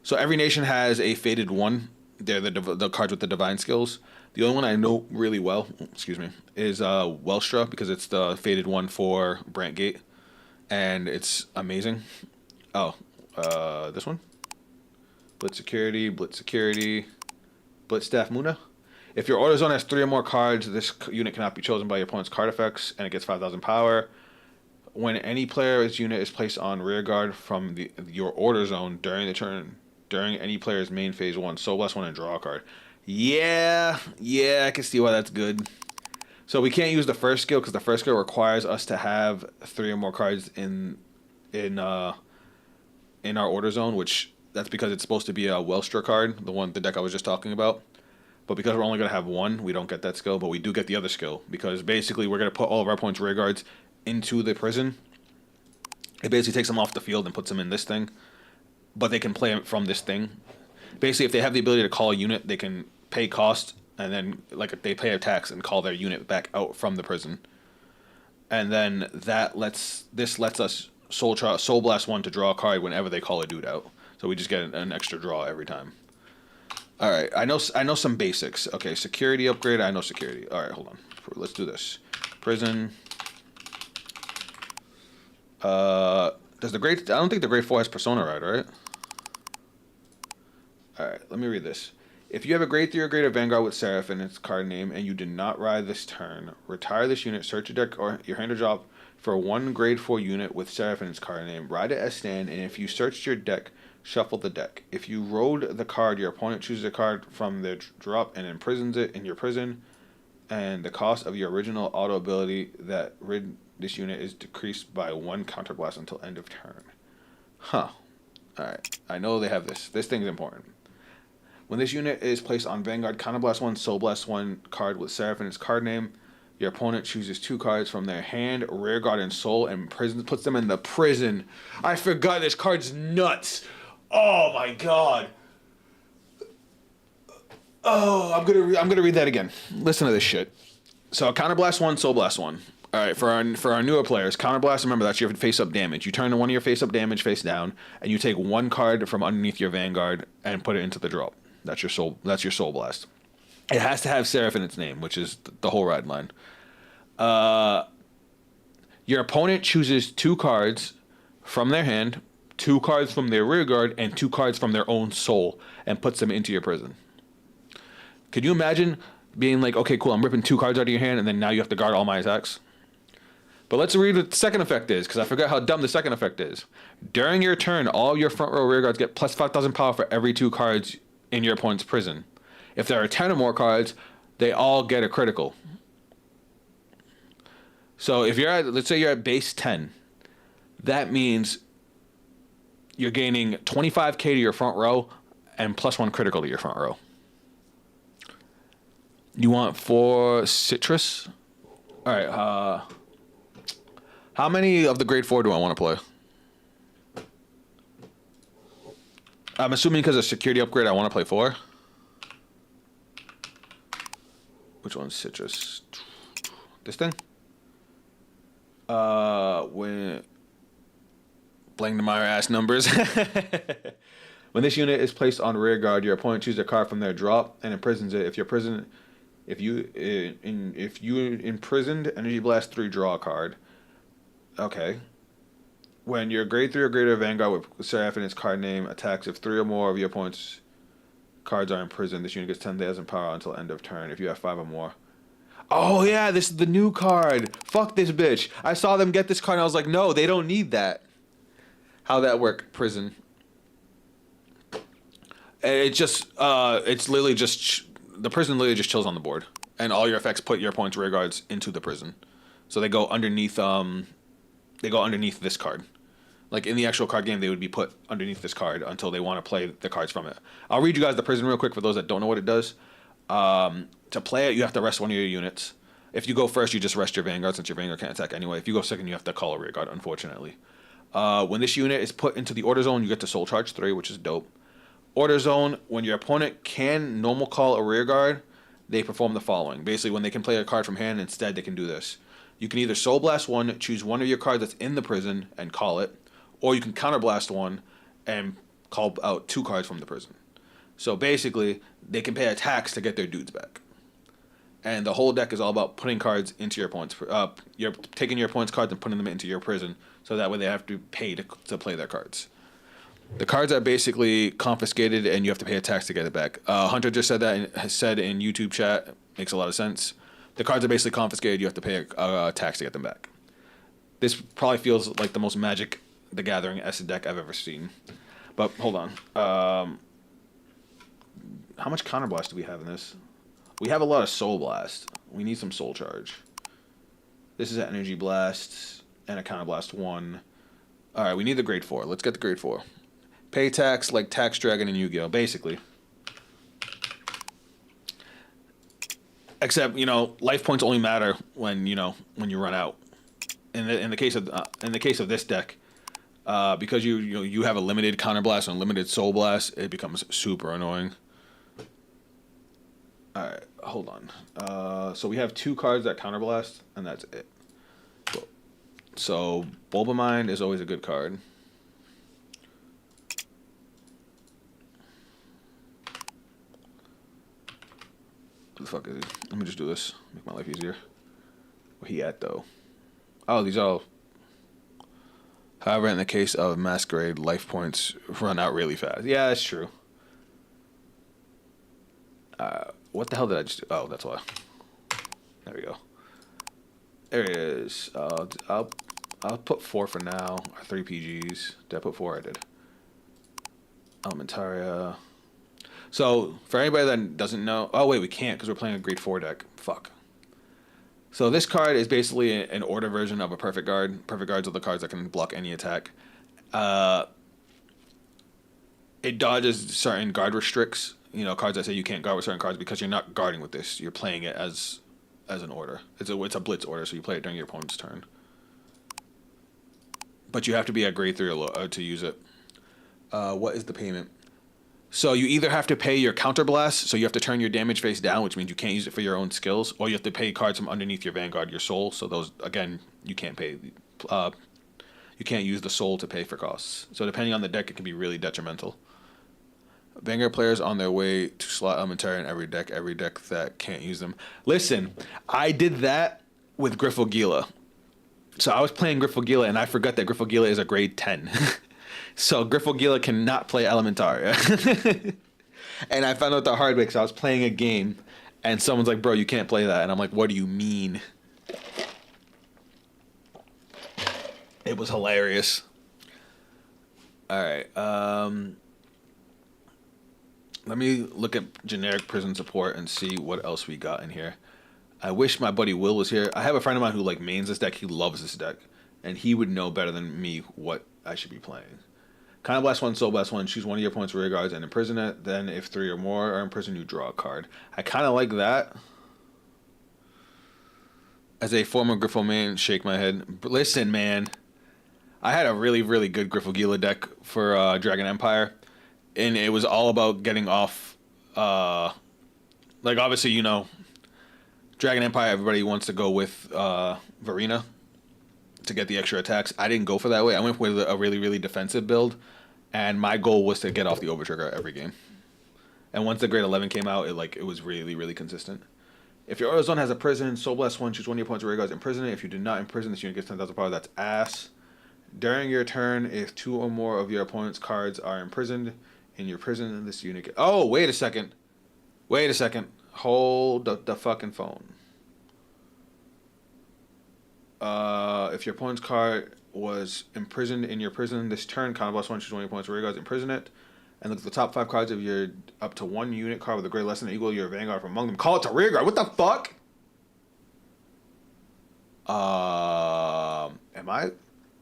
So every nation has a faded one. They're the cards with the divine skills. The only one I know really well, is Welstra, because it's the faded one for Brantgate, and it's amazing. Oh, this one? Blitz Security, Blitz Staff Muna. If your order zone has 3 or more cards, this unit cannot be chosen by your opponent's card effects, and it gets 5,000 power. When any player's unit is placed on rear guard from your order zone during the turn, during any player's main phase 1, so +1 and draw a card. Yeah, I can see why that's good. So we can't use the first skill because the first skill requires us to have 3 or more cards in our order zone, which that's because it's supposed to be a Wellstra card, the deck I was just talking about. But because we're only going to have 1, we don't get that skill, but we do get the other skill because basically we're going to put all of our opponent's rear guards into the prison. It basically takes them off the field and puts them in this thing, but they can play from this thing. Basically, if they have the ability to call a unit, they can pay cost, and then like if they pay a tax and call their unit back out from the prison. And then this lets us soul blast 1 to draw a card whenever they call a dude out. So we just get an extra draw every time. All right, I know some basics. Okay, security upgrade. I know security. All right, hold on. Let's do this. Prison. Does the grade? I don't think the grade 4 has Persona Ride, right? All right, let me read this. If you have a grade 3 or greater Vanguard with Seraph in its card name and you did not ride this turn, retire this unit, search your deck or your hand or drop for 1 grade 4 unit with Seraph in its card name, ride it as stand, and if you searched your deck, shuffle the deck. If you rode the card, your opponent chooses a card from their drop and imprisons it in your prison, and the cost of your original auto ability that rid this unit is decreased by 1 counterblast until end of turn. Huh. Alright. I know they have this. This thing's important. When this unit is placed on Vanguard, counterblast 1, soul blast 1 card with Seraph in its card name. Your opponent chooses 2 cards from their hand, rear guard, and soul, and puts them in the prison. I forgot this card's nuts. Oh my god. Oh, I'm gonna read that again. Listen to this shit. So counterblast 1, soul blast 1. All right, for our newer players, counterblast. Remember that's your face-up damage. You turn one of your face-up damage face down, and you take 1 card from underneath your Vanguard and put it into the drop. That's your soul. That's your soul blast. It has to have Seraph in its name, which is the whole ride line. Your opponent chooses 2 cards from their hand, 2 cards from their rear guard, and 2 cards from their own soul, and puts them into your prison. Could you imagine being like, okay, cool, I'm ripping 2 cards out of your hand, and then now you have to guard all my attacks? But let's read what the second effect is, because I forgot how dumb the second effect is. During your turn, all your front row rear guards get plus 5,000 power for every 2 cards in your opponent's prison. If there are 10 or more cards, they all get a critical. So if let's say you're at base 10, that means you're gaining 25k to your front row and plus 1 critical to your front row. You want 4 citrus? All right, how many of the grade 4 do I want to play? I'm assuming because of security upgrade, I want to play 4. Which one's citrus? This thing? When Blangdemeyer ass numbers. When this unit is placed on rear guard, your opponent chooses a card from their drop and imprisons it. If you imprisoned, Energy Blast 3, draw a card. Okay. When your grade 3 or greater Vanguard with Seraph in its card name attacks, if 3 or more of your opponent's cards are imprisoned, this unit gets 10,000 power until end of turn. If you have 5 or more. Oh yeah, this is the new card. Fuck this bitch. I saw them get this card and I was like, no, they don't need that. How'd that work? Prison. It just, it's literally just, the prison literally just chills on the board. And all your effects put your opponent's rear guards into the prison. So they go underneath, this card. Like in the actual card game, they would be put underneath this card until they want to play the cards from it. I'll read you guys the prison real quick for those that don't know what it does. To play it, you have to rest one of your units. If you go first, you just rest your Vanguard since your Vanguard can't attack anyway. If you go second, you have to call a rear guard, unfortunately. When this unit is put into the order zone, you get to Soul Charge 3, which is dope. Order zone, when your opponent can normal call a rear guard, they perform the following. Basically, when they can play a card from hand, instead they can do this. You can either Soul Blast 1, choose one of your cards that's in the prison, and call it. Or you can Counterblast 1 and call out 2 cards from the prison. So basically, they can pay a tax to get their dudes back. And the whole deck is all about putting cards into your opponent's... you're taking your opponent's cards and putting them into your prison, so that way they have to pay to play their cards. The cards are basically confiscated, and you have to pay a tax to get it back. Hunter just said that, and has said in YouTube chat. Makes a lot of sense. The cards are basically confiscated. You have to pay a tax to get them back. This probably feels like the most Magic the Gathering-esque deck I've ever seen. But hold on. How much Counterblast do we have in this? We have a lot of Soul Blast. We need some soul charge. This is an energy blast and a counter blast 1. All right, we need the grade 4. Let's get the grade 4. Pay tax like Tax Dragon and Yu-Gi-Oh, basically. Except, you know, life points only matter when, you know, when you run out. In the case of this deck, because you have a limited counter blast and limited soul blast, it becomes super annoying. All right, hold on. So we have 2 cards that counter blast, and that's it. So Bulbamind is always a good card. Who the fuck is he? Let me just do this. Make my life easier. Where he at, though? Oh, these all... However, in the case of Masquerade, life points run out really fast. Yeah, that's true. What the hell did I just do? Oh, that's why. There we go. There it is. I'll put 4 for now. Or 3 PGs. Did I put 4? I did. Elementaria. So, for anybody that doesn't know... Oh, wait, we can't because we're playing a grade 4 deck. Fuck. So this card is basically an order version of a Perfect Guard. Perfect Guards are the cards that can block any attack. It dodges certain guard restricts. You know, cards that say you can't guard with certain cards because you're not guarding with this. You're playing it as an order. It's a blitz order, so you play it during your opponent's turn. But you have to be at grade 3 to use it. What is the payment? So you either have to pay your counterblast, so you have to turn your damage face down, which means you can't use it for your own skills, or you have to pay cards from underneath your Vanguard, your soul. So those, again, you can't pay. You can't use the soul to pay for costs. So depending on the deck, it can be really detrimental. Vanguard players on their way to slot Elementary in every deck that can't use them. Listen, I did that with Griffogila. So I was playing Griffogila, and I forgot that Griffogila is a grade 10. So Griffogila cannot play Elementaria. And I found out the hard way because I was playing a game and someone's like, bro, you can't play that. And I'm like, what do you mean? It was hilarious. All right. Let me look at generic prison support and see what else we got in here. I wish my buddy Will was here. I have a friend of mine who like mains this deck. He loves this deck. And he would know better than me what I should be playing. Counter Blast 1, Soul Blast 1, choose one of your opponent's rear guards and imprison it. Then if 3 or more are imprisoned, you draw a card. I kind of like that. As a former Griffo main, shake my head. But listen, man. I had a really, really good Griffogila deck for Dragon Empire. And it was all about getting off... like, obviously, you know... Dragon Empire, everybody wants to go with Varina to get the extra attacks. I didn't go for that way. I went with a really, really defensive build, and my goal was to get off the overtrigger every game. And once the grade 11 came out, it was really, really consistent. If your Auto Zone has a prison, Soul Blast 1, choose one of your opponent's rear guards, imprison it. If you do not imprison, this unit gets 10,000 power. That's ass. During your turn, if 2 or more of your opponent's cards are imprisoned in your prison, this unit gets... Oh, wait a second. Wait a second. Hold the fucking phone. If your opponent's card was imprisoned in your prison this turn, counter blast 1, choose one of your opponent's rear guards, imprison it, and look at the top 5 cards of your up to 1 unit card with a grade less than or equal to your Vanguard from among them. Call it to rear guard. What the fuck? Am I?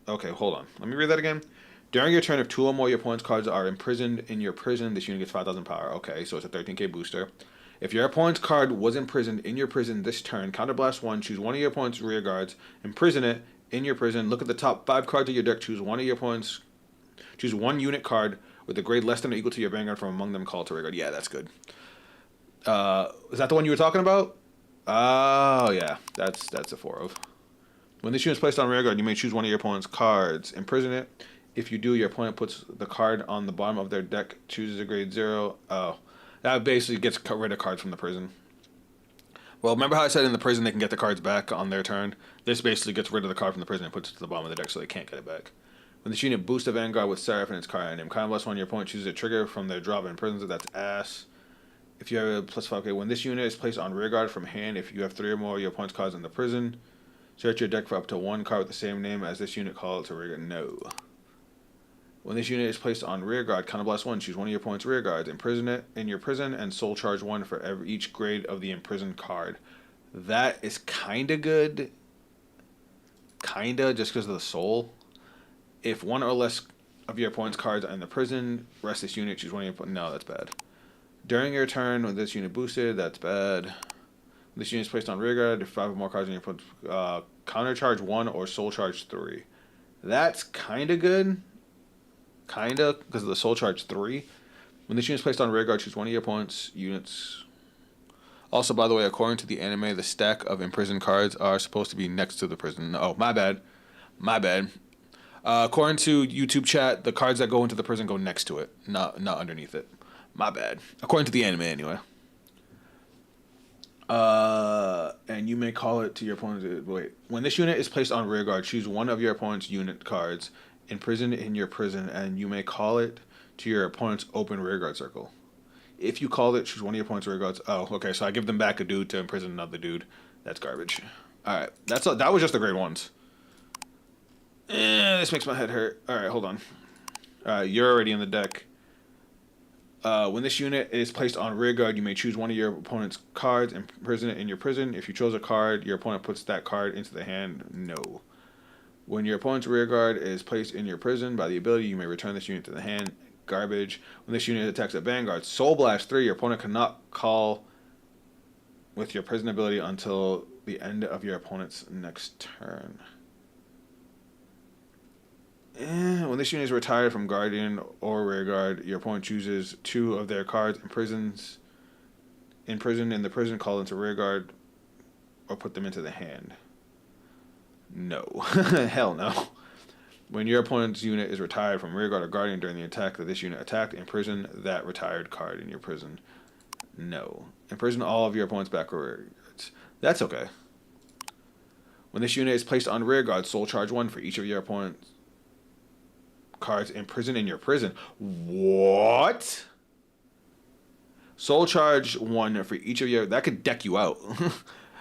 Okay, hold on. Let me read that again. During your turn, if 2 or more of your opponent's cards are imprisoned in your prison, this unit gets 5,000 power. Okay, so it's a 13k booster. If your opponent's card was imprisoned in your prison this turn, counterblast 1, choose one of your opponent's rear guards, imprison it in your prison, look at the top 5 cards of your deck, choose one unit card with a grade less than or equal to your Vanguard from among them, call it to rear guard. Yeah, that's good. Is that the one you were talking about? Oh, yeah, that's a 4 of. When this unit is placed on rear guard, you may choose one of your opponent's cards, imprison it. If you do, your opponent puts the card on the bottom of their deck, chooses a grade 0. Oh. That basically gets rid of cards from the prison. Well, remember how I said in the prison they can get the cards back on their turn? This basically gets rid of the card from the prison and puts it to the bottom of the deck so they can't get it back. When this unit boosts a Vanguard with Seraph in its card name, counterblast 1, your opponent chooses a trigger from their drop and imprisons it. That's ass. If you have a plus 5k, when this unit is placed on rear guard from hand, if you have 3 or more of your opponent's cards in the prison, search your deck for up to 1 card with the same name as this unit, call it to rear guard. No. When this unit is placed on rear guard, counterblast 1, choose one of your opponent's rear guards, imprison it in your prison, and soul charge 1 for each grade of the imprisoned card. That is kind of good. Kinda, just because of the soul. If one or less of your opponent's cards are in the prison, rest this unit, choose one of your... No, that's bad. During your turn, with this unit boosted, that's bad. When this unit is placed on rearguard, if 5 or more cards in your opponent's... counter charge 1 or soul charge 3. That's kind of good. Kinda, because of the soul charge 3. When this unit is placed on rearguard, choose one of your opponent's units. Also, by the way, according to the anime, the stack of imprisoned cards are supposed to be next to the prison. Oh, my bad. My bad. According to YouTube chat, the cards that go into the prison go next to it, not underneath it. My bad. According to the anime, anyway. And you may call it to your opponent. Wait. When this unit is placed on rearguard, choose one of your opponent's unit cards imprisoned in your prison, and you may call it to your opponent's open rearguard circle. If you called it, choose one of your opponent's rearguards. Oh, okay. So I give them back a dude to imprison another dude. That's garbage. All right. That was just the grade ones. This makes my head hurt. All right, hold on. You're already in the deck. When this unit is placed on rearguard, you may choose one of your opponent's cards and imprison it in your prison. If you chose a card, your opponent puts that card into the hand. No. When your opponent's rearguard is placed in your prison, by the ability, you may return this unit to the hand. Garbage. When this unit attacks at Vanguard, Soul Blast 3, your opponent cannot call with your prison ability until the end of your opponent's next turn. When this unit is retired from Guardian or Rearguard, your opponent chooses 2 of their cards imprisoned in the prison, call into Rearguard, or put them into the hand. No. Hell no. When your opponent's unit is retired from Rearguard or Guardian during the attack that this unit attacked, imprison that retired card in your prison. No. Imprison all of your opponent's back or rearguards. That's okay. When this unit is placed on Rearguard, soul charge 1 for each of your opponent's cards imprisoned in your prison. What? Soul charge 1 for each of your... That could deck you out.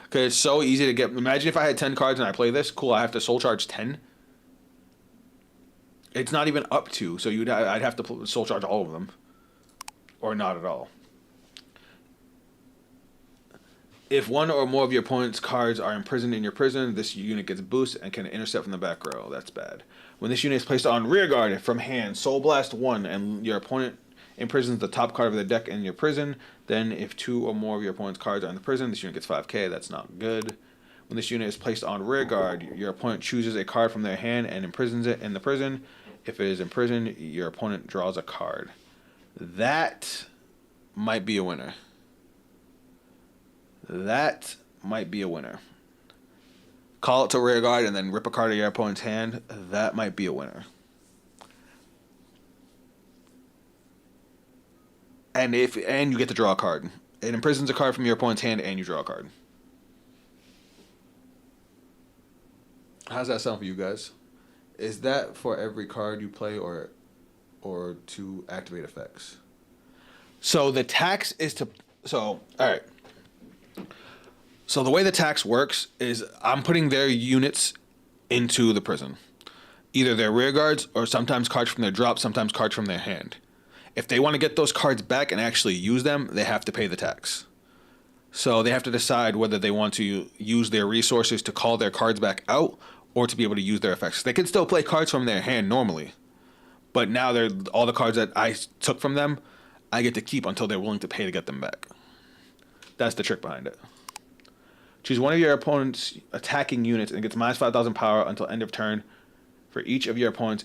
Because it's so easy to get... Imagine if I had 10 cards and I play this. Cool, I have to soul charge 10. It's not even up to, so I'd have to soul charge all of them. Or not at all. If one or more of your opponent's cards are imprisoned in your prison, this unit gets boosted and can intercept from the back row. That's bad. When this unit is placed on rearguard from hand, Soul Blast 1, and your opponent imprisons the top card of the deck in your prison, then if 2 or more of your opponent's cards are in the prison, this unit gets 5k. That's not good. When this unit is placed on rearguard, your opponent chooses a card from their hand and imprisons it in the prison. If it is imprisoned, your opponent draws a card. That might be a winner. That might be a winner. Call it to rearguard and then rip a card of your opponent's hand. That might be a winner. And you get to draw a card. It imprisons a card from your opponent's hand and you draw a card. How's that sound for you guys? Is that for every card you play or to activate effects? So the tax is to... So, alright. So the way the tax works is I'm putting their units into the prison. Either their rear guards or sometimes cards from their drop, sometimes cards from their hand. If they want to get those cards back and actually use them, they have to pay the tax. So they have to decide whether they want to use their resources to call their cards back out or to be able to use their effects. They can still play cards from their hand normally. But now all the cards that I took from them, I get to keep until they're willing to pay to get them back. That's the trick behind it. Choose one of your opponent's attacking units and it gets minus 5,000 power until end of turn for each of your opponent's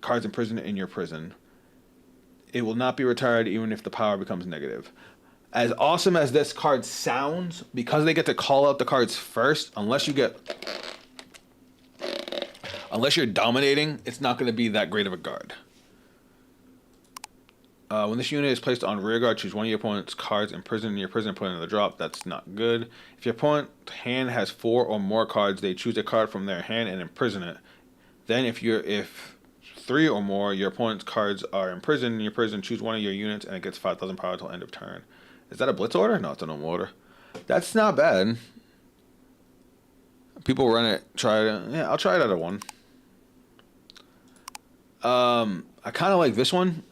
cards imprisoned in your prison. It will not be retired even if the power becomes negative. As awesome as this card sounds, because they get to call out the cards first, unless you're dominating, it's not going to be that great of a guard. When this unit is placed on rearguard, choose one of your opponent's cards imprisoned in your prison and put it in the drop. That's not good. If your opponent's hand has 4 or more cards, they choose a card from their hand and imprison it. Then if 3 or more, your opponent's cards are imprisoned in your prison, choose one of your units and it gets 5,000 power until end of turn. Is that a blitz order? No, it's a normal order. That's not bad. People run it, try it. Yeah, I'll try it out of 1. I kind of like this one.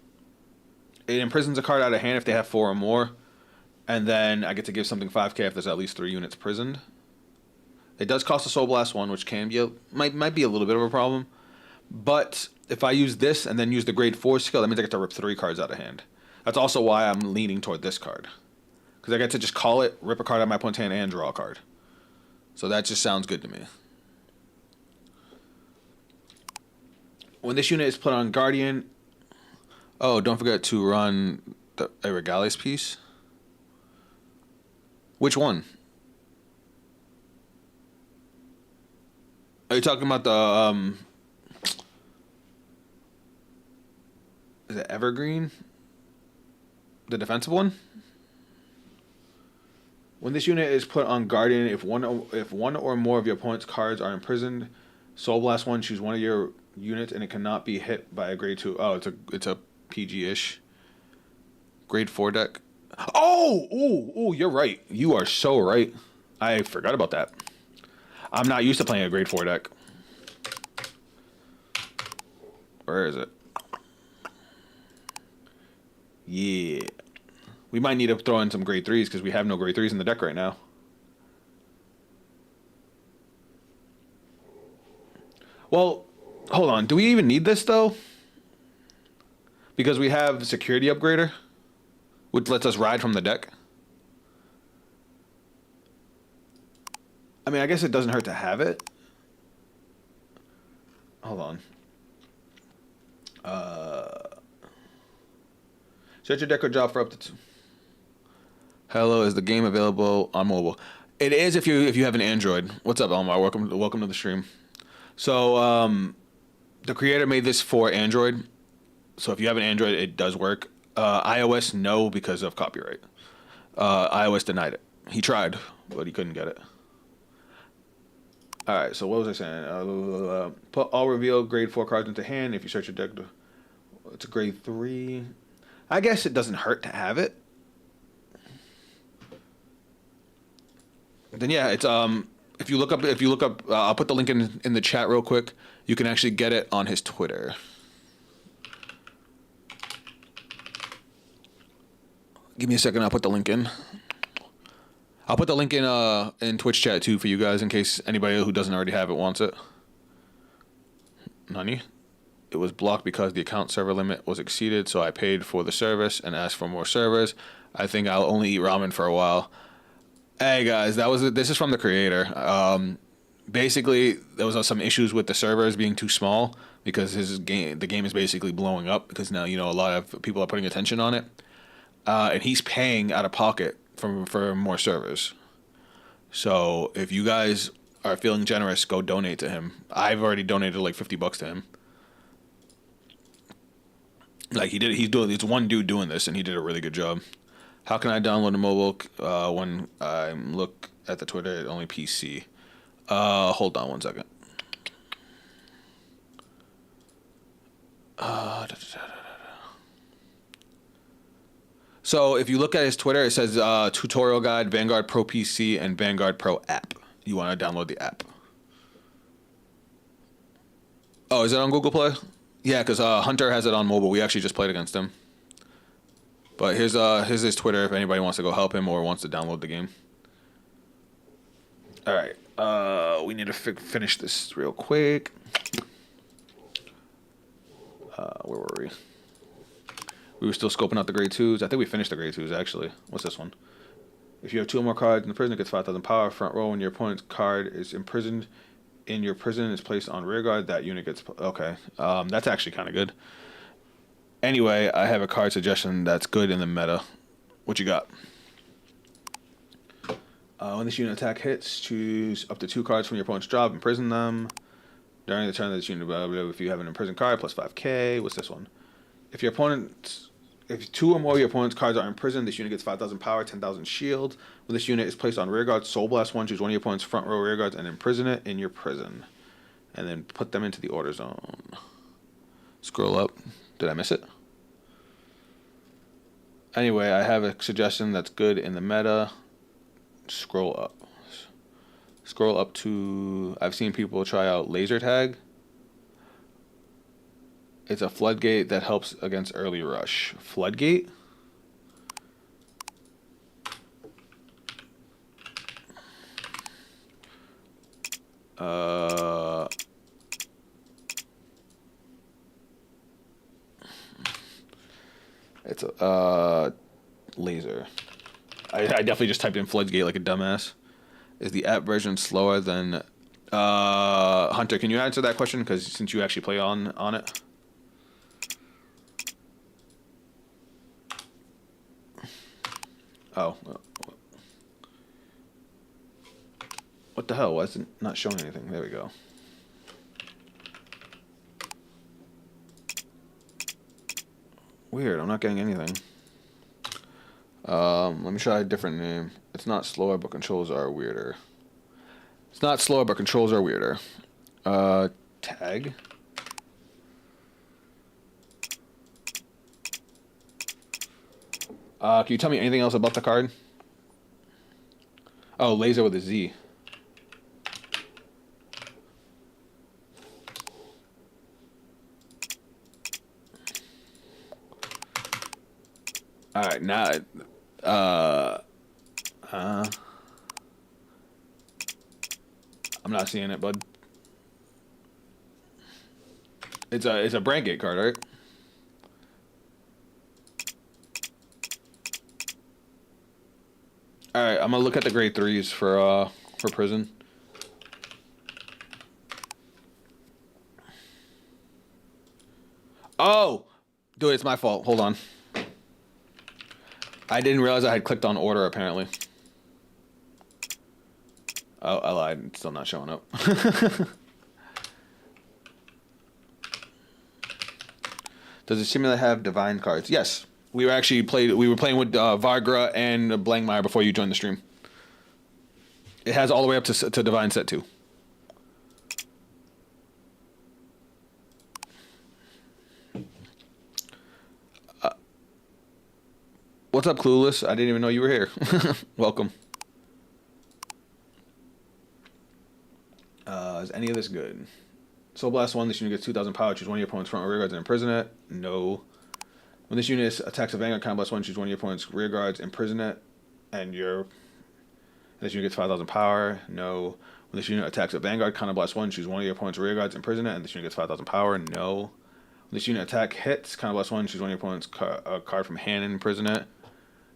It imprisons a card out of hand if they have 4 or more. And then I get to give something 5k if there's at least 3 units prisoned. It does cost a Soul Blast 1, which can be might be a little bit of a problem. But if I use this and then use the grade 4 skill, that means I get to rip 3 cards out of hand. That's also why I'm leaning toward this card. Because I get to just call it, rip a card out of my opponent's hand, and draw a card. So that just sounds good to me. When this unit is put on Guardian... Oh, don't forget to run a Regales piece. Which one? Are you talking about the... Is it Evergreen? The defensive one? When this unit is put on Guardian, if one or more of your opponent's cards are imprisoned, Soul Blast 1, choose one of your units, and it cannot be hit by a grade 2. Oh, it's a PG-ish. Grade 4 deck. Oh, you're right. You are so right. I forgot about that. I'm not used to playing a grade 4 deck. Where is it? Yeah. We might need to throw in some grade 3s because we have no grade 3s in the deck right now. Well, hold on. Do we even need this, though? Because we have Security Upgrader, which lets us ride from the deck. I mean, I guess it doesn't hurt to have it. Hold on. Search your deck or job for up to 2. Hello, is the game available on mobile? It is if you have an Android. What's up, Elmar? Welcome to the stream. So the creator made this for Android. So if you have an Android, it does work. iOS, no, because of copyright. iOS denied it. He tried, but he couldn't get it. All right, so what was I saying? Put all revealed grade 4 cards into hand. If you search your deck, it's a grade 3. I guess it doesn't hurt to have it. Then yeah, it's if you look up, I'll put the link in the chat real quick. You can actually get it on his Twitter. Give me a second. I'll put the link in. I'll put the link in Twitch chat too for you guys in case anybody who doesn't already have it wants it. Nani? It was blocked because the account server limit was exceeded, so I paid for the service and asked for more servers. I think I'll only eat ramen for a while. Hey guys, this is from the creator. Basically, there was some issues with the servers being too small because the game is basically blowing up because now a lot of people are putting attention on it, and he's paying out of pocket for more servers. So if you guys are feeling generous, go donate to him. I've already donated like $50 to him. Like it's one dude doing this, and he did a really good job. How can I download a mobile when I look at the Twitter? Only PC. Hold on one second. So if you look at his Twitter, it says tutorial guide, Vanguard Pro PC, and Vanguard Pro app. You want to download the app. Oh, is it on Google Play? Yeah, because Hunter has it on mobile. We actually just played against him. But here's his Twitter if anybody wants to go help him or wants to download the game. All right. We need to finish this real quick. Where were we? We were still scoping out the grade 2s. I think we finished the grade 2s, actually. What's this one? If you have 2 or more cards in the prison, it gets 5,000 power. Front row, when your opponent's card is imprisoned in your prison, is placed on rear guard, that unit gets... Okay. That's actually kind of good. Anyway, I have a card suggestion that's good in the meta. What you got? When this unit attack hits, choose up to 2 cards from your opponent's job, imprison them. During the turn of this unit, blah, blah, blah, if you have an imprisoned card, plus 5k. What's this one? If 2 or more of your opponent's cards are imprisoned, this unit gets 5,000 power, 10,000 shield. When this unit is placed on rear guard, Soul Blast 1, choose one of your opponent's front row rear guards and imprison it in your prison. And then put them into the order zone. Scroll up. Did I miss it? Anyway, I have a suggestion that's good in the meta. Scroll up. Scroll up to... I've seen people try out Laser Tag. It's a floodgate that helps against early rush. Floodgate? It's a laser. I definitely just typed in Floodgate like a dumbass. Is the app version slower than Hunter? Can you answer that question? Because since you actually play on it. Oh. What the hell? Why is it not showing anything? There we go. Weird. I'm not getting anything. Let me try a different name. It's not slower, but controls are weirder. It's not slower, but controls are weirder. Tag. Can you tell me anything else about the card? Oh, laser with a Z. All right, now, I'm not seeing it, bud. It's a Brandgate card, right? All right, I'm gonna look at the grade 3s for prison. Oh, dude, it's my fault. Hold on. I didn't realize I had clicked on order, apparently. Oh, I lied. It's still not showing up. Does the simulator have divine cards? Yes. We were playing with Vargra and Blankmeyer before you joined the stream. It has all the way up to divine set 2. What's up, Clueless? I didn't even know you were here. Welcome. Is any of this good? Soul Blast 1, this unit gets 2,000 power. Choose one of your opponent's front or rear guards and imprison it. No. When this unit attacks a Vanguard, Blast 1, choose one of your opponent's rear guards, imprison it. And this unit gets 5,000 power. No. When this unit attacks a Vanguard, Blast 1, choose one of your opponent's rear guards, imprison it. And this unit gets 5,000 power. No. When this unit attack hits, Blast 1, choose one of your opponent's card from hand and imprison it.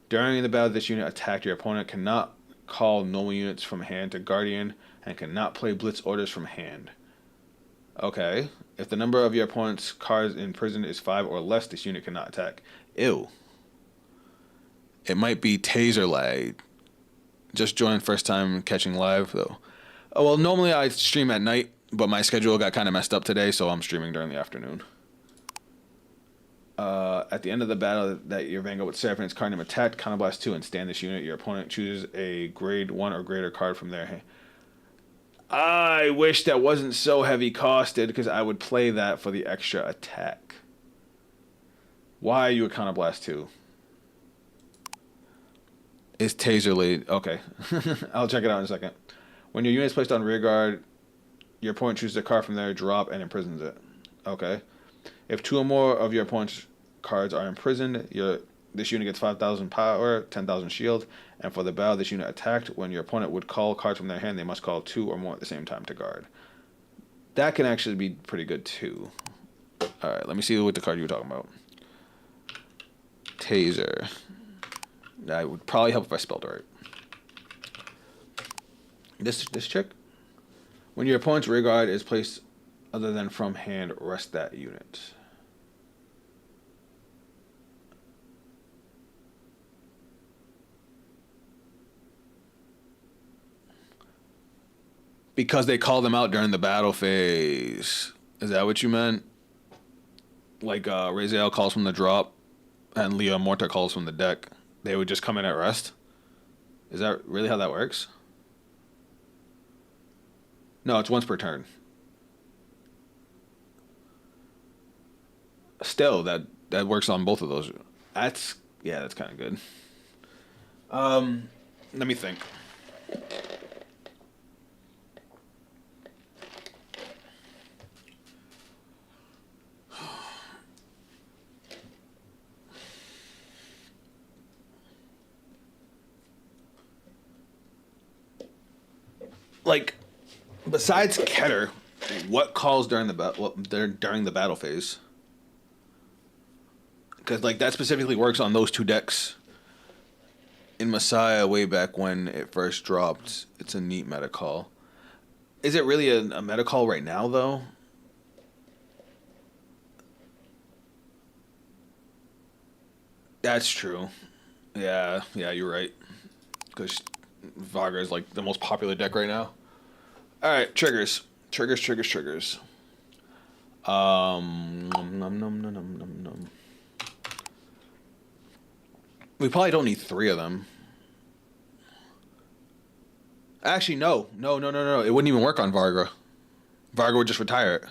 During the battle, this unit attacked, your opponent cannot call normal units from hand to Guardian and cannot play Blitz orders from hand. Okay. If the number of your opponent's cards in prison is 5 or less, this unit cannot attack. Ew. It might be taser lag. Just joined first time catching live, though. Oh, well, normally I stream at night, but my schedule got kind of messed up today, so I'm streaming during the afternoon. At the end of the battle that your Vanguard with Seraphine's card name attacked, Blast 2 and stand this unit. Your opponent chooses a grade 1 or greater card from their hand. I wish that wasn't so heavy costed because I would play that for the extra attack. Why are you a Blast 2? Is taser lead? Okay. I'll check it out in a second. When your unit is placed on rear guard, your opponent chooses a card from their drop and imprisons it. Okay. If 2 or more of your opponent's cards are imprisoned, this unit gets 5,000 power, 10,000 shield, and for the battle, this unit attacked. When your opponent would call cards from their hand, they must call 2 or more at the same time to guard. That can actually be pretty good too. All right, let me see what the card you were talking about. Taser. That would probably help if I spelled it right. This chick. When your opponent's rear guard is placed other than from hand, rest that unit. Because they call them out during the battle phase. Is that what you meant? Like Raziel calls from the drop and Leo Morta calls from the deck. They would just come in at rest? Is that really how that works? No, it's once per turn. Still, that works on both of those. That's kind of good. Let me think. Like, Besides Keter, what calls during the battle phase? Because like that specifically works on those two decks. In Messiah, way back when it first dropped, it's a neat meta call. Is it really a meta call right now though? That's true. Yeah, you're right. Because Vagra is like the most popular deck right now. All right, triggers. Num. We probably don't need three of them. Actually, no. It wouldn't even work on Varga. Varga would just retire it.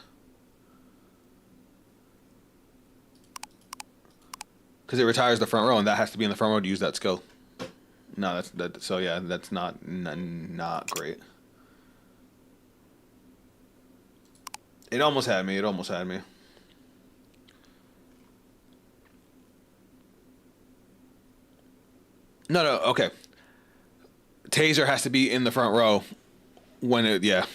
Because it retires the front row, and that has to be in the front row to use that skill. No, so yeah, that's not great. It almost had me. No, okay. Taser has to be in the front row when it, yeah.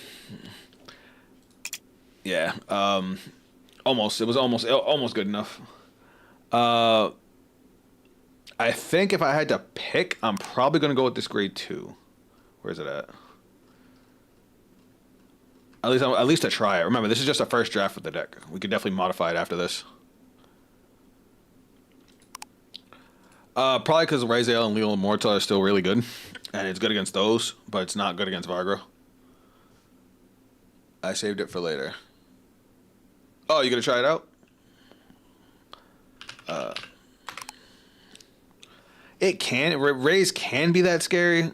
Almost. It was almost good enough. I think if I had to pick, I'm probably gonna go with this grade 2. Where's it at? At least to try it. Remember, this is just a first draft with the deck. We could definitely modify it after this. Probably because Raziel and Leo Mortal are still really good, and it's good against those, but it's not good against Vargra. I saved it for later. Oh, you gonna try it out? It can. Raise can be that scary,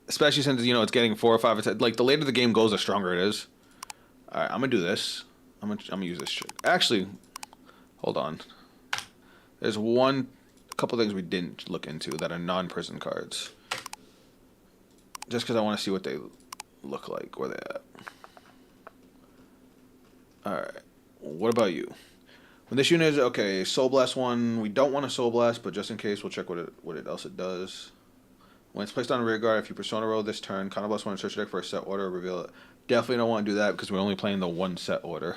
especially since it's getting 4 or 5 attacks. Like the later the game goes, the stronger it is. All right, I'm gonna do this. I'm gonna use this trick. Actually, hold on. There's a couple things we didn't look into that are non-prison cards. Just because I want to see what they look like, where they at. All right. What about you? When this unit is okay, Soul Blast 1. We don't want a Soul Blast, but just in case, we'll check what else it does. When it's placed on rear guard, if you Persona roll this turn, Counter Blast 1 and search your deck for a set order, reveal it. Definitely don't want to do that because we're only playing the one set order.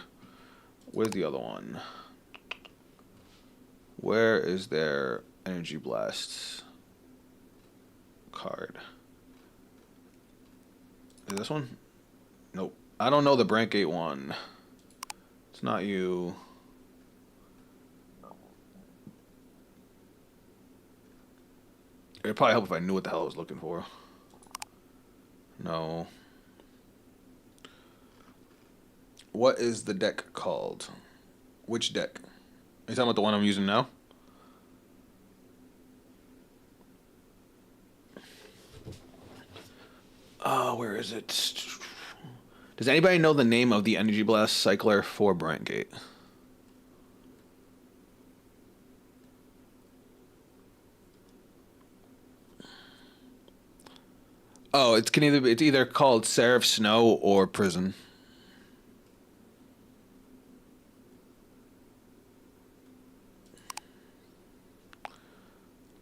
Where's the other one? Where is their Energy Blasts card? Is this one? Nope. I don't know the Brankgate one. It's not you. It'd probably help if I knew what the hell I was looking for. No. What is the deck called? Which deck? Are you talking about the one I'm using now? Where is it? Does anybody know the name of the Energy Blast Cycler for Brentgate? Oh, it's either called Seraph Snow or Prison.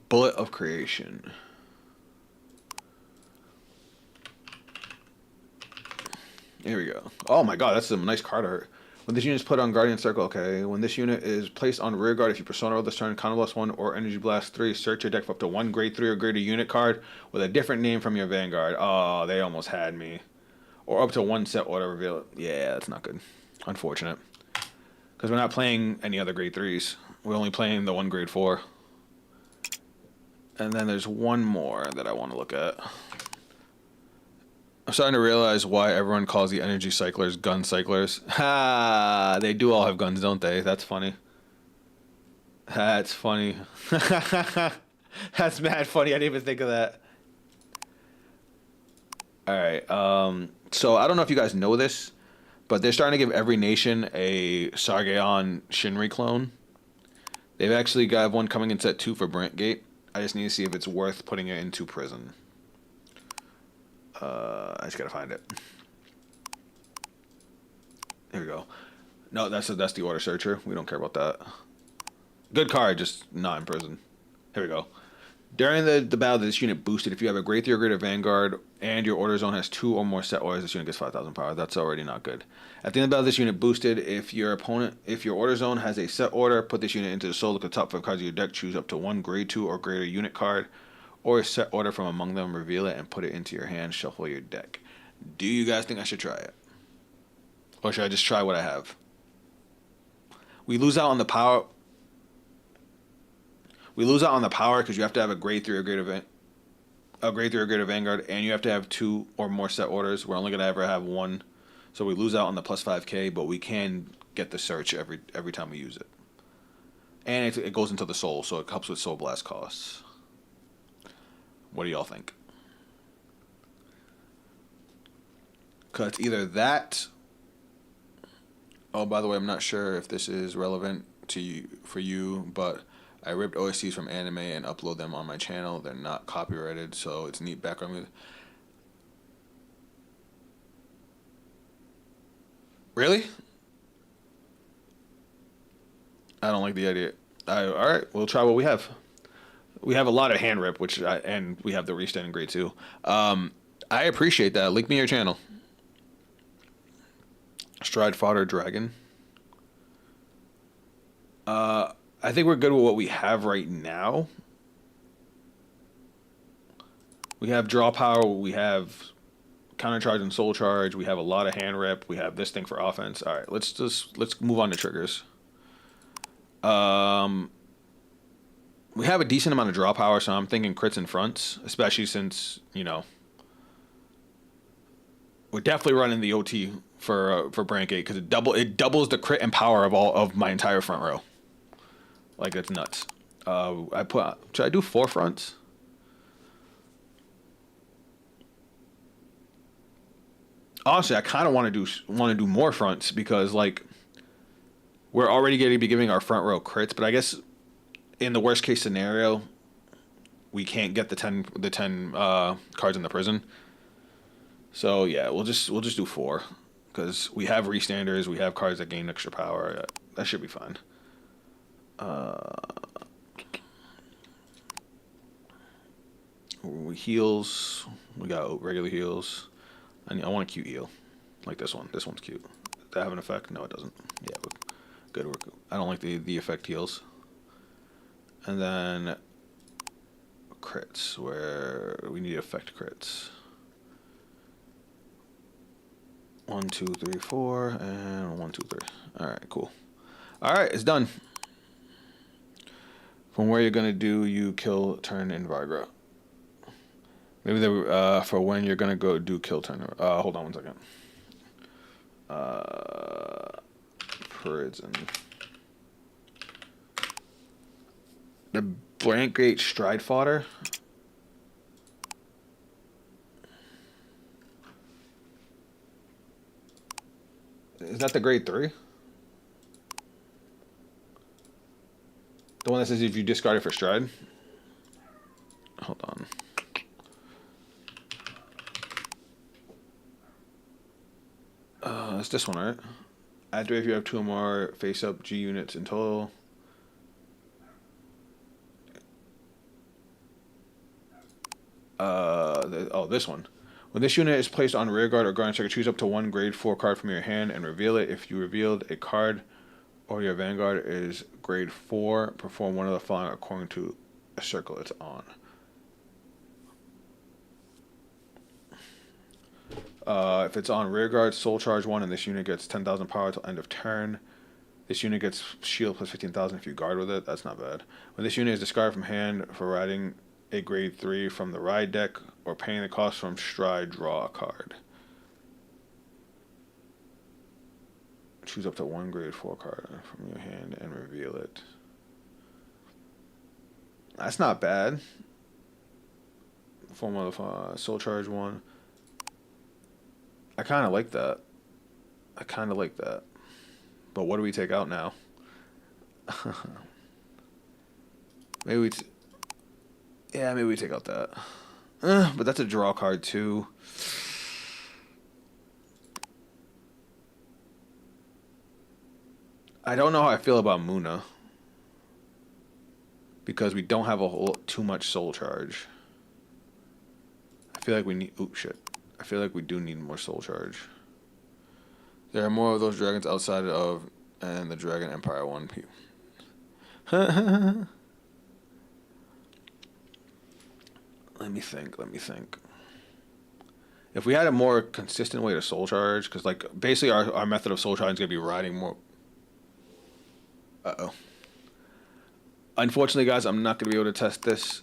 Bullet of Creation. Here we go. Oh my god, that's some nice card art. When this unit is put on Guardian Circle, okay. When this unit is placed on rear guard, if you Persona roll this turn, Counter Blast 1 or Energy Blast 3, search your deck for up to 1 grade 3 or greater unit card with a different name from your Vanguard. Oh, they almost had me. Or up to 1 set order reveal it. Yeah, that's not good. Unfortunate. Because we're not playing any other grade 3s. We're only playing the 1 grade 4. And then there's one more that I want to look at. I'm starting to realize why everyone calls the energy cyclers gun cyclers. Ha! They do all have guns, don't they? That's funny. That's funny. That's mad funny. I didn't even think of that. Alright, so I don't know if you guys know this, but they're starting to give every nation a Sargeon Shinri clone. They've actually got one coming in set 2 for Brentgate. I just need to see if it's worth putting it into Prison. I just gotta find it. Here we go. No, that's the Order Searcher. We don't care about that. Good card, just not in Prison. Here we go. During the battle, this unit boosted. If you have a grade 3 or greater Vanguard and your order zone has 2 or more set orders, this unit gets 5,000 power. That's already not good. At the end of the battle, this unit boosted. If your order zone has a set order, put this unit into the soul. Look at the top 5 cards of your deck. Choose up to 1 grade 2 or greater unit card, or a set order from among them. Reveal it and put it into your hand. Shuffle your deck. Do you guys think I should try it, or should I just try what I have? We lose out on the power. We lose out on the power because you have to have a grade 3 or greater Vanguard, and you have to have 2 or more set orders. We're only gonna ever have 1, so we lose out on the plus 5k, but we can get the search every time we use it, and it goes into the soul, so it helps with soul blast costs. What do y'all think? Cause it's either that. Oh, by the way, I'm not sure if this is relevant to you, but I ripped OSTs from anime and upload them on my channel. They're not copyrighted, so it's neat background music. Really? I don't like the idea. All right, we'll try what we have. We have a lot of hand rip, and we have the restand in grade 2. I appreciate that. Link me your channel. Stride Fodder Dragon. I think we're good with what we have right now. We have draw power. We have counter charge and soul charge. We have a lot of hand rip. We have this thing for offense. All right, let's move on to triggers. We have a decent amount of draw power, so I'm thinking crits and fronts, especially since, you know, we're definitely running the OT for Brank 8 because it doubles the crit and power of my entire front row. Like, it's nuts. Should I do 4 fronts? Honestly, I kind of want to do more fronts because, like, we're already going to be giving our front row crits, but I guess in the worst case scenario, we can't get the 10 cards in the prison. So yeah, we'll just do 4 because we have restanders, we have cards that gain extra power. That should be fine. Heals, we got regular heals. I want a cute heal, like this one. This one's cute. Does that have an effect? No, it doesn't. Yeah, we're good. I don't like the effect heals. And then crits, where we need effect crits. 1, 2, 3, 4, and 1, 2, 3. All right, cool. All right, it's done. From where you're gonna do, you kill turn in Vigra. Maybe for when you're gonna go do kill turn. Hold on 1 second. Prison. The Blank Gate Stride Fodder. Is that the grade 3? The one that says if you discard it for stride? Hold on. It's this one, right? After if you have 2 or more face-up G units in total. This one. When this unit is placed on rearguard or guard checker, choose up to 1 grade 4 card from your hand and reveal it. If you revealed a card or your Vanguard is grade 4, perform one of the following according to a circle it's on. If it's on rearguard, soul charge 1, and this unit gets 10,000 power till end of turn. This unit gets shield plus 15,000 if you guard with it. That's not bad. When this unit is discarded from hand for riding a grade 3 from the ride deck or paying the cost from stride, draw a card. Choose up to 1 grade 4 card from your hand and reveal it. That's not bad. Form of soul charge 1. I kind of like that. But what do we take out now? Maybe we take out that. But that's a draw card too. I don't know how I feel about Muna. because we don't have too much soul charge. I feel like we need. Oh shit! I feel like we do need more soul charge. There are more of those dragons outside of and the Dragon Empire one. Let me think. If we had a more consistent way to soul charge, because like basically our method of soul charge is gonna be riding more. Unfortunately, guys, I'm not gonna be able to test this.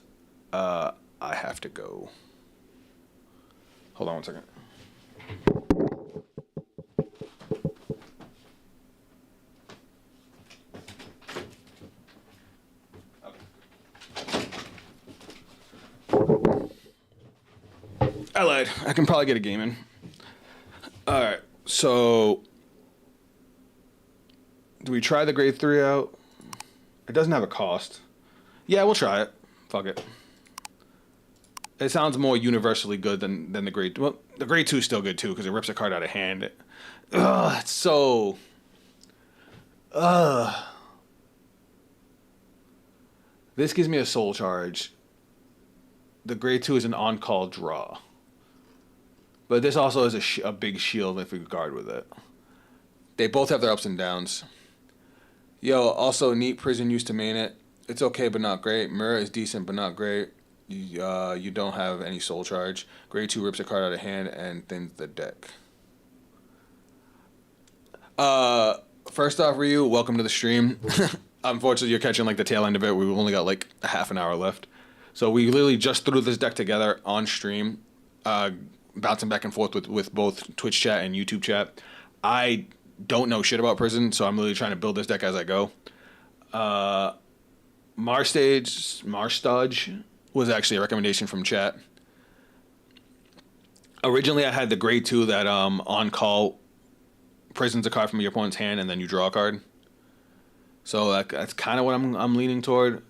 I have to go. Hold on one second. I lied. I can probably get a game in. All right. So, do we try the grade 3 out? It doesn't have a cost. Yeah, we'll try it. Fuck it. It sounds more universally good than the grade. Well, the grade 2 is still good too because it rips a card out of hand. Ugh, it's so. Ugh. This gives me a soul charge. The grade 2 is an on-call draw. But this also is a big shield if we guard with it. They both have their ups and downs. Yo, also neat prison used to main it. It's okay but not great. Mirror is decent but not great. You don't have any soul charge. Grade 2 rips a card out of hand and thins the deck. First off, Ryu, welcome to the stream. Unfortunately, you're catching like the tail end of it. We've only got like a half an hour left. So we literally just threw this deck together on stream. Bouncing back and forth with both Twitch chat and YouTube chat. I don't know shit about Prison, so I'm literally trying to build this deck as I go. Marstage was actually a recommendation from chat. Originally, I had the grade 2 that on call prisons a card from your opponent's hand and then you draw a card. So that's kind of what I'm leaning toward.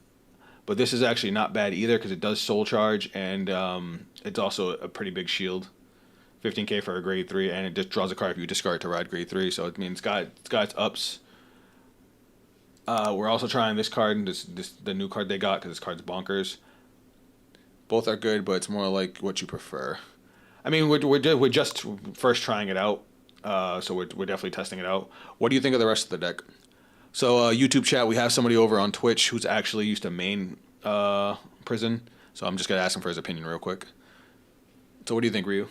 But this is actually not bad either because it does soul charge and it's also a pretty big shield. 15k for a grade 3 and it just draws a card if you discard to ride grade 3. So it means it's got its ups. We're also trying this card, the new card they got because this card's bonkers. Both are good, but it's more like what you prefer. I mean, we're just first trying it out, so we're definitely testing it out. What do you think of the rest of the deck? So YouTube chat, we have somebody over on Twitch who's actually used to main Prison, so I'm just gonna ask him for his opinion real quick. So what do you think, Ryu?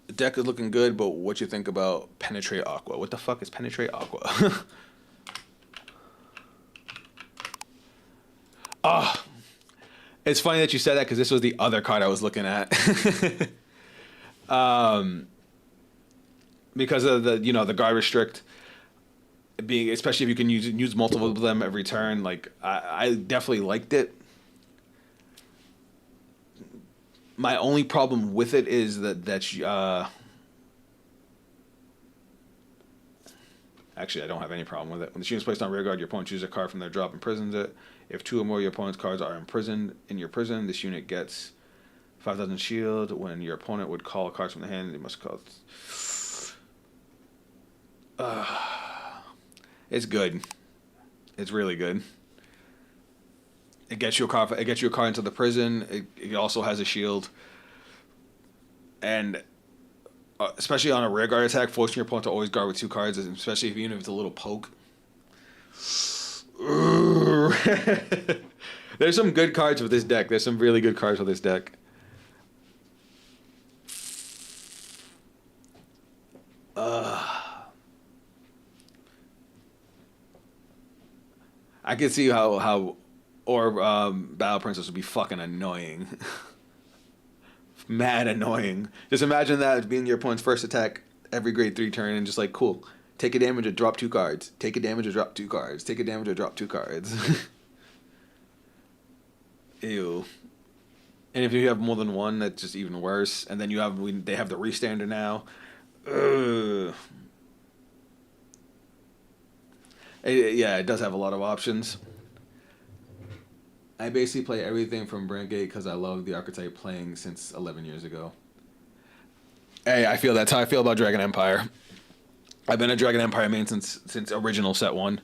The deck is looking good, but what you think about Penetrate Aqua? What the fuck is Penetrate Aqua? Oh, it's funny that you said that because this was the other card I was looking at. Because of the guard restrict being, especially if you can use multiple of them every turn. Like I definitely liked it. My only problem with it is that actually I don't have any problem with it. When the unit is placed on rear guard, your opponent chooses a card from their drop and imprisons it. If 2 or more of your opponent's cards are imprisoned in your prison, this unit gets 5,000 shield. When your opponent would call a card from the hand, they must call. It's good. It's really good. It gets you a card. It gets you a card into the prison. It also has a shield, and especially on a rear guard attack, forcing your opponent to always guard with 2 cards, especially even if it's a little poke. There's some good cards with this deck. There's some really good cards with this deck. I can see how Battle Princess would be fucking annoying. Mad annoying. Just imagine that being your opponent's first attack every grade 3 turn and just like, cool. Take a damage or drop 2 cards. Take a damage or drop 2 cards. Take a damage or drop 2 cards. Ew. And if you have more than one, that's just even worse. And then they have the restander now. Ugh. Yeah, it does have a lot of options. I basically play everything from Brandgate because I love the archetype playing since 11 years ago. Hey, I feel that's how I feel about Dragon Empire. I've been a Dragon Empire main since original set 1.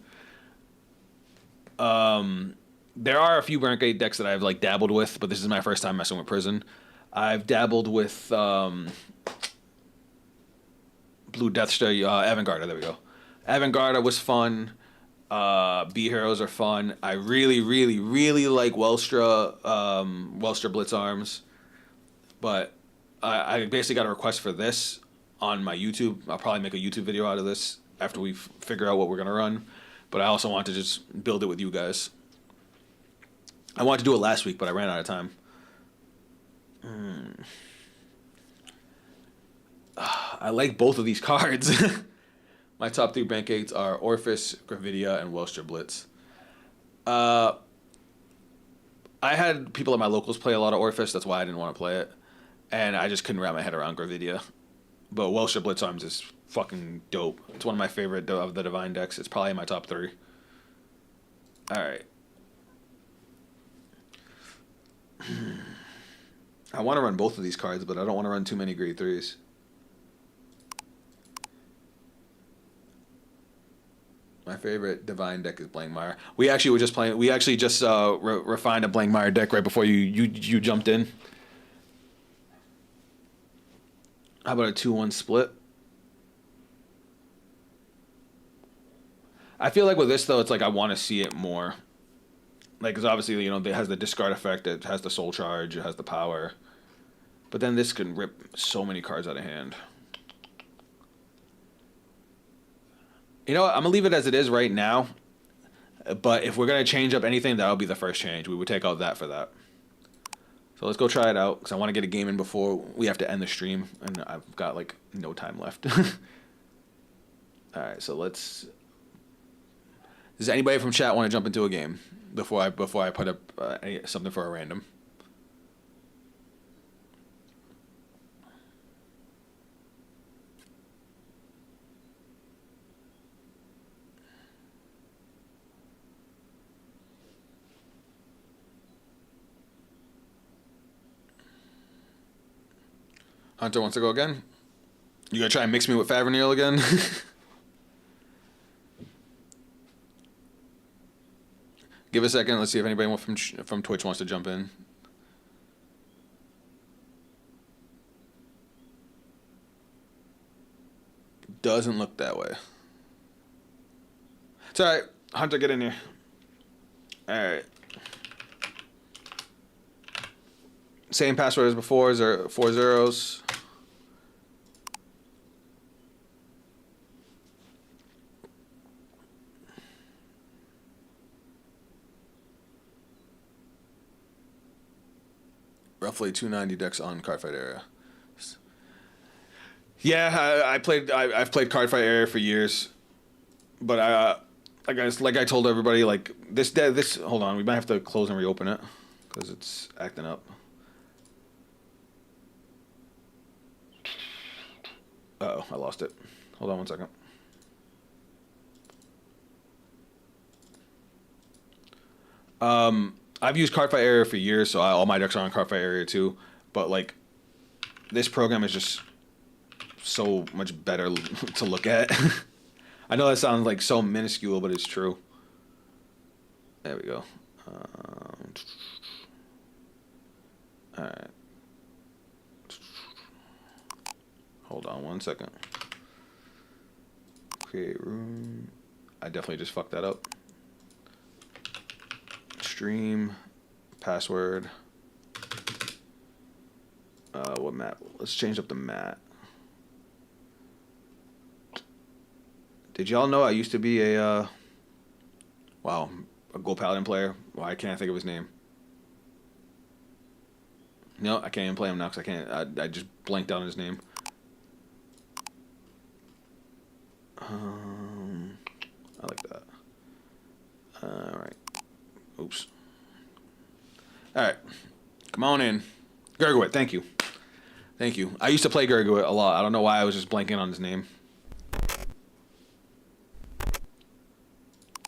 There are a few Brandgate decks that I've like dabbled with, but this is my first time messing with Prison. I've dabbled with Blue Death Star, Avantgarde. There we go. Avantgarde was fun. B Heroes are fun. I really, really, really like Welstra Blitz Arms, but I basically got a request for this on my YouTube. I'll probably make a YouTube video out of this after we figure out what we're gonna run. But I also want to just build it with you guys. I wanted to do it last week, but I ran out of time. I like both of these cards. My top 3 Brandgates are Orphis, Gravidia, and Welstra Blitz. I had people at my locals play a lot of Orphis. That's why I didn't want to play it. And I just couldn't wrap my head around Gravidia. But Welstra Blitz Arms is fucking dope. It's one of my favorite of the Divine decks. It's probably in my top 3. Alright. I want to run both of these cards, but I don't want to run too many grade 3s. My favorite Divine deck is Blankmire. We actually were just playing. We actually just refined a Blankmire deck right before you jumped in. How about a 2-1 split? I feel like with this though, it's like I want to see it more. Like, because obviously, you know, it has the discard effect, it has the soul charge, it has the power. But then this can rip so many cards out of hand. You know what? I'm going to leave it as it is right now. But if we're going to change up anything, that'll be the first change. We would take out that for that. So let's go try it out, because I want to get a game in before we have to end the stream. And I've got, like, no time left. Alright, so let's... Does anybody from chat want to jump into a game before I put up something for a random? Hunter wants to go again? You gonna try and mix me with Favernil again? Give a second. Let's see if anybody from Twitch wants to jump in. Doesn't look that way. It's alright. Hunter, get in here. Alright. Same password as before, 4 zeros. Roughly 290 decks on Cardfight area. Yeah, I've played Cardfight area for years, but like I told everybody, like this. Hold on, we might have to close and reopen it because it's acting up. Uh-oh, I lost it. Hold on 1 second. I've used Cardfight area for years, so all my decks are on Cardfight area too. But like, this program is just so much better to look at. I know that sounds like so minuscule, but it's true. There we go. All right. Hold on 1 second. Create room. I definitely just fucked that up. Stream, password. What map? Let's change up the map. Did y'all know I used to be a Gold Paladin player? Why can't I think of his name? No, I can't even play him now because I can't. I just blanked out on his name. I like that. All right. Oops. All right. Come on in. Gurgwit, thank you. Thank you. I used to play Gurgwit a lot. I don't know why I was just blanking on his name.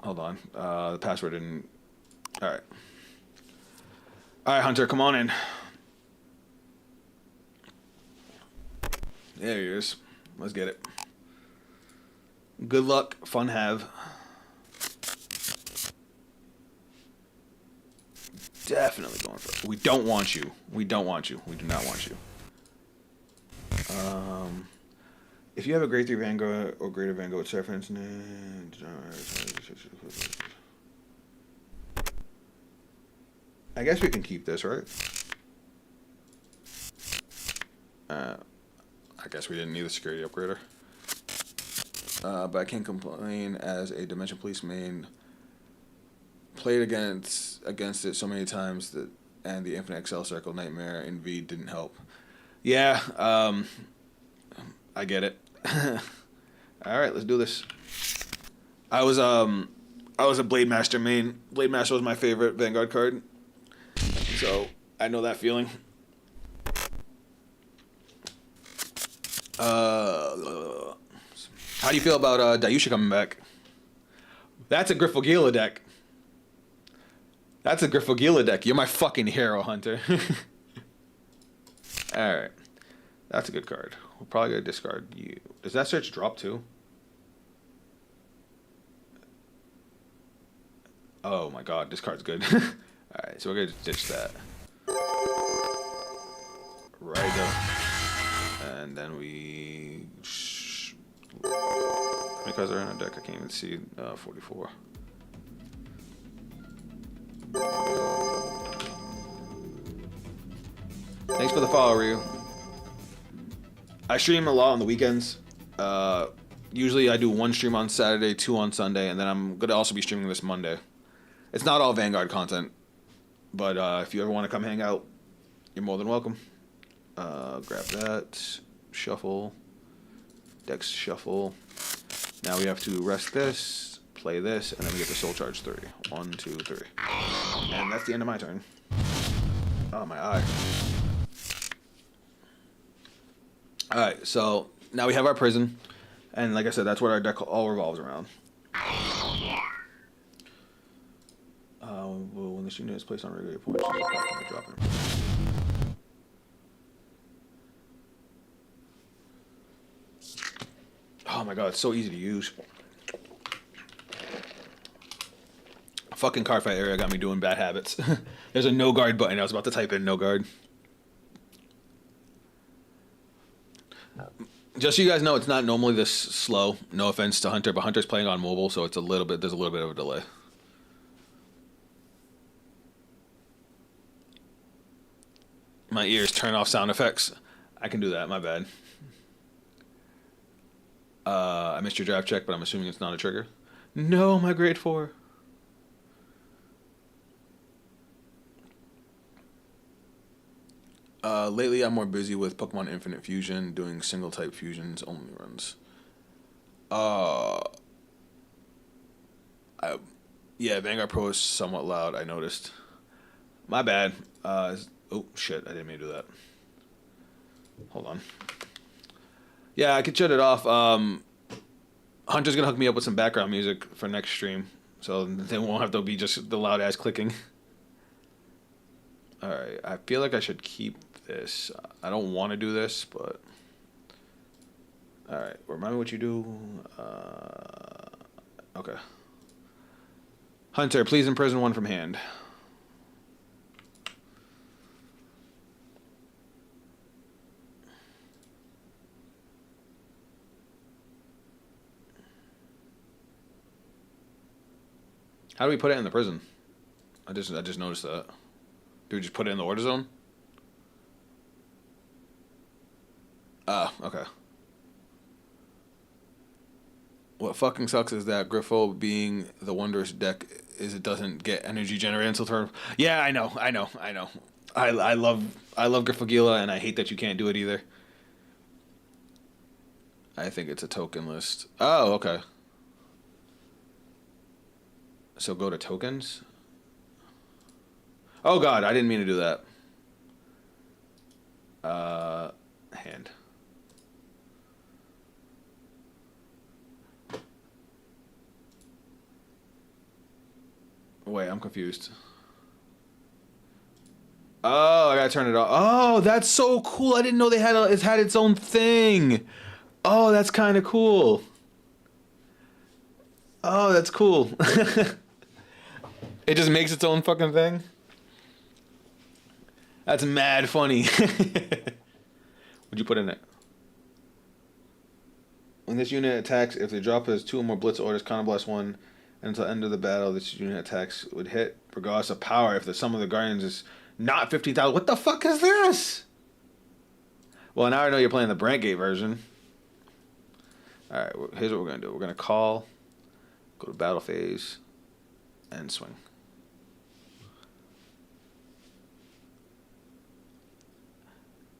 Hold on. The password didn't... All right. All right, Hunter, come on in. There he is. Let's get it. Good luck, fun have. Definitely going for it. We don't want you. We don't want you. We do not want you. If you have a grade 3 Vanguard or greater Vanguard with Seraphin's name, I guess we can keep this, right? I guess we didn't need the security upgrader. But I can't complain as a Dimension Police main played against it so many times that, and the Infinite Excel Circle Nightmare in V didn't help. Yeah, I get it. All right, let's do this. I was a Blade Master main. Blade Master was my favorite Vanguard card, so I know that feeling. How do you feel about Dayusha coming back? That's a Griffogila deck. That's a Griffogila deck. You're my fucking hero, Hunter. Alright. That's a good card. We're probably going to discard you. Does that search drop too? Oh my god, this card's good. Alright, so we're going to ditch that. Right up. And then we... How many cards are in our deck? I can't even see. 44. Thanks for the follow, Ryu. I stream a lot on the weekends. Usually I do 1 stream on Saturday, 2 on Sunday, and then I'm going to also be streaming this Monday. It's not all Vanguard content, but if you ever want to come hang out, you're more than welcome. Grab that. Shuffle. Dex shuffle. Now we have to rest this, play this, and then we get the Soul Charge 3. 1, 2, 3. And that's the end of my turn. Oh, my eye. Alright, so now we have our prison. And like I said, that's what our deck all revolves around. When this unit is placed on regular points, drop it. Oh my god, it's so easy to use. Fucking Cardfight area got me doing bad habits. There's a no guard button. I was about to type in no guard. Just so you guys know, it's not normally this slow. No offense to Hunter, but Hunter's playing on mobile, so it's there's a little bit of a delay. My ears turn off sound effects. I can do that, my bad. I missed your draft check, but I'm assuming it's not a trigger. No, my grade 4. Lately, I'm more busy with Pokemon Infinite Fusion, doing single type fusions only runs. Yeah, Vanguard Pro is somewhat loud, I noticed. My bad. Oh, shit, I didn't mean to do that. Hold on. Yeah, I could shut it off. Hunter's gonna hook me up with some background music for next stream, so they won't have to be just the loud ass clicking. Alright, I feel like I should keep this. I don't want to do this, but... Alright, remind me what you do. Okay. Hunter, please imprison 1 from hand. How do we put it in the prison? I just noticed that. Do we just put it in the order zone? Ah, okay. What fucking sucks is that Griffo being the wondrous deck is it doesn't get energy generated until turn. Yeah, I know. I love Griffogila, and I hate that you can't do it either. I think it's a token list. Oh, okay. So go to tokens. Oh god, I didn't mean to do that. Hand. Wait, I'm confused. Oh, I gotta turn it off. Oh, that's so cool. I didn't know it had its own thing. Oh, that's kind of cool. Oh, that's cool. It just makes its own fucking thing. That's mad funny. What'd you put in it? When this unit attacks, if the drop has 2 or more blitz orders, counterblast 1, and until the end of the battle, this unit attacks would hit regardless of power if the sum of the guardians is not 15,000. What the fuck is this? Well, now I know you're playing the Brantgate version. Alright, here's what we're going to do. We're going to call, go to battle phase, and swing.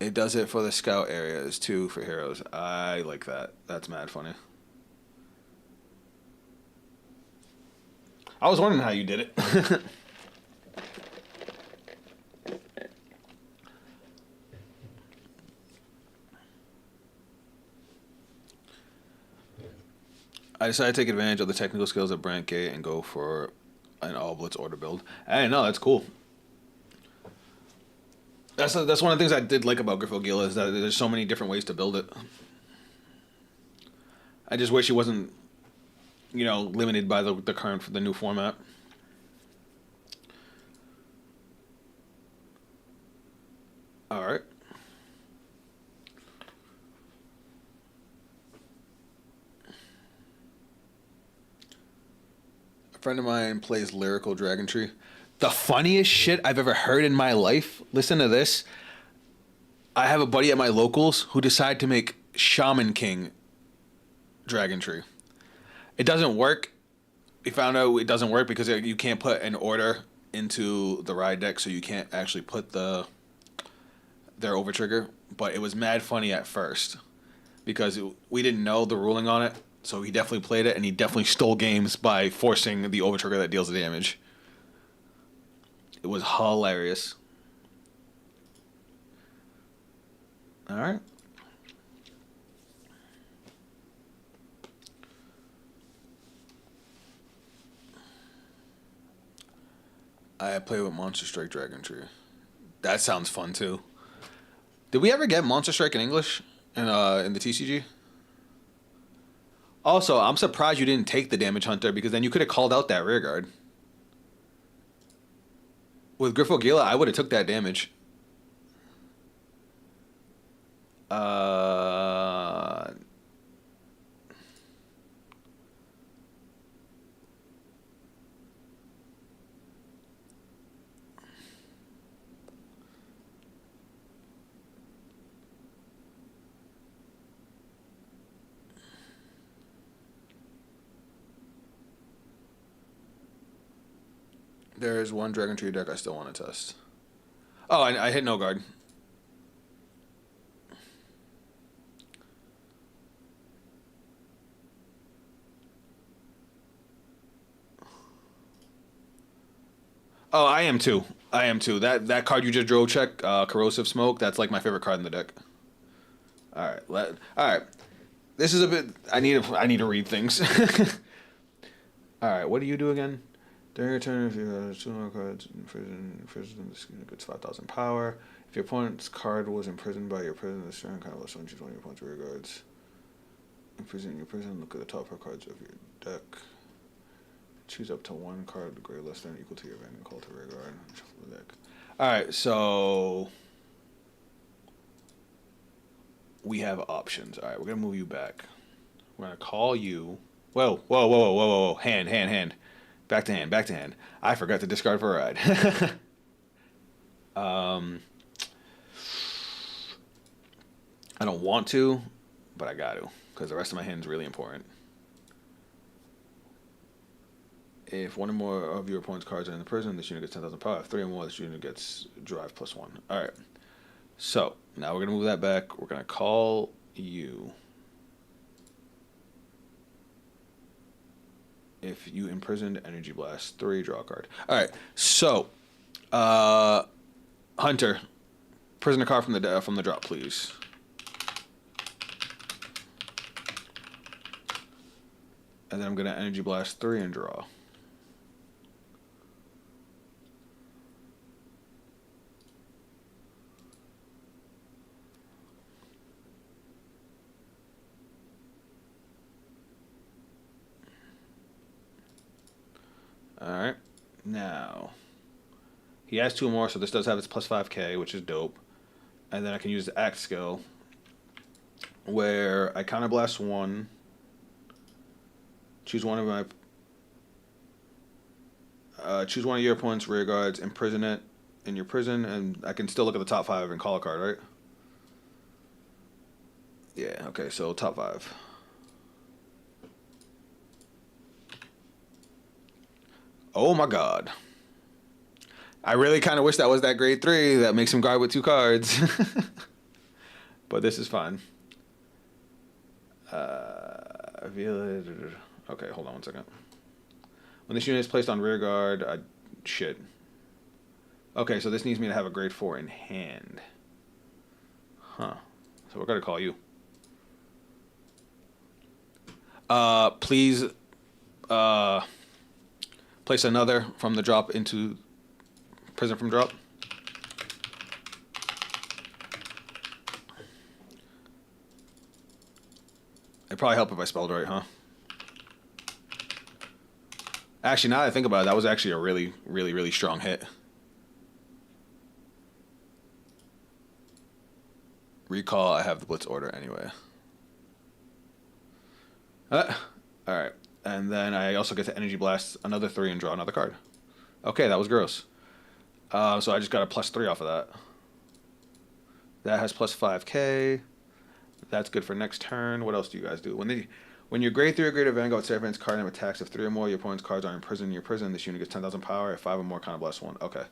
It does it for the scout areas, too, for heroes. I like that. That's mad funny. I was wondering how you did it. I decided to take advantage of the technical skills of Brantgate and go for an all blitz order build. I know, that's cool. That's one of the things I did like about Griffo Gila is that there's so many different ways to build it. I just wish it wasn't, limited by the new format. All right. A friend of mine plays Lyrical Dragon Tree. The funniest shit I've ever heard in my life. Listen to this. I have a buddy at my locals who decided to make Shaman King Dragon Tree. It doesn't work. We found out it doesn't work because you can't put an order into the ride deck, so you can't actually put their overtrigger. But it was mad funny at first because we didn't know the ruling on it. So he definitely played it, and he definitely stole games by forcing the overtrigger that deals the damage. It was hilarious. All right. I play with Monster Strike Dragon Tree. That sounds fun too. Did we ever get Monster Strike in English in the TCG? Also, I'm surprised you didn't take the Damage Hunter because then you could have called out that rear guard. With Griffo Gila, I would have took that damage. There's one Dragon Tree deck I still want to test. Oh, I hit no guard. Oh, I am too. I am too. That card you just drove check, Corrosive Smoke, that's like my favorite card in the deck. All right. This is a bit. I need to read things. All right. What do you do again? During your turn, if you have 2 more cards in prison, this unit gets 5,000 power. If your opponent's card was imprisoned by your prison, the strong card will choose one of your opponent's rear guards. Imprison your prison. Look at the top 4 cards of your deck. Choose up to 1 card greater less than or equal to your Vanguard call to rear guard. Shuffle the deck. All right, so we have options. All right, we're gonna move you back. We're gonna call you. Whoa! Hand. Back to hand. I forgot to discard for a ride. I don't want to, but I got to, because the rest of my hand's really important. If 1 or more of your opponent's cards are in the prison, this unit gets 10,000 power. If 3 or more, this unit gets drive +1. All right. So now we're gonna move that back. We're gonna call you. If you imprisoned Energy Blast 3, draw a card. All right. So, Hunter, prisoner card from the drop, please. And then I'm gonna Energy Blast 3 and draw. Alright. Now, he has 2 more, so this does have its plus 5k, which is dope. And then I can use the act skill, where I counterblast 1, choose one of your opponent's rear guards, imprison it in your prison, and I can still look at the top 5 and call a card, right? Yeah, okay, so top 5. Oh my god. I really kind of wish that was that grade 3 that makes him guard with 2 cards. But this is fine. Okay, hold on one second. When this unit is placed on rear guard, shit. Okay, so this needs me to have a grade 4 in hand. Huh. So we're going to call you. Please place another from the drop into prison from drop. It'd probably help if I spelled right, huh? Actually, now that I think about it, that was actually a really, really, really strong hit. Recall, I have the blitz order anyway. Alright. And then I also get to energy blast another 3 and draw another card. Okay, that was gross. So I just got a plus 3 off of that. That has plus 5k. That's good for next turn. What else do you guys do? When your grade 3 or greater Vanguard with Seraphim's card name attacks, if 3 or more of your opponent's cards are in your prison, this unit gets 10,000 power. If 5 or more, counterblast 1. Okay.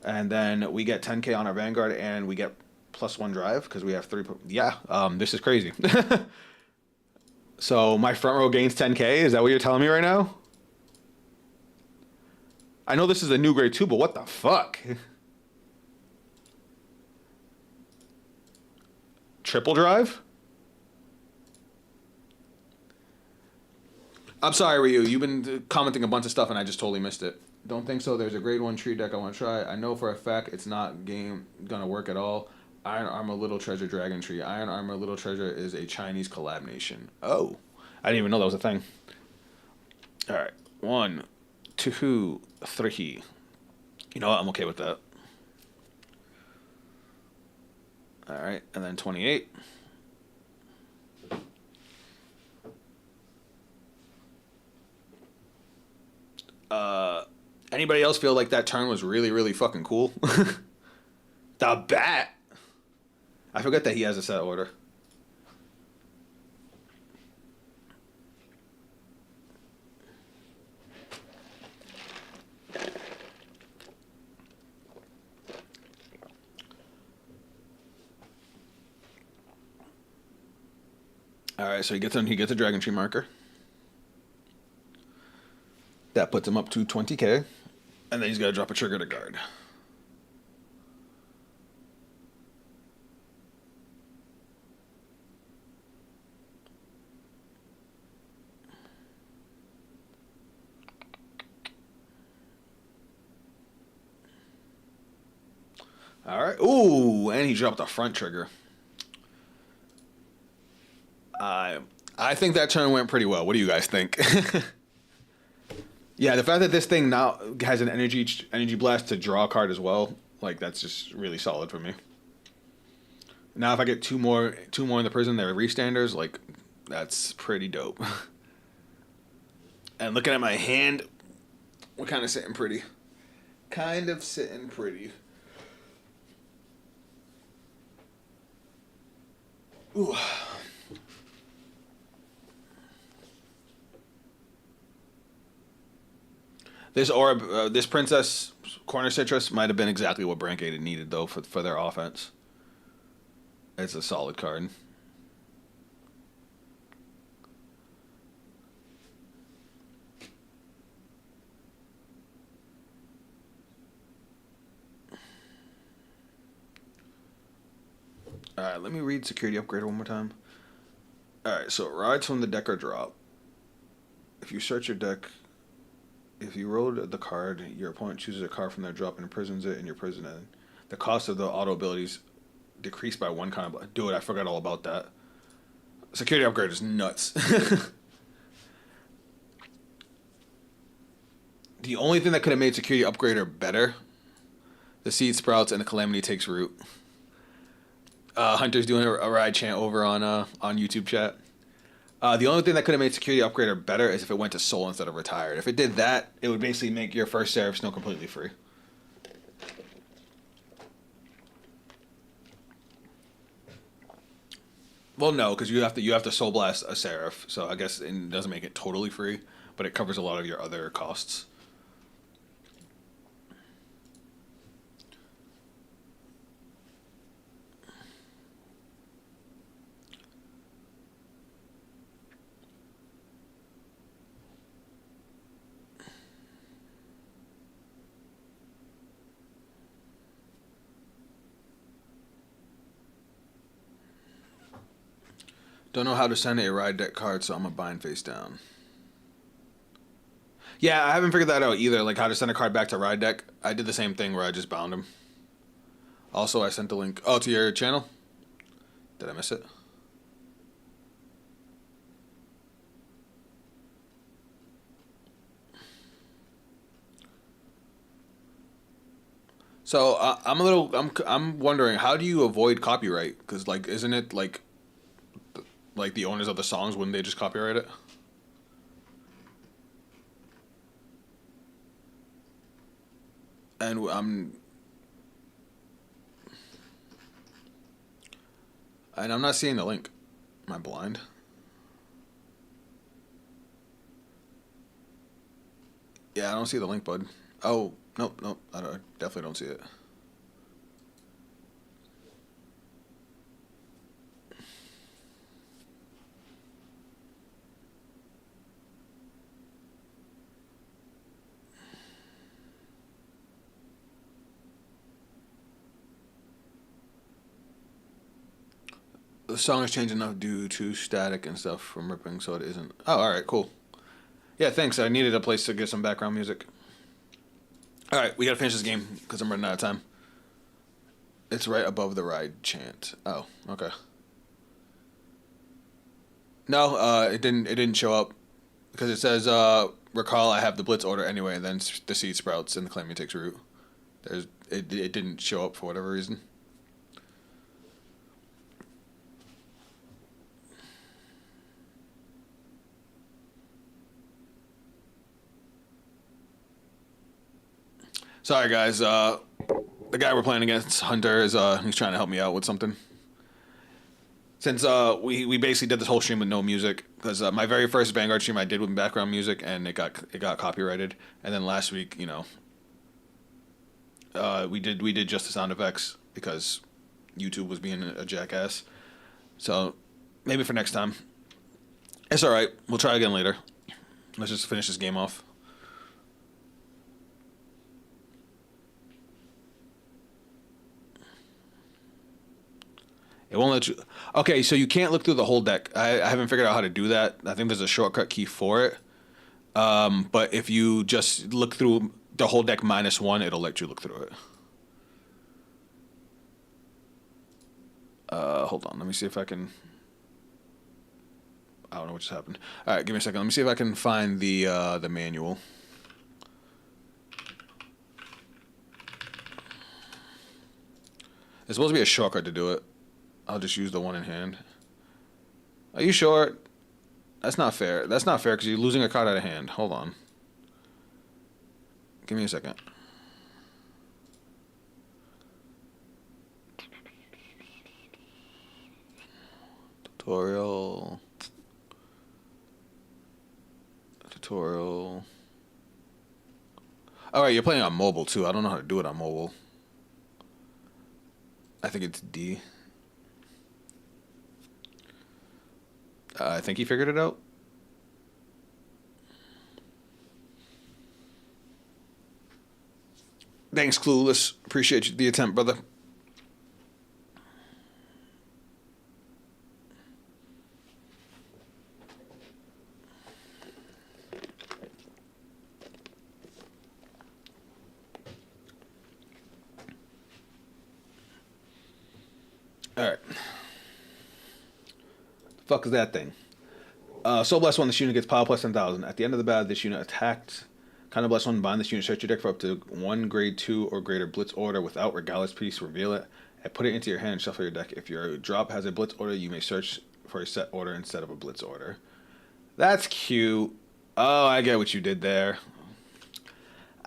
And then we get 10k on our Vanguard, and we get plus 1 drive, because we have 3... Yeah, this is crazy. So my front row gains 10k? Is that what you're telling me right now? I know this is a new grade 2, but what the fuck? Triple drive? I'm sorry, Ryu. You've been commenting a bunch of stuff and I just totally missed it. Don't think so. There's a grade 1 tree deck I want to try. I know for a fact it's not gonna work at all. Iron Armor Little Treasure Dragon Tree. Iron Armor Little Treasure is a Chinese collab nation. Oh. I didn't even know that was a thing. Alright. 1, 2, 3. You know what? I'm okay with that. Alright. And then 28. Anybody else feel like that turn was really, really fucking cool? The bat! I forget that he has a set order. Alright, so he gets a Dragon Tree marker. That puts him up to 20k. And then he's got to drop a trigger to guard. Alright. Ooh, and he dropped a front trigger. I think that turn went pretty well. What do you guys think? Yeah, the fact that this thing now has an energy blast to draw a card as well, like that's just really solid for me. Now if I get two more in the prison, they're restanders, like that's pretty dope. And looking at my hand, we're kind of sitting pretty. Kind of sitting pretty. Ooh. This orb, this Princess Corner Citrus might have been exactly what Brancated needed, though, for their offense. It's a solid card. Alright, let me read Security Upgrader one more time. Alright, so it rides from the deck or drop. If you search your deck... If you rolled the card, your opponent chooses a card from their drop and imprisons it in your prison. The cost of the auto abilities decreased by 1 kind of... Dude, I forgot all about that. Security upgrade is nuts. The only thing that could have made Security Upgrader better, the seed sprouts and the Calamity takes root. Hunter's doing a ride chant over on YouTube chat. The only thing that could have made Security Upgrader better is if it went to Soul instead of Retired. If it did that, it would basically make your first Seraph Snow completely free. Well, no, because you have to Soul Blast a Seraph, so I guess it doesn't make it totally free, but it covers a lot of your other costs. Don't know how to send a ride deck card, so I'm a bind face down. Yeah, I haven't figured that out either, like how to send a card back to ride deck. I did the same thing where I just bound him. Also, I sent a link. Oh, to your channel? Did I miss it? So I'm wondering, how do you avoid copyright? Because like, isn't it like the owners of the songs, wouldn't they just copyright it? And I'm not seeing the link. Am I blind? Yeah, I don't see the link, bud. Oh, nope. I definitely don't see it. The song has changed enough due to static and stuff from ripping, so it isn't. Oh, all right, cool. Yeah, thanks. I needed a place to get some background music. All right, we gotta finish this game because I'm running out of time. It's right above the ride chant. Oh, okay. No, it didn't. It didn't show up because it says, "Recall, I have the blitz order anyway." And then the seed sprouts and the Calamity takes root. It didn't show up for whatever reason. Sorry, guys. The guy we're playing against, Hunter, is he's trying to help me out with something. Since we basically did this whole stream with no music, because my very first Vanguard stream I did with background music, and it got copyrighted. And then last week, we did just the sound effects because YouTube was being a jackass. So maybe for next time. It's all right. We'll try again later. Let's just finish this game off. It won't let you. Okay, so you can't look through the whole deck. I haven't figured out how to do that. I think there's a shortcut key for it. But if you just look through the whole deck -1, it'll let you look through it. Hold on. Let me see if I can. I don't know what just happened. All right, give me a second. Let me see if I can find the manual. There's supposed to be a shortcut to do it. I'll just use the one in hand. Are you sure? That's not fair. That's not fair because you're losing a card out of hand. Hold on. Give me a second. Tutorial. Alright, you're playing on mobile too. I don't know how to do it on mobile. I think it's D. I think he figured it out. Thanks, Clueless. Appreciate the attempt, brother. Alright. Fuck is that thing? Soul Blast 1, this unit gets power plus 10,000. At the end of the battle, this unit attacked Kind of bless one. Bind this unit. Search your deck for up to one grade 2 or greater Blitz order without Regalis piece. Reveal it and put it into your hand and shuffle your deck. If your drop has a Blitz order, you may search for a set order instead of a Blitz order. That's cute. Oh, I get what you did there.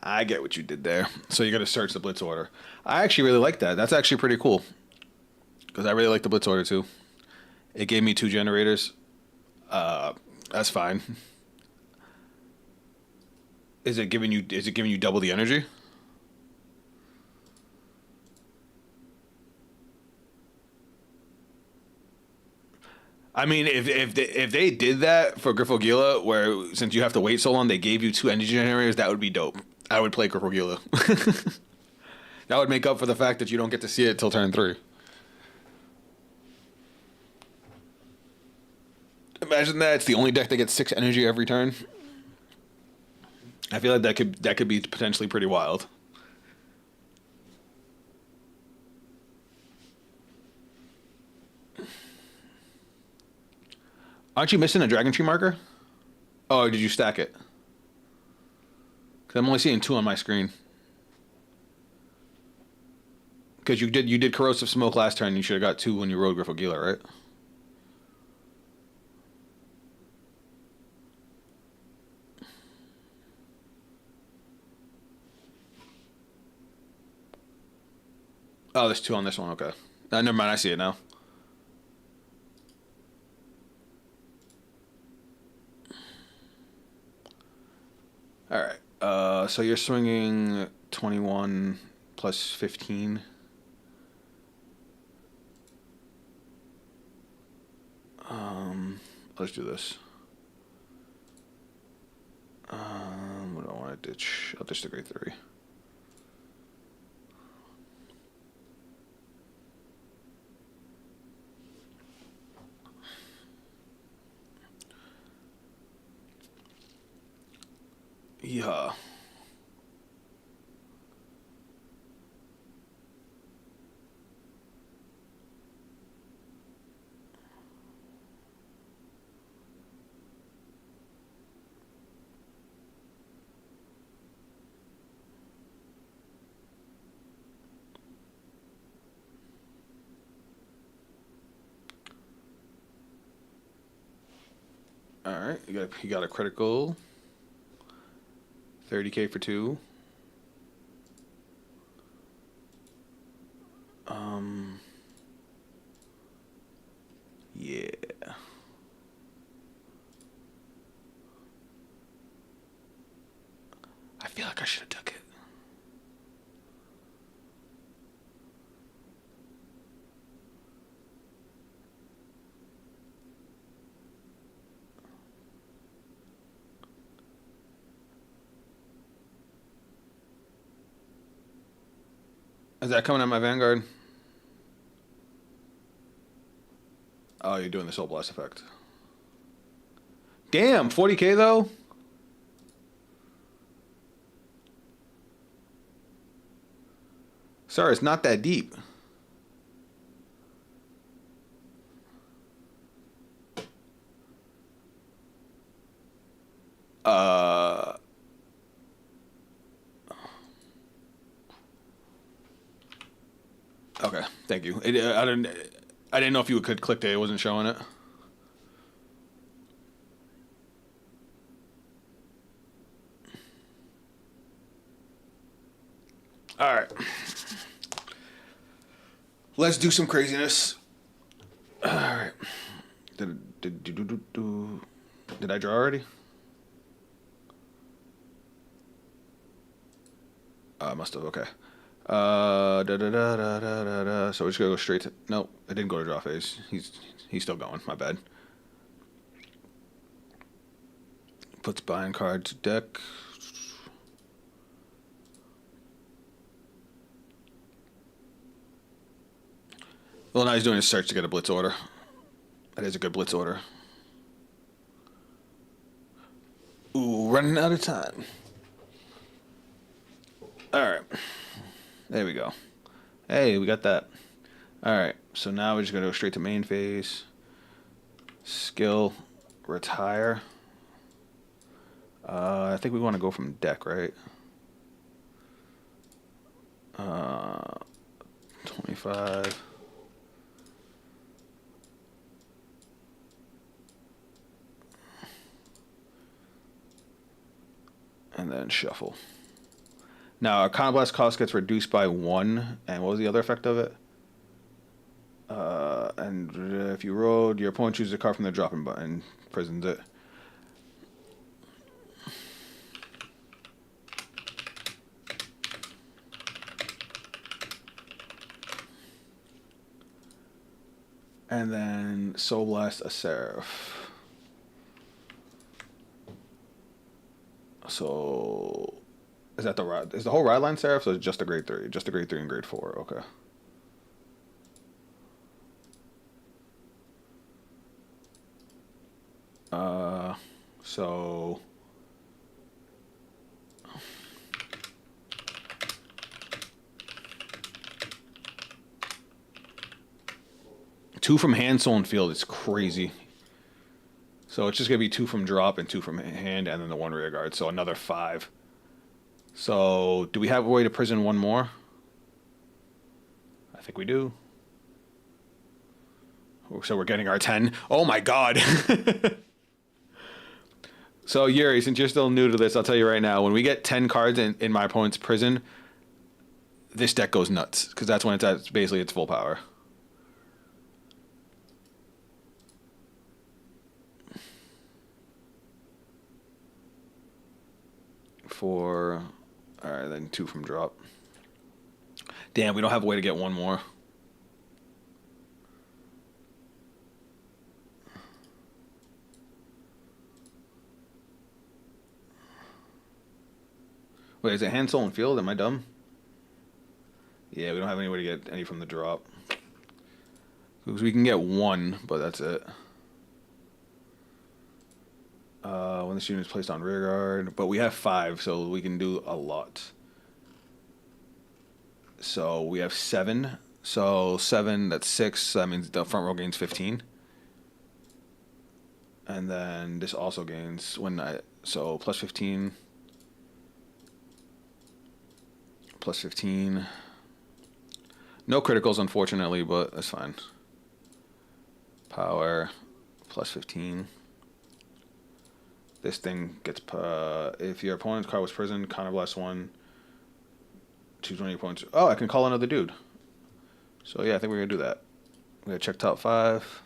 I get what you did there. So you got to search the Blitz order. I actually really like that. That's actually pretty cool. Because I really like the Blitz order too. It gave me 2 generators. That's fine. Is it giving you double the energy? I mean, if they did that for Griffogila, where since you have to wait so long, they gave you 2 energy generators, that would be dope. I would play Griffogila. That would make up for the fact that you don't get to see it till turn 3. Imagine that it's the only deck that gets 6 energy every turn. I feel like that could be potentially pretty wild. Aren't you missing a Dragon Tree marker? Oh, did you stack it? Because I'm only seeing 2 on my screen. Because you did Corrosive Smoke last turn. You should have got 2 when you rode Griffogila, right? Oh, there's 2 on this one. Okay. Never mind. I see it now. All right. So you're swinging 21 plus 15. Let's do this. What do I want to ditch? I'll ditch the grade 3. Yeah. All right. You got a critical. 30K for 2. Yeah. I feel like I should have took it. Is that coming at my Vanguard? Oh, you're doing the Soul Blast effect. Damn, 40K though? Sorry, it's not that deep. Okay, thank you. I didn't know if you could click it. It wasn't showing it. All right. Let's do some craziness. All right. Did I draw already? I must have. Okay. So we're just gonna go straight to. No, it didn't go to draw phase. He's still going. My bad. Puts buying card to deck. Well, now he's doing his search to get a blitz order. That is a good blitz order. Ooh, running out of time. All right. There we go. Hey, we got that. All right. So now we're just going to go straight to main phase. Skill. Retire. I think we want to go from deck, right? 25. And then shuffle. Now, our Counterblast cost gets reduced by 1. And what was the other effect of it? And if you rolled, your opponent chooses a card from the dropping button, prisons it. And then Soul Blast a Seraph. So is that is the whole ride line Seraph? So it's just a grade 3, just a grade 3 and grade 4. Okay. So 2 from hand, soul, and field is crazy. So it's just gonna be 2 from drop and 2 from hand, and then the 1 rear guard. So another 5. So do we have a way to prison 1 more? I think we do. So we're getting our 10. Oh my god. So Yuri, since you're still new to this, I'll tell you right now, when we get 10 cards in my opponent's prison, this deck goes nuts, because that's when it's at basically its full power. Alright, then 2 from drop. Damn, we don't have a way to get 1 more. Wait, is it hand, soul, and field? Am I dumb? Yeah, we don't have any way to get any from the drop. Because we can get 1, but that's it. When the student is placed on rear guard. But we have 5, so we can do a lot. So we have 7. So 7, that's 6. That means the front row gains 15. And then this also gains so plus 15. Plus 15. No criticals, unfortunately, but that's fine. Power, plus 15. This thing gets, if your opponent's card was prison, counterblast 1. Choose 1 of your opponents. Oh, I can call another dude. So yeah, I think we're going to do that. We're going to check top 5.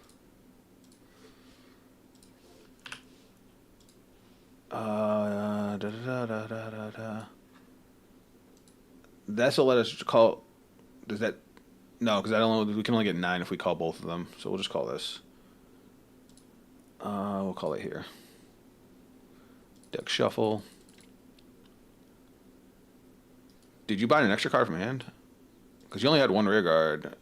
That's will let us call. Does that? No, because we can only get 9 if we call both of them. So we'll just call this. We'll call it here. Deck shuffle. Did you buy an extra card from hand? Because you only had 1 rear guard.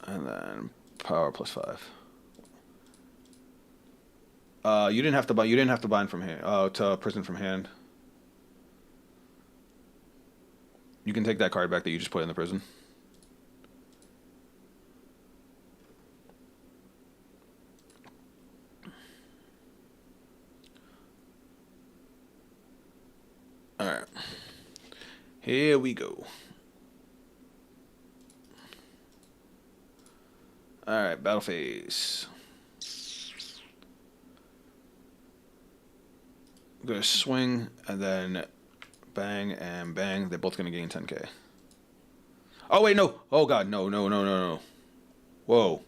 And then power plus 5. You didn't have to buy. You didn't have to bind from hand. To prison from hand. You can take that card back that you just put in the prison. All right. Here we go. All right, battle phase. I'm gonna swing and then bang and bang. They're both gonna gain 10k. Oh wait, no. Oh god, no. Whoa.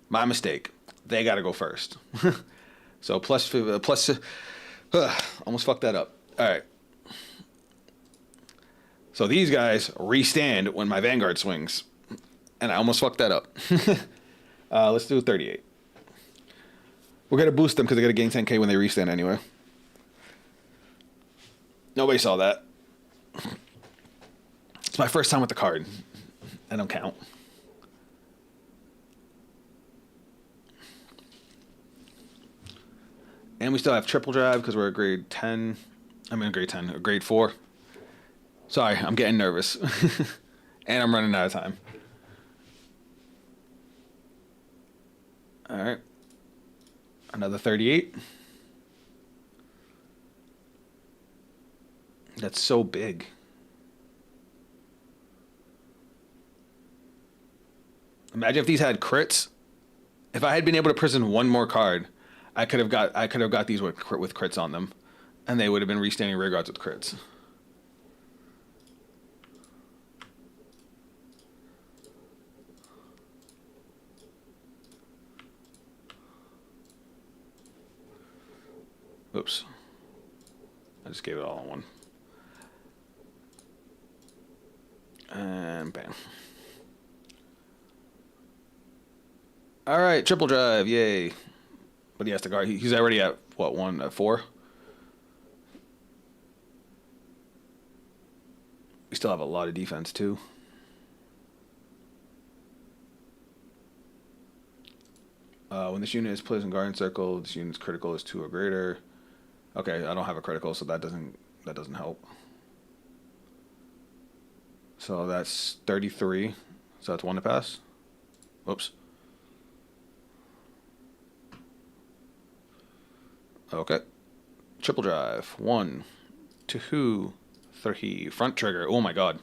My mistake. They gotta go first. So plus almost fucked that up. All right. So these guys restand when my Vanguard swings, and I almost fucked that up. Let's do 38. We're gonna boost them because they gotta gain 10k when they restand anyway. Nobody saw that. It's my first time with the card. I don't count. And we still have triple drive because we're a grade 10. I'm in grade 10, or grade 4. Sorry, I'm getting nervous. And I'm running out of time. All right. Another 38. That's so big. Imagine if these had crits. If I had been able to prison one more card, I could have got these with crits on them, and they would have been restanding rear guards with crits. Oops. I just gave it all in one. And bam. All right, triple drive, yay! But he has to guard. He's already at what, 1 at 4. We still have a lot of defense too. When this unit is placed in guard circle, this unit's critical is 2 or greater. Okay, I don't have a critical, so that doesn't help. So that's 33. So that's 1 to pass. Whoops. Okay. Triple drive. 1, 2, 3. Front trigger. Oh my god.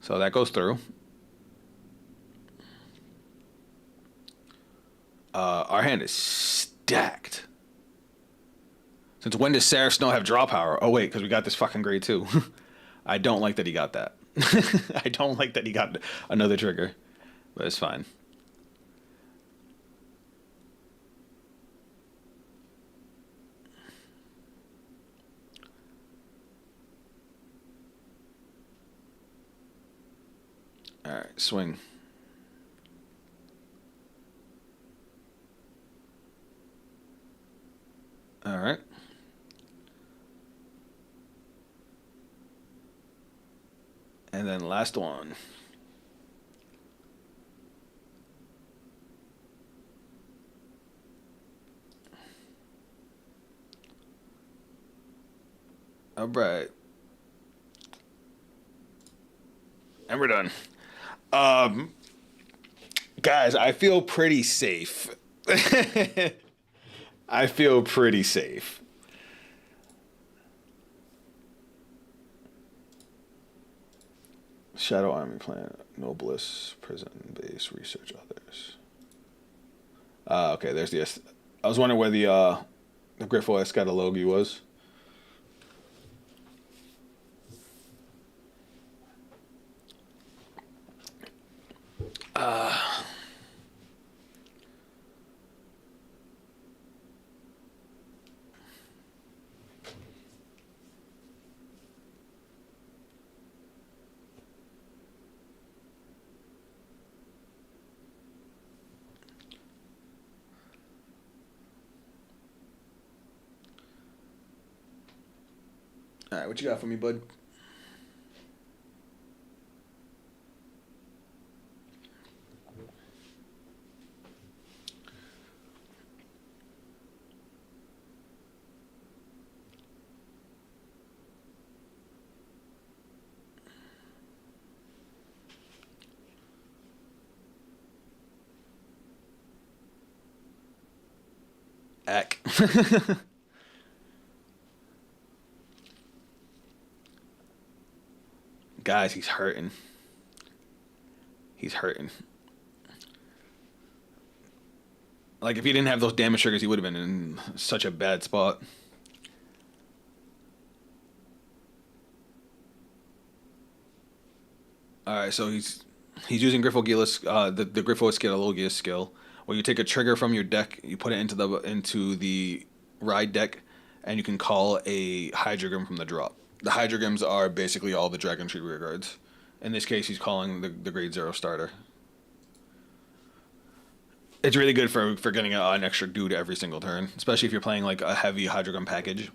So that goes through. Our hand is stacked. Since when does Seraph Snow have draw power? Oh wait, because we got this fucking grade 2. I don't like that he got that. I don't like that he got another trigger. But it's fine. Alright, swing. Alright. And then last one. Alright. And we're done. Guys, I feel pretty safe. I feel pretty safe. Shadow Army Planet, Nobliss, Prison Base, Research Others. Okay, there's the... I was wondering where the Griffo Escatology was. All right, what you got for me, bud? Ack. Guys, he's hurting. He's hurting. Like, if he didn't have those damage triggers, he would have been in such a bad spot. Alright, so he's using Griffogilus, the Griffo skill, where you take a trigger from your deck, you put it into the ride deck, and you can call a Hydrogram from the drop. The Hydrograms are basically all the Dragon Tree rear guards. In this case, he's calling the grade 0 starter. It's really good for getting an extra dude every single turn, especially if you're playing like a heavy Hydrogram package.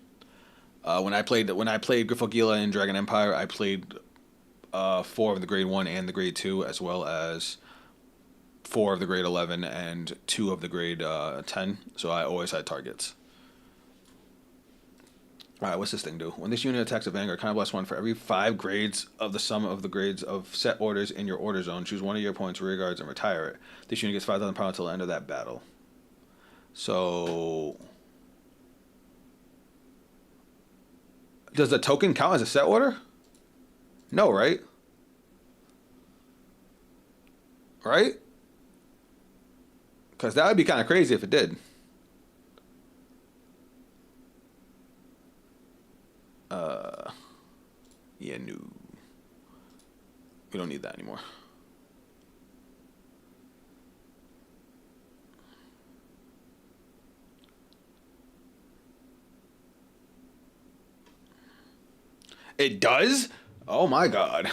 When I played Griffogila in Dragon Empire, I played 4 of the grade 1 and the grade 2, as well as 4 of the grade 11 and 2 of the grade 10. So I always had targets. All right, what's this thing do? When this unit attacks a Vanguard, counterblast one for every 5 grades of the sum of the grades of set orders in your order zone. Choose one of your opponent's rear guards and retire it. This unit gets 5,000 power until the end of that battle. So, does the token count as a set order? No, right? Right? Because that would be kind of crazy if it did. Yeah, no. We don't need that anymore. It does? Oh my god.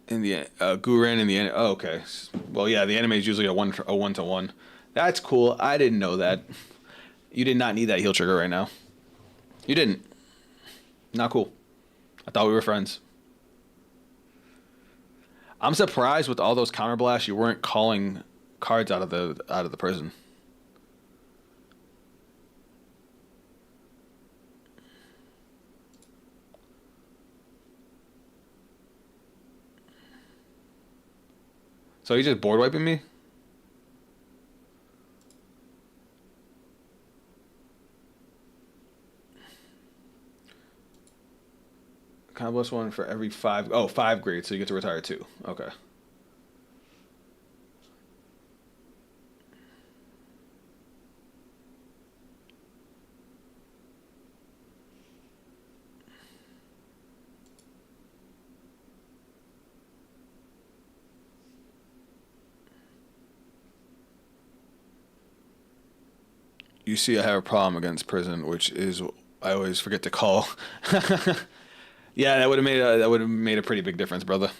In the Guren in the end. Oh, okay. Well, yeah, the anime is usually a one to one. That's cool. I didn't know that. You did not need that heal trigger right now. You didn't. Not cool. I thought we were friends. I'm surprised with all those counterblasts you weren't calling cards out of the prison. So he's just board wiping me? Counterblast one for every 5. Oh, 5 grades, so you get to retire 2. Okay. You see, I have a problem against prison, which is I always forget to call. Yeah, that would have made a pretty big difference, brother.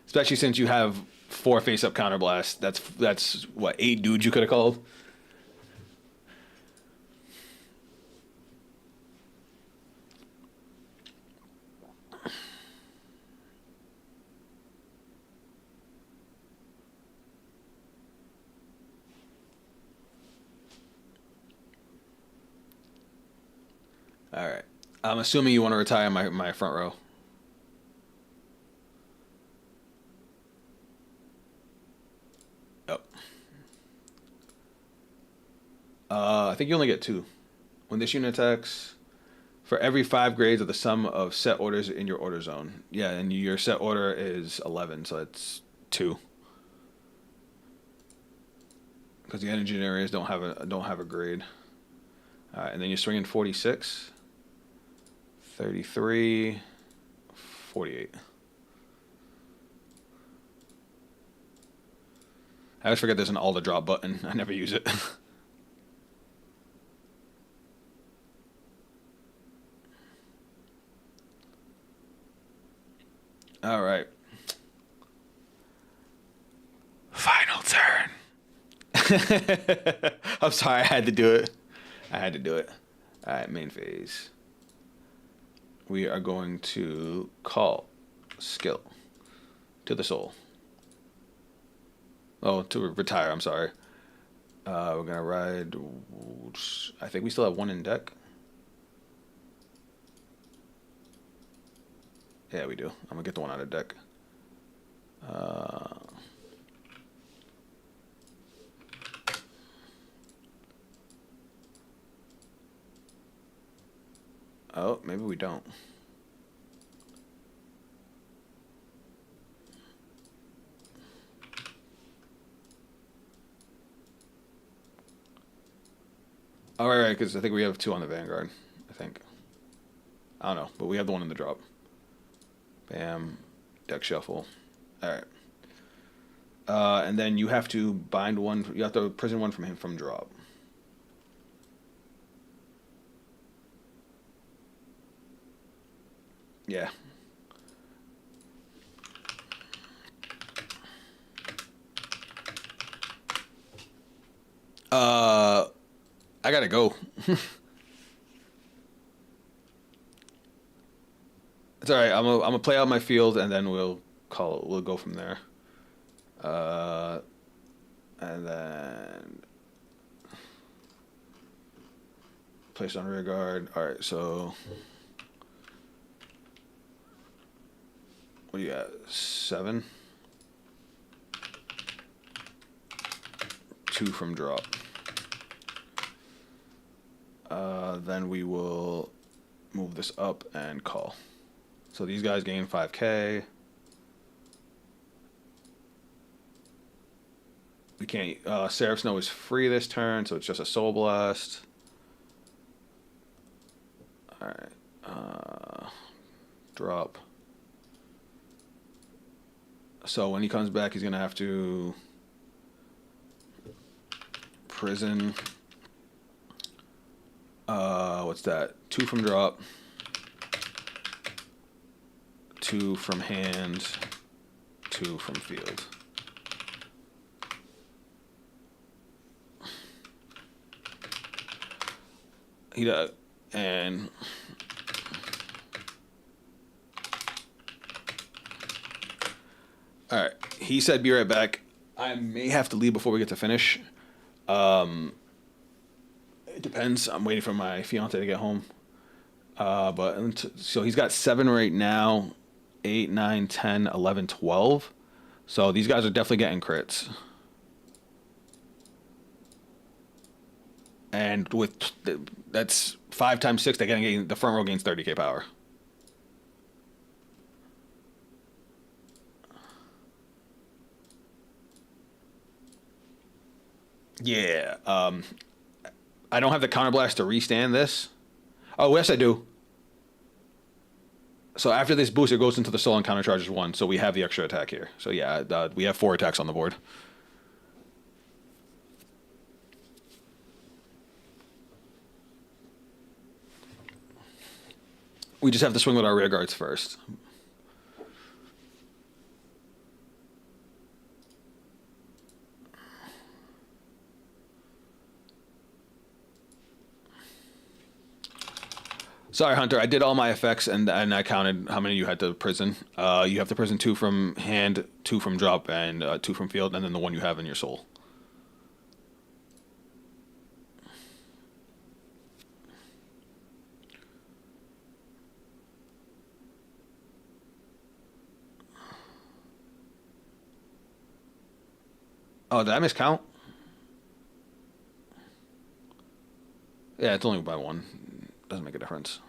Especially since you have 4 face-up counterblasts. That's what, 8 dudes you could have called. All right. I'm assuming you want to retire my front row. Yep. I think you only get 2. When this unit attacks, for every 5 grades of the sum of set orders in your order zone. Yeah, and your set order is 11, so it's 2. Because the energy areas don't have a grade. All right, and then you're swinging 46, 33, 48. I always forget there's an all to drop button. I never use it. All right. Final turn. I'm sorry, I had to do it. All right, main phase. We are going to call skill to the soul. Oh, to retire, I'm sorry. We're going to ride... I think we still have 1 in deck. Yeah, we do. I'm going to get the 1 out of deck. Oh, maybe we don't. All right, because I think we have 2 on the Vanguard. I think. I don't know, but we have the 1 in the drop. Bam. Deck shuffle. All right. And then you have to bind 1. You have to prison 1 from him from drop. Yeah. I gotta go. It's all right. I'm gonna play out my field and then we'll call it. We'll go from there. And then Placed on rear guard. All right, so what do you got? 7. 2 from drop. Then we will move this up and call. So these guys gain 5k. We can't. Seraph Snow is free this turn, so it's just a Soul Blast. All right. Drop. So when he comes back, he's gonna have to prison. What's that? 2 from drop. 2 from hand. 2 from field. He does, and all right. He said, "Be right back." I may have to leave before we get to finish. It depends. I'm waiting for my fiance to get home. So he's got 7 right now, 8, 9, 10, 11, 12. So these guys are definitely getting crits. And with that's 5 times 6, they're getting the front row gains 30k power. Yeah. I don't have the counterblast to restand this. Oh, yes, I do. So after this boost, it goes into the soul and countercharges 1. So we have the extra attack here. So yeah, we have 4 attacks on the board. We just have to swing with our rear guards first. Sorry, Hunter. I did all my effects, and I counted how many you had to prison. You have to prison 2 from hand, 2 from drop, and 2 from field, and then the 1 you have in your soul. Oh, did I miscount? Yeah, it's only by 1. Doesn't make a difference.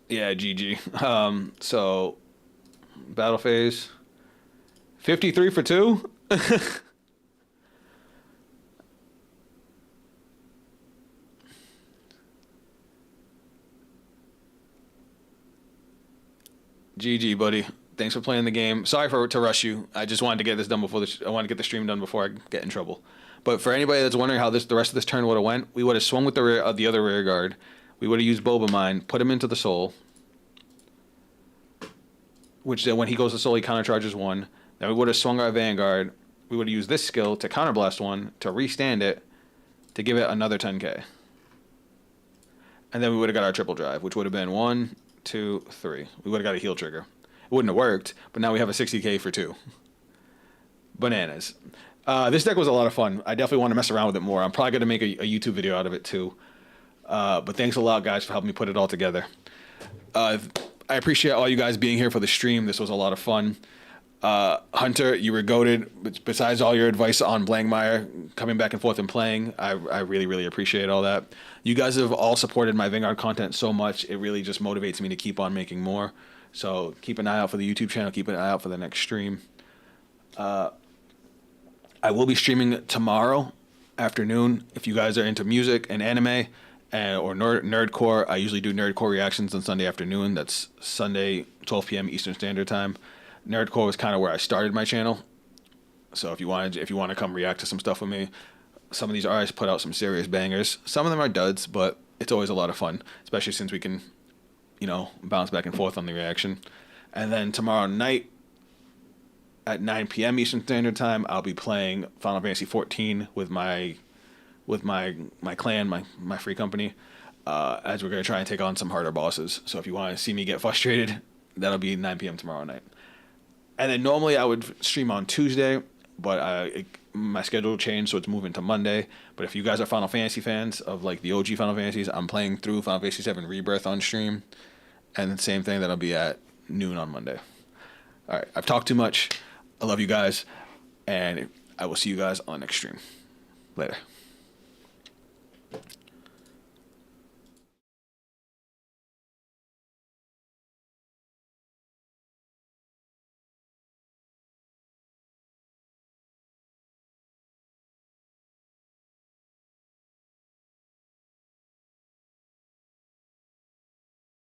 Yeah, GG. So battle phase 53 for 2. GG, buddy. Thanks for playing the game. Sorry to rush you. I just wanted to get this done before I wanted to get the stream done before I get in trouble. But for anybody that's wondering how the rest of this turn would have went, we would have swung with the other rear guard. We would have used Boba Mine, put him into the soul, which then when he goes to soul, he countercharges 1. Then we would have swung our Vanguard. We would have used this skill to counterblast 1 to restand it to give it another 10k. And then we would have got our triple drive, which would have been 1, 2, 3. We would have got a heal trigger. It wouldn't have worked, but now we have a 60k for 2. Bananas. This deck was a lot of fun. I definitely want to mess around with it more. I'm probably going to make a YouTube video out of it too. But thanks a lot, guys, for helping me put it all together. I appreciate all you guys being here for the stream. This was a lot of fun. Hunter, you were goated. Besides all your advice on Blankmeyer, coming back and forth and playing, I really, really appreciate all that. You guys have all supported my Vanguard content so much. It really just motivates me to keep on making more. So keep an eye out for the YouTube channel. Keep an eye out for the next stream. I will be streaming tomorrow afternoon. If you guys are into music and anime or nerdcore, I usually do nerdcore reactions on Sunday afternoon. That's Sunday, 12 p.m. Eastern Standard Time. Nerdcore was kind of where I started my channel. So if you want to come react to some stuff with me, some of these artists put out some serious bangers. Some of them are duds, but it's always a lot of fun, especially since we can, bounce back and forth on the reaction. And then tomorrow night at 9 p.m. Eastern Standard Time, I'll be playing Final Fantasy 14 with my clan, my free company, as we're going to try and take on some harder bosses. So if you want to see me get frustrated, that'll be 9 p.m. tomorrow night. And then normally I would stream on Tuesday, but my schedule changed, so it's moving to Monday. But if you guys are Final Fantasy fans of like the OG Final Fantasies, I'm playing through Final Fantasy 7 Rebirth on stream. And the same thing, that'll be at noon on Monday. All right, I've talked too much. I love you guys, and I will see you guys on the next stream. Later.